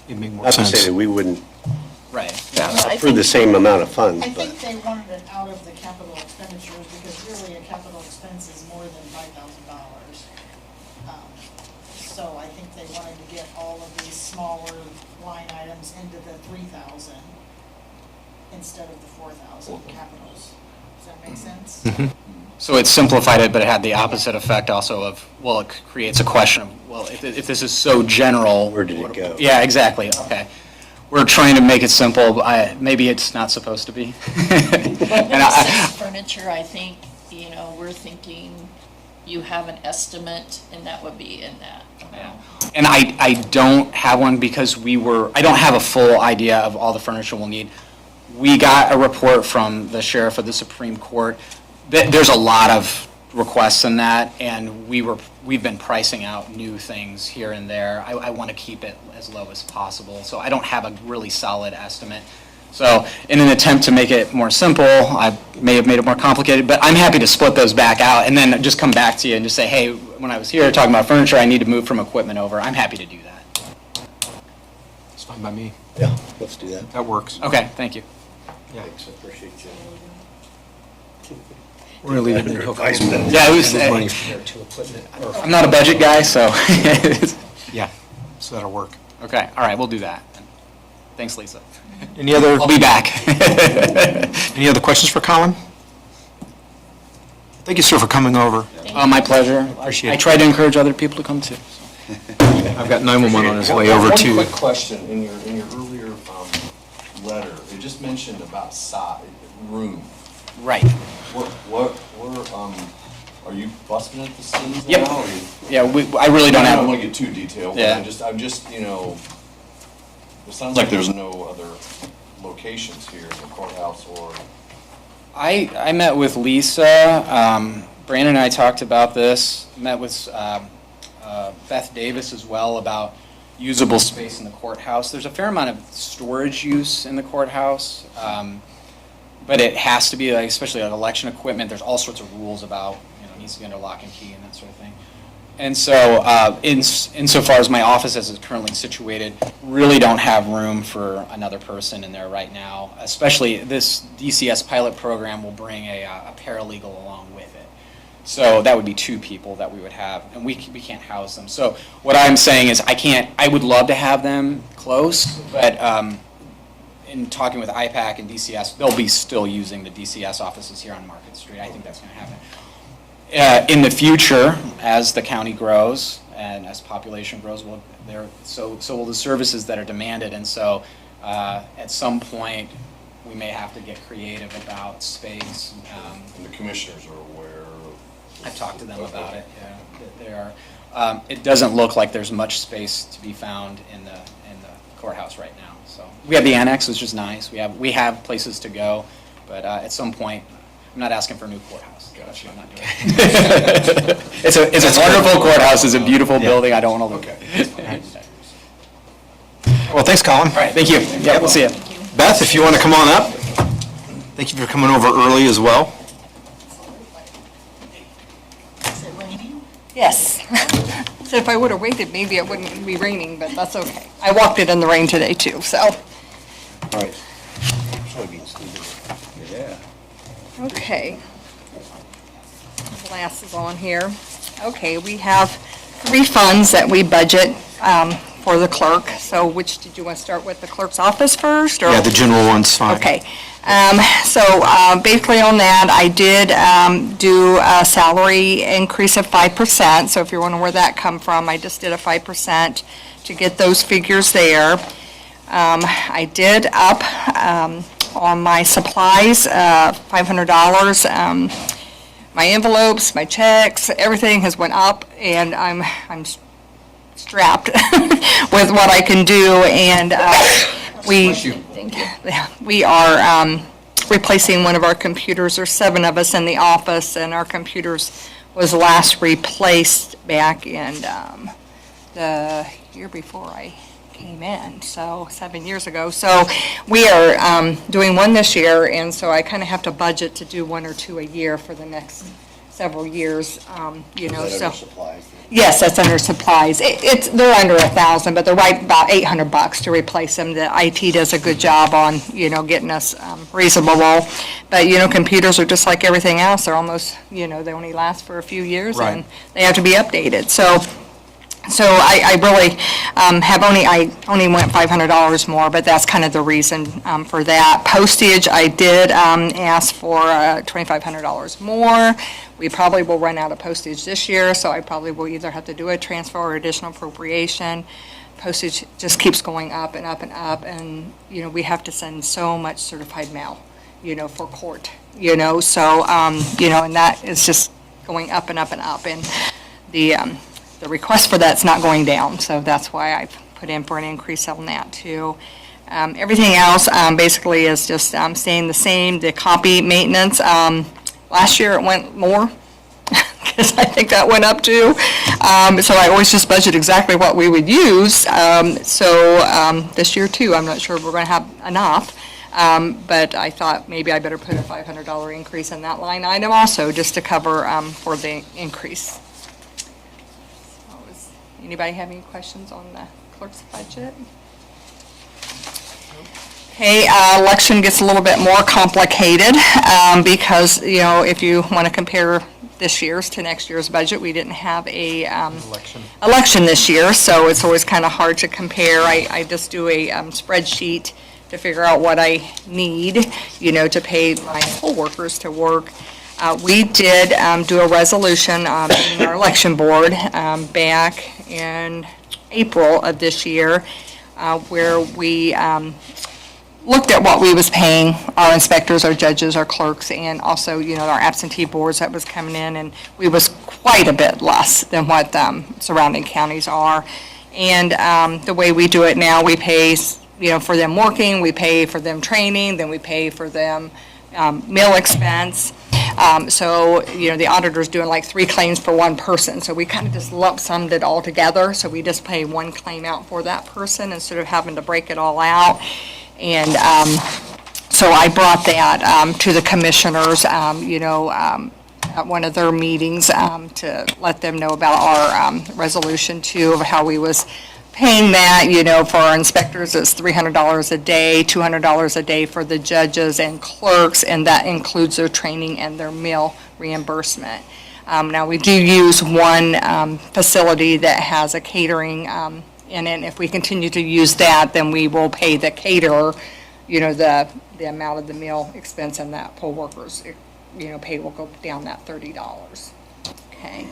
It'd make more Not to sense. say that we wouldn't Right. approve the same amount of funds, I but think they wanted it out of the capital expenditures because really a capital expense is more than $5,000. So I think they wanted to get all of these smaller line items into the 3,000 instead of the 4,000 capitals. Does that make sense? So it simplified it, but it had the opposite effect also of, well, it creates a question of, well, if this is so general. Where did it go? Yeah, exactly. Okay. We're trying to make it simple. Maybe it's not supposed to be. But when it says furniture, I think, we're thinking you have an estimate, and that would be in that amount. And I don't have one because I don't have a full idea of all the furniture we'll need. We got a report from the sheriff of the Supreme Court. There's a lot of requests in that, and we've been pricing out new things here and there. I want to keep it as low as possible, so I don't have a really solid estimate. So in an attempt to make it more simple, I may have made it more complicated, but I'm happy to split those back out and then just come back to you and just say, hey, when I was here talking about furniture, I need to move from equipment over. I'm happy to do that. It's fine by me. yeah, let's do that. That works. Okay, thank you. Thanks, I appreciate you. We're going to leave it in. Yeah, it was, Money from there to equipment. I'm not a budget guy, so. Yeah, so that'll work. Okay, all right, we'll do that. Thanks, Lisa. Any other? I'll be back. Any other questions for Colin? Thank you, sir, for coming over. My pleasure. Appreciate it. I tried to encourage other people to come too. I've got 911 on his way over One too. quick question, in your earlier letter, it just mentioned about room. Right. Are you busting at the seams Yep. now? Yeah, I really don't I have. don't want to get too detailed, but Yeah. I'm just, it sounds like there's no other locations here in the courthouse or. I met with Lisa, Brandon and I talked about this, met with Beth Davis as well about usable space in the courthouse. There's a fair amount of storage use in the courthouse, but it has to be, like, especially like election equipment, there's all sorts of rules about, it needs to be under lock and key and that sort of thing. And so, insofar as my office as it's currently situated, really don't have room for another person in there right now. Especially this DCS pilot program will bring a paralegal along with it. So that would be 2 people that we would have, and we can't house them. So what I'm saying is I would love to have them close, but in talking with IPAC and DCS, they'll be still using the DCS offices here on Market Street. I think that's going to happen. In the future, as the county grows and as population grows, so will the services that are demanded. And so at some point, we may have to get creative about space. And the commissioners are aware. I've talked to them about it. Yeah, they are. It doesn't look like there's much space to be found in the courthouse right now. So we have the annex, which is nice. We have places to go, but at some point, I'm not asking for a new courthouse. Gotcha. I'm not doing it. It's a wonderful courthouse. It's a beautiful building. I don't want to look at it. Well, thanks, Colin. All right, thank you. Yeah, we'll see you. Beth, if you want to come on up. Thank you for coming over early as well. Yes. So if I would have waited, maybe it wouldn't be raining, but that's okay. I walked it in the rain today too, so. All right. Soybeans. Yeah. Okay. Glasses on here. Okay, we have 3 funds that we budget for the clerk. So which, did you want to start with the clerk's office first? Or? Yeah, the general one's fine. Okay. So basically on that, I did do a salary increase of 5%. So if you're wondering where that come from, I just did a 5% to get those figures there. I did up on my supplies, $500. My envelopes, my checks, everything has went up, and I'm strapped with what I can do, and we are replacing one of our computers. There's 7 of us in the office, and our computers was last replaced back in the year before I came in, so 7 years ago. So we are doing one this year, and so I kind of have to budget to do 1 or 2 a year for the next several years, you know, so. Supplies? Yes, that's under supplies. They're under 1,000, but they're right about $800 to replace them. The IT does a good job on, you know, getting us reasonable. But, you know, computers are just like everything else. They're almost, you know, they only last for a few years, Right. and they have to be updated. So I really I only went $500 more, but that's kind of the reason for that. Postage, I did ask for $2,500 more. We probably will run out of postage this year, so I probably will either have to do a transfer or additional appropriation. Postage just keeps going up and up and up, and, you know, we have to send so much certified mail, you know, for court, you know, so, you know, and that is just going up and up and up, and the request for that's not going down, so that's why I've put in for an increase on that too. Everything else basically is just staying the same. The copy maintenance, last year it went more, because I think that went up too. So I always just budget exactly what we would use. This year too, I'm not sure if we're going to have enough. But I thought maybe I better put a $500 increase in that line item also, just to cover for the increase. Anybody have any questions on the clerk's budget? Okay, election gets a little bit more complicated because, you know, if you want to compare this year's to next year's budget, we didn't have a election this year, so it's always kind of hard to compare. I just do a spreadsheet to figure out what I need, you know, to pay my poll workers to work. We did do a resolution in our election board back in April of this year where we looked at what we was paying our inspectors, our judges, our clerks, and also, you know, our absentee boards that was coming in, and we was quite a bit less than what surrounding counties are. And the way we do it now, we pay, you know, for them working, we pay for them training, then we pay for them meal expense. So, you know, the auditor's doing like 3 claims for one person, so we kind of just lump summed it all together, so we just pay one claim out for that person instead of having to break it all out. And so I brought that to the commissioners, you know, at one of their meetings to let them know about our resolution too, of how we was paying that. You know, for our inspectors, it's $300 a day, $200 a day for the judges and clerks, and that includes their training and their meal reimbursement. Now, we do use one facility that has a catering in it, and if we continue to use that, then we will pay the caterer, you know, the amount of the meal expense, and that poll workers, you know, pay will go down that $30. Okay.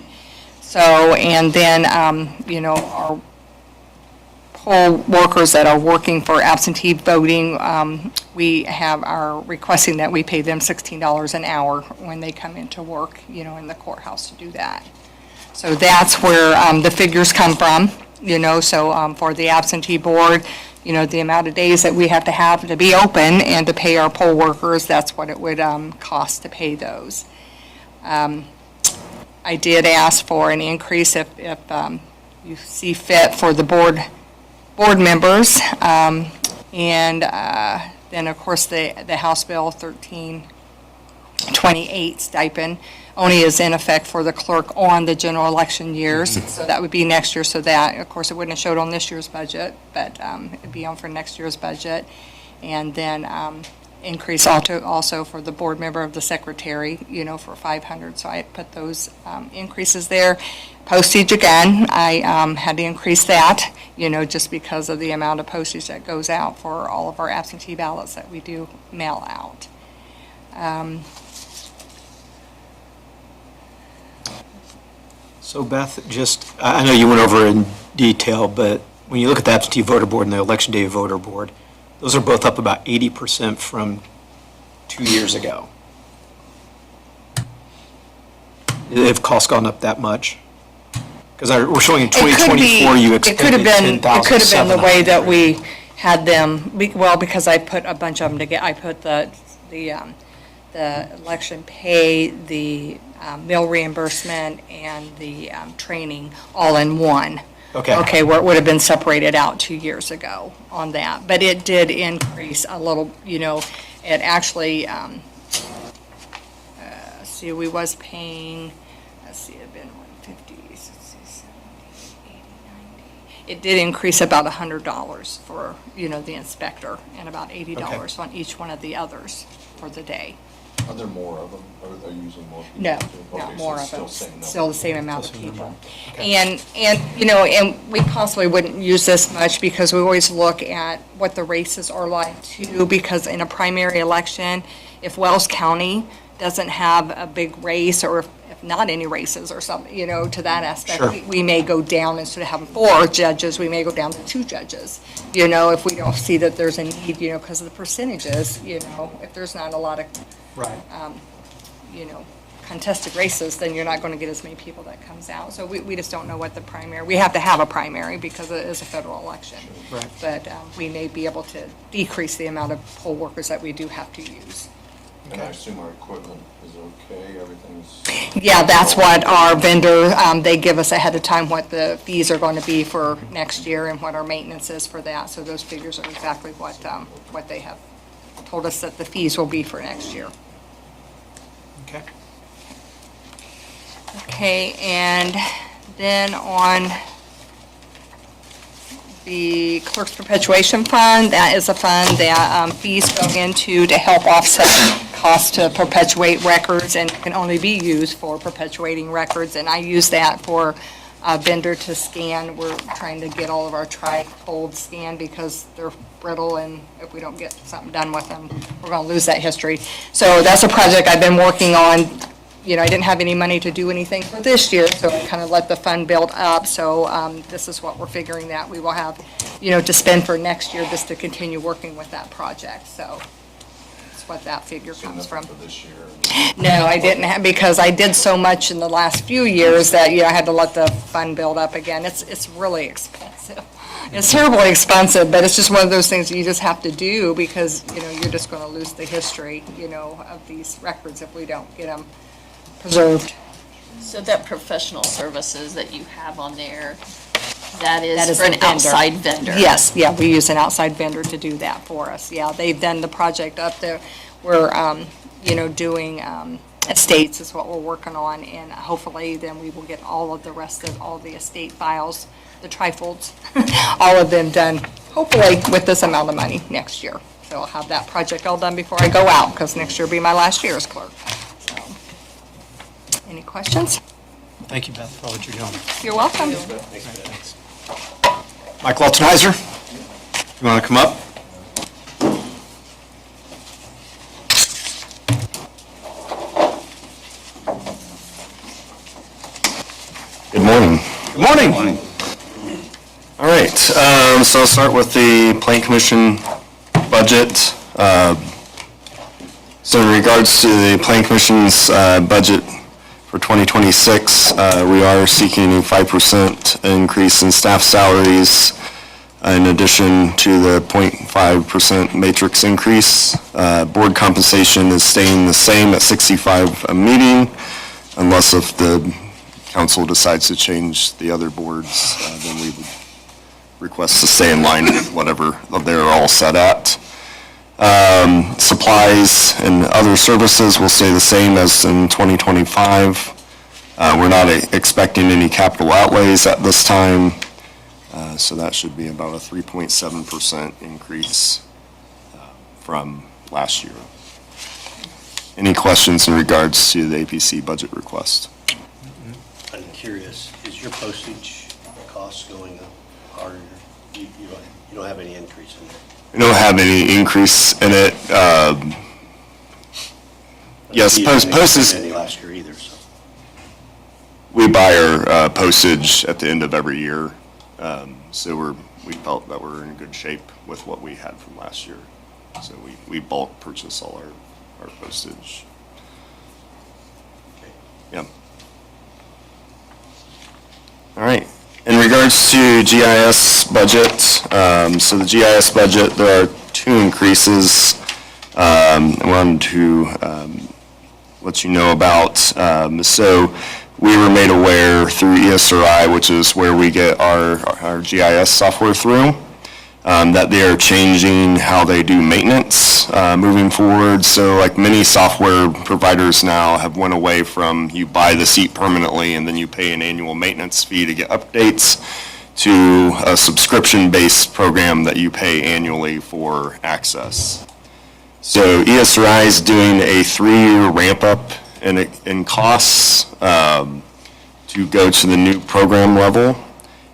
So, and then, you know, our poll workers that are working for absentee voting, we are requesting that we pay them $16 an hour when they come into work, you know, in the courthouse to do that. So that's where the figures come from, you know, so for the absentee board, you know, the amount of days that we have to be open and to pay our poll workers, that's what it would cost to pay those. I did ask for an increase if you see fit for the board members. And then, of course, the House Bill 1328 stipend only is in effect for the clerk on the general election years. So that would be next year. So that, of course, it wouldn't have showed on this year's budget, but it'd be on for next year's budget. And then increase also for the board member of the secretary, for 500. So I put those increases there. Postage, again, I had to increase that, just because of the amount of postage that goes out for all of our absentee ballots that we do mail out. So Beth, I know you went over in detail, but when you look at the absentee voter board and the election day voter board, those are both up about 80% from 2 years ago. Have costs gone up that much? Because we're showing in 2024, you expected $10,700. It could have been the way that we had them, because I put a bunch of them together. I put the election pay, the meal reimbursement, and the training all in one. Okay, where it would have been separated out 2 years ago on that. But it did increase a little, it actually, see, we was paying, it had been 150, 60, 70, 80, 90. It did increase about $100 for, the inspector, and about $80 on each one of the others for the day. Are there more of them, or are they using more people? No, too? not Okay, more so of it's them, still still the same amount of people. Okay. And and we possibly wouldn't use this much because we always look at what the races are like too, because in a primary election, if Wells County doesn't have a big race, or if not any races or something, to that aspect, Sure. we may go down, instead of having 4 judges, we may go down to 2 judges, if we don't see that there's a need, because of the percentages, if there's not a lot of Right. contested races, then you're not going to get as many people that comes out. So we just don't know what the primary, we have to have a primary because it is a federal election. Right. But we may be able to decrease the amount of poll workers that we do have to use. And I assume our equipment is okay, everything's... Yeah, that's what our vendor, they give us ahead of time what the fees are going to be for next year and what our maintenance is for that. So those figures are exactly what they have told us that the fees will be for next year. Okay. Okay, and then on the Clerk's Perpetuation Fund, that is a fund that fees go into to help offset costs to perpetuate records, and can only be used for perpetuating records. And I use that for a vendor to scan. We're trying to get all of our tri-fold scanned because they're brittle, and if we don't get something done with them, we're going to lose that history. So that's a project I've been working on. I didn't have any money to do anything for this year, so I kind of let the fund build up. So this is what we're figuring that we will have, to spend for next year just to continue working with that project. So that's what that figure comes from. For this year? No, I didn't have, because I did so much in the last few years that, I had to let the fund build up again. It's really expensive. It's terribly expensive, but it's just one of those things that you just have to do because, you're just going to lose the history, of these records if we don't get them preserved. So that professional services that you have on there, that That is is for the an vendor. outside vendor? Yes, yeah, we use an outside vendor to do that for us. Yeah, they've done the project up there. We're, doing estates is what we're working on, and hopefully then we will get all of the rest of all the estate files, the trifolds, all of them done, hopefully with this amount of money next year. So I'll have that project all done before I go out, because next year will be my last year as clerk. So, any questions? Thank you, Beth, for all that you're doing. You're welcome. Thanks. Michael Altenheiser, you want to come up? Good morning. Good morning. All right, so I'll start with the Plan Commission budget. So in regards to the Plan Commission's budget for 2026, we are seeking a 5% increase in staff salaries in addition to the 0.5% matrix increase. Board compensation is staying the same at 65 a meeting unless if the council decides to change the other boards, then we would request to stay in line with whatever they're all set at. Supplies and other services will stay the same as in 2025. We're not expecting any capital outlays at this time, so that should be about a 3.7% increase from last year. Any questions in regards to the APC budget request? I'm curious, is your postage costs going up, or you don't have any increase in it? We don't have any increase in it. Yes, You didn't postage, expend any last year either, so. we buy our postage at the end of every year, so we felt that we're in good shape with what we had from last year. So we bulk purchase all our postage. Yeah. All right. In regards to GIS budget, so the GIS budget, there are two increases I wanted to let you know about. So we were made aware through ESRI, which is where we get our GIS software through, that they are changing how they do maintenance moving forward. So like many software providers now have went away from you buy the seat permanently and then you pay an annual maintenance fee to get updates to a subscription-based program that you pay annually for access. So ESRI is doing a 3-year ramp-up in costs to go to the new program level.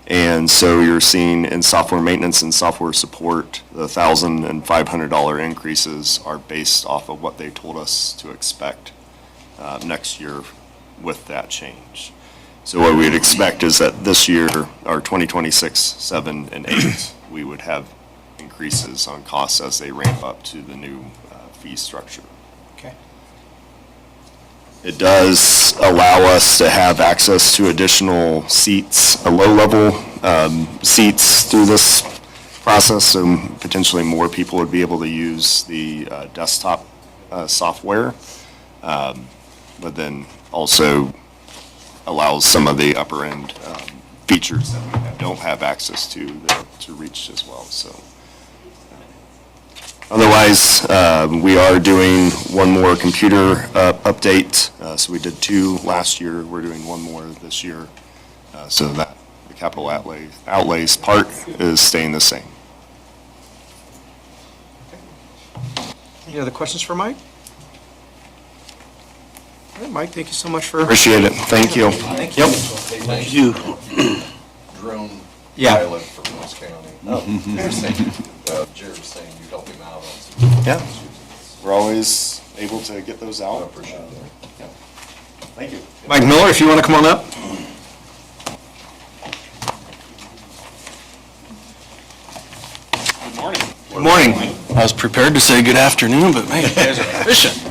And so you're seeing in software maintenance and software support, the $1,000 and $500 increases are based off of what they told us to expect next year with that change. So what we'd expect is that this year, our 2026, 7, and 8, we would have increases on costs as they ramp up to the new fee structure. Okay. It does allow us to have access to additional seats, low-level seats through this process, so potentially more people would be able to use the desktop software, but then also allows some of the upper-end features that we don't have access to reach as well. So. Otherwise, we are doing one more computer update. So we did 2 last year. We're doing 1 more this year. So that the capital outlays part is staying the same. Any other questions for Mike? All right, Mike, thank you so much for. Appreciate it. Thank you. Thank you. Thank you. Drone Yeah. pilot for Willis County. You're saying, Jared's saying you help him out on some. Yeah. We're always able to get those out. I appreciate that. Yeah. Thank you. Mike Miller, if you want to come on up. Good morning. Good morning. I was prepared to say good afternoon, but man, you guys are efficient.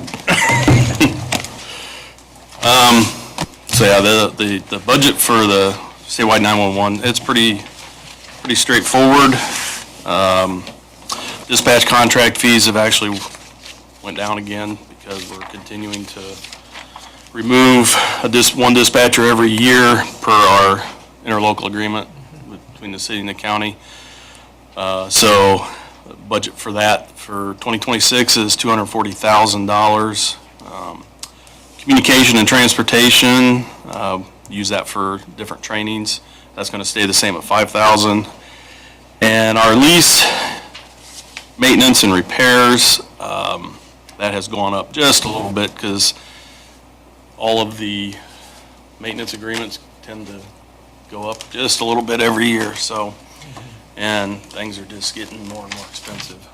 So yeah, the budget for the statewide 911, it's pretty straightforward. Dispatch contract fees have actually went down again because we're continuing to remove one dispatcher every year per our interlocal agreement between the city and the county. So the budget for that for 2026 is $240,000. Communication and transportation, use that for different trainings. That's going to stay the same at $5,000. And our lease, maintenance and repairs, that has gone up just a little bit because all of the maintenance agreements tend to go up just a little bit every year. So, and things are just getting more and more expensive.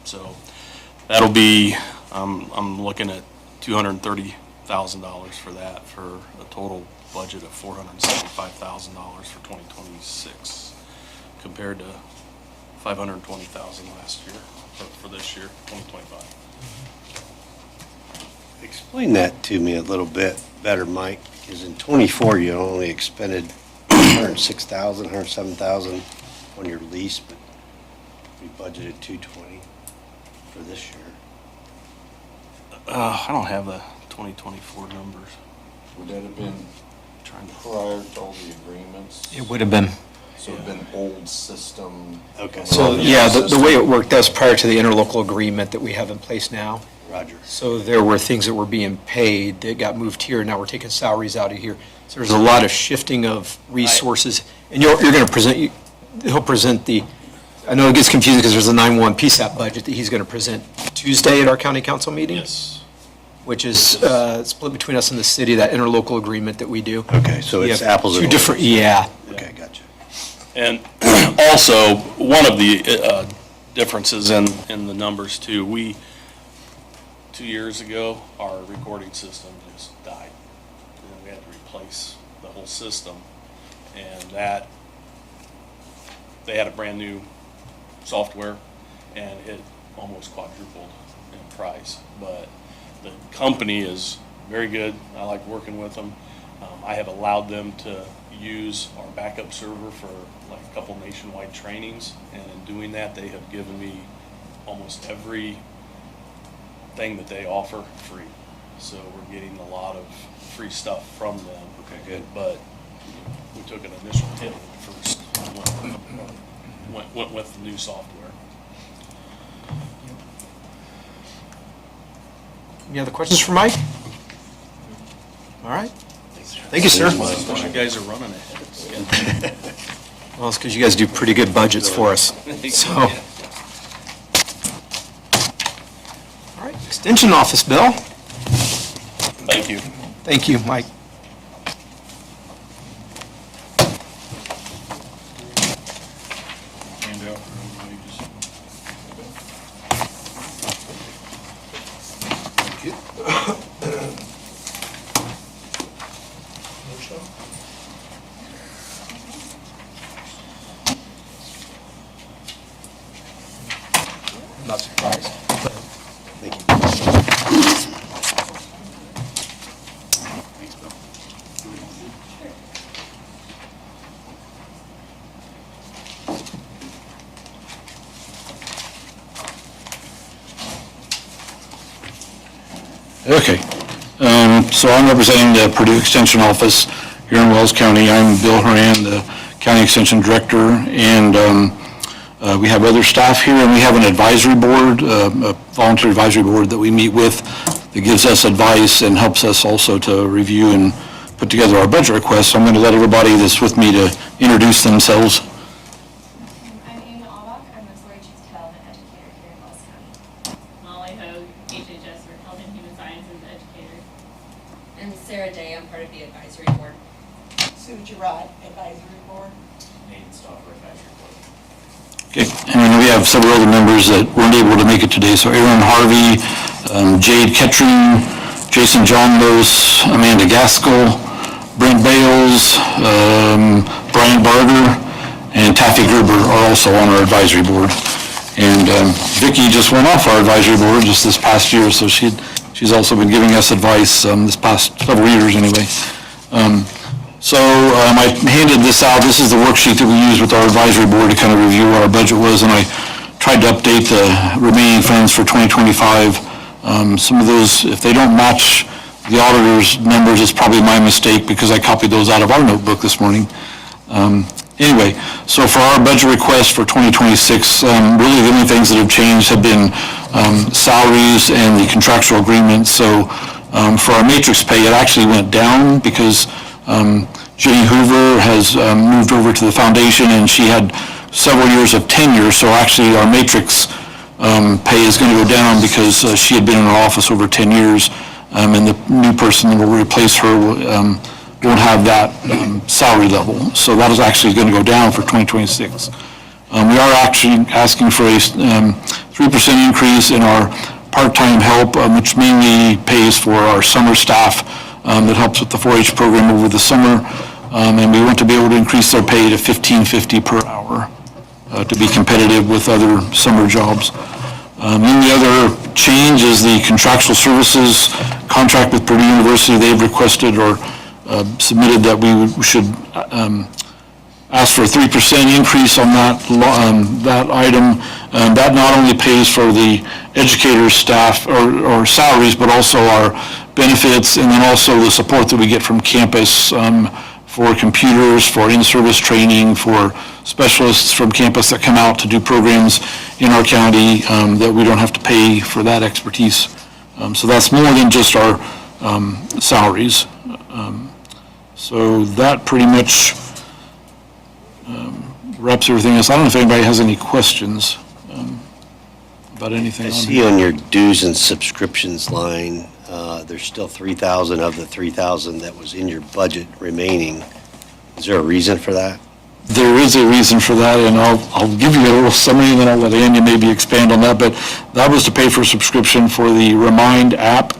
So that'll be, I'm looking at $230,000 for that, for a total budget of $475,000 for 2026, compared to $520,000 last year, for this year, 2025. Explain that to me a little bit better, Mike, because in '24 you only expended $106,000, $107,000 on your lease, but we budgeted $220,000 for this year. I don't have the 2024 numbers. Would that have been Prior to all the agreements. It would have been. So it'd been old system. Okay. So, yeah, the way it worked, that was prior to the interlocal agreement that we have in place now. Roger. So there were things that were being paid that got moved here, now we're taking salaries out of here. So there's a lot of shifting of resources. And you're going to present, he'll present I know it gets confusing because there's a 911 PSAP budget that he's going to present Tuesday at our county council meeting. Yes. Which is split between us and the city, that interlocal agreement that we do. Okay, so We it's have apples and two different, oranges. yeah. Okay, gotcha. And also, one of the differences in the numbers too, 2 years ago, our recording system just died. And we had to replace the whole system. And they had a brand new software and it almost quadrupled in price. But the company is very good. I like working with them. I have allowed them to use our backup server for like a couple nationwide trainings, and in doing that, they have given me almost every thing that they offer free. So we're getting a lot of free stuff from them. Okay, good. But we took an initial hit when we first went with the new software. Any other questions for Mike? All right. Thank you, sir. You guys are running ahead. Well, it's because you guys do pretty good budgets for us, so. All right, Extension Office, Bill. Thank you. Thank you, Mike. Not surprised. Thank you. Thanks, Bill. Okay, so I'm representing the Purdue Extension Office here in Wells County. I'm Bill Horan, the County Extension Director, and we have other staff here, and we have an advisory board, a volunteer advisory board that we meet with that gives us advice and helps us also to review and put together our budget requests. So I'm going to let everybody that's with me to introduce themselves. I'm Amy Albach. I'm a Story Chief Development Educator here in Wells County. Molly Hogue, HHS or Health and Human Sciences Educator. And Sarah Day, I'm part of the advisory board. Sue Gerard, Advisory Board. Nathan Stauffer, advisory board. Okay, and we have several other members that weren't able to make it today. So Aaron Harvey, Jade Kettering, Jason John Lewis, Amanda Gaskell, Brent Bales, Brian Barger, and Taffy Gruber are also on our advisory board. And Vicki just went off our advisory board just this past year, so she's also been giving us advice this past several years anyway. So I handed this out. This is the worksheet that we use with our advisory board to kind of review what our budget was, and I tried to update the remaining funds for 2025. Some of those, if they don't match the auditor's numbers, it's probably my mistake because I copied those out of our notebook this morning. Anyway, so for our budget request for 2026, really the only things that have changed have been salaries and the contractual agreements. So for our matrix pay, it actually went down because Jenny Hoover has moved over to the foundation, and she had several years of tenure, so actually our matrix pay is going to go down because she had been in our office over 10 years, and the new person that will replace her won't have that salary level. So that is actually going to go down for 2026. We are actually asking for a 3% increase in our part-time help, which mainly pays for our summer staff that helps with the 4-H program over the summer, and we want to be able to increase their pay to $15.50 per hour to be competitive with other summer jobs. Then the other change is the contractual services contract with Purdue University. They've requested or submitted that we should asked for a 3% increase on that item. That not only pays for the educators' staff or salaries, but also our benefits, and then also the support that we get from campus for computers, for in-service training, for specialists from campus that come out to do programs in our county, that we don't have to pay for that expertise. So that's more than just our salaries. So that pretty much wraps everything else. I don't know if anybody has any questions about anything I on see here. on your dues and subscriptions line, there's still 3,000 of the 3,000 that was in your budget remaining. Is there a reason for that? There is a reason for that, and I'll give you a little summary, and then I'll let Anya maybe expand on that, but that was to pay for a subscription for the Remind app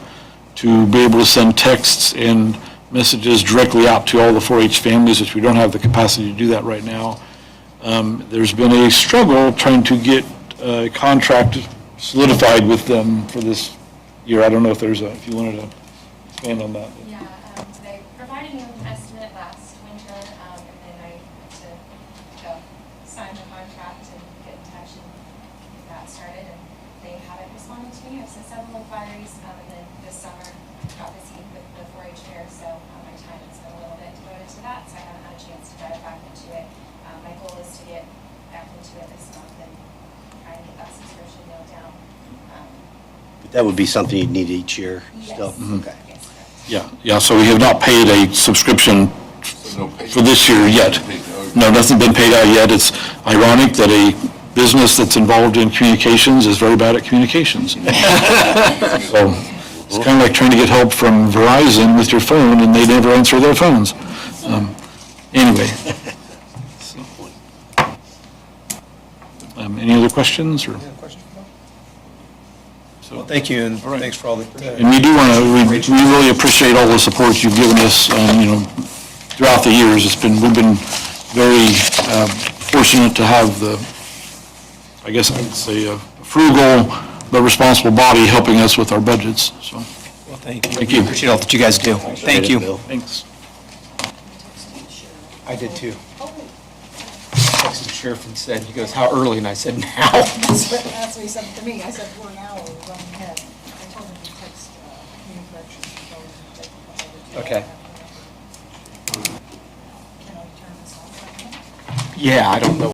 to be able to send texts and messages directly out to all the 4-H families, which we don't have the capacity to do that right now. There's been a struggle trying to get a contract solidified with them for this year. I don't know if if you wanted to expand on that. Yeah, they provided me with an estimate last winter, and then I had to go sign the contract and get in touch and get that started, and they haven't responded to me. I've sent several inquiries, and then this summer got busy with the 4-H fair, so my time has been a little bit devoted to that, so I haven't had a chance to dive back into it. My goal is to get back into it this month and try and get that subscription nailed down. But that would be something you'd need each year still? Mhm. Okay. Yeah, so we have not paid a subscription for this year yet. No, nothing's been paid out yet. It's ironic that a business that's involved in communications is very bad at communications. So it's kind of like trying to get help from Verizon with your phone, and they never answer their phones. Anyway. Any other questions, or? Well, thank you, and thanks for all the. And we do want to, we really appreciate all the support you've given us, throughout the years. We've been very fortunate to have I guess I would say, a frugal but responsible body helping us with our budgets, so. Well, thank you. Thank you. Appreciate all that you guys do. Thank you. Thanks. I did too. Texted the sheriff and said, he goes, how early? And I said, now. That's what he said to me. I said, we're an hour, we're running ahead. I told him to text community corrections. Tell him to take a couple of Okay. Can I turn this off right now? Yeah, I don't know.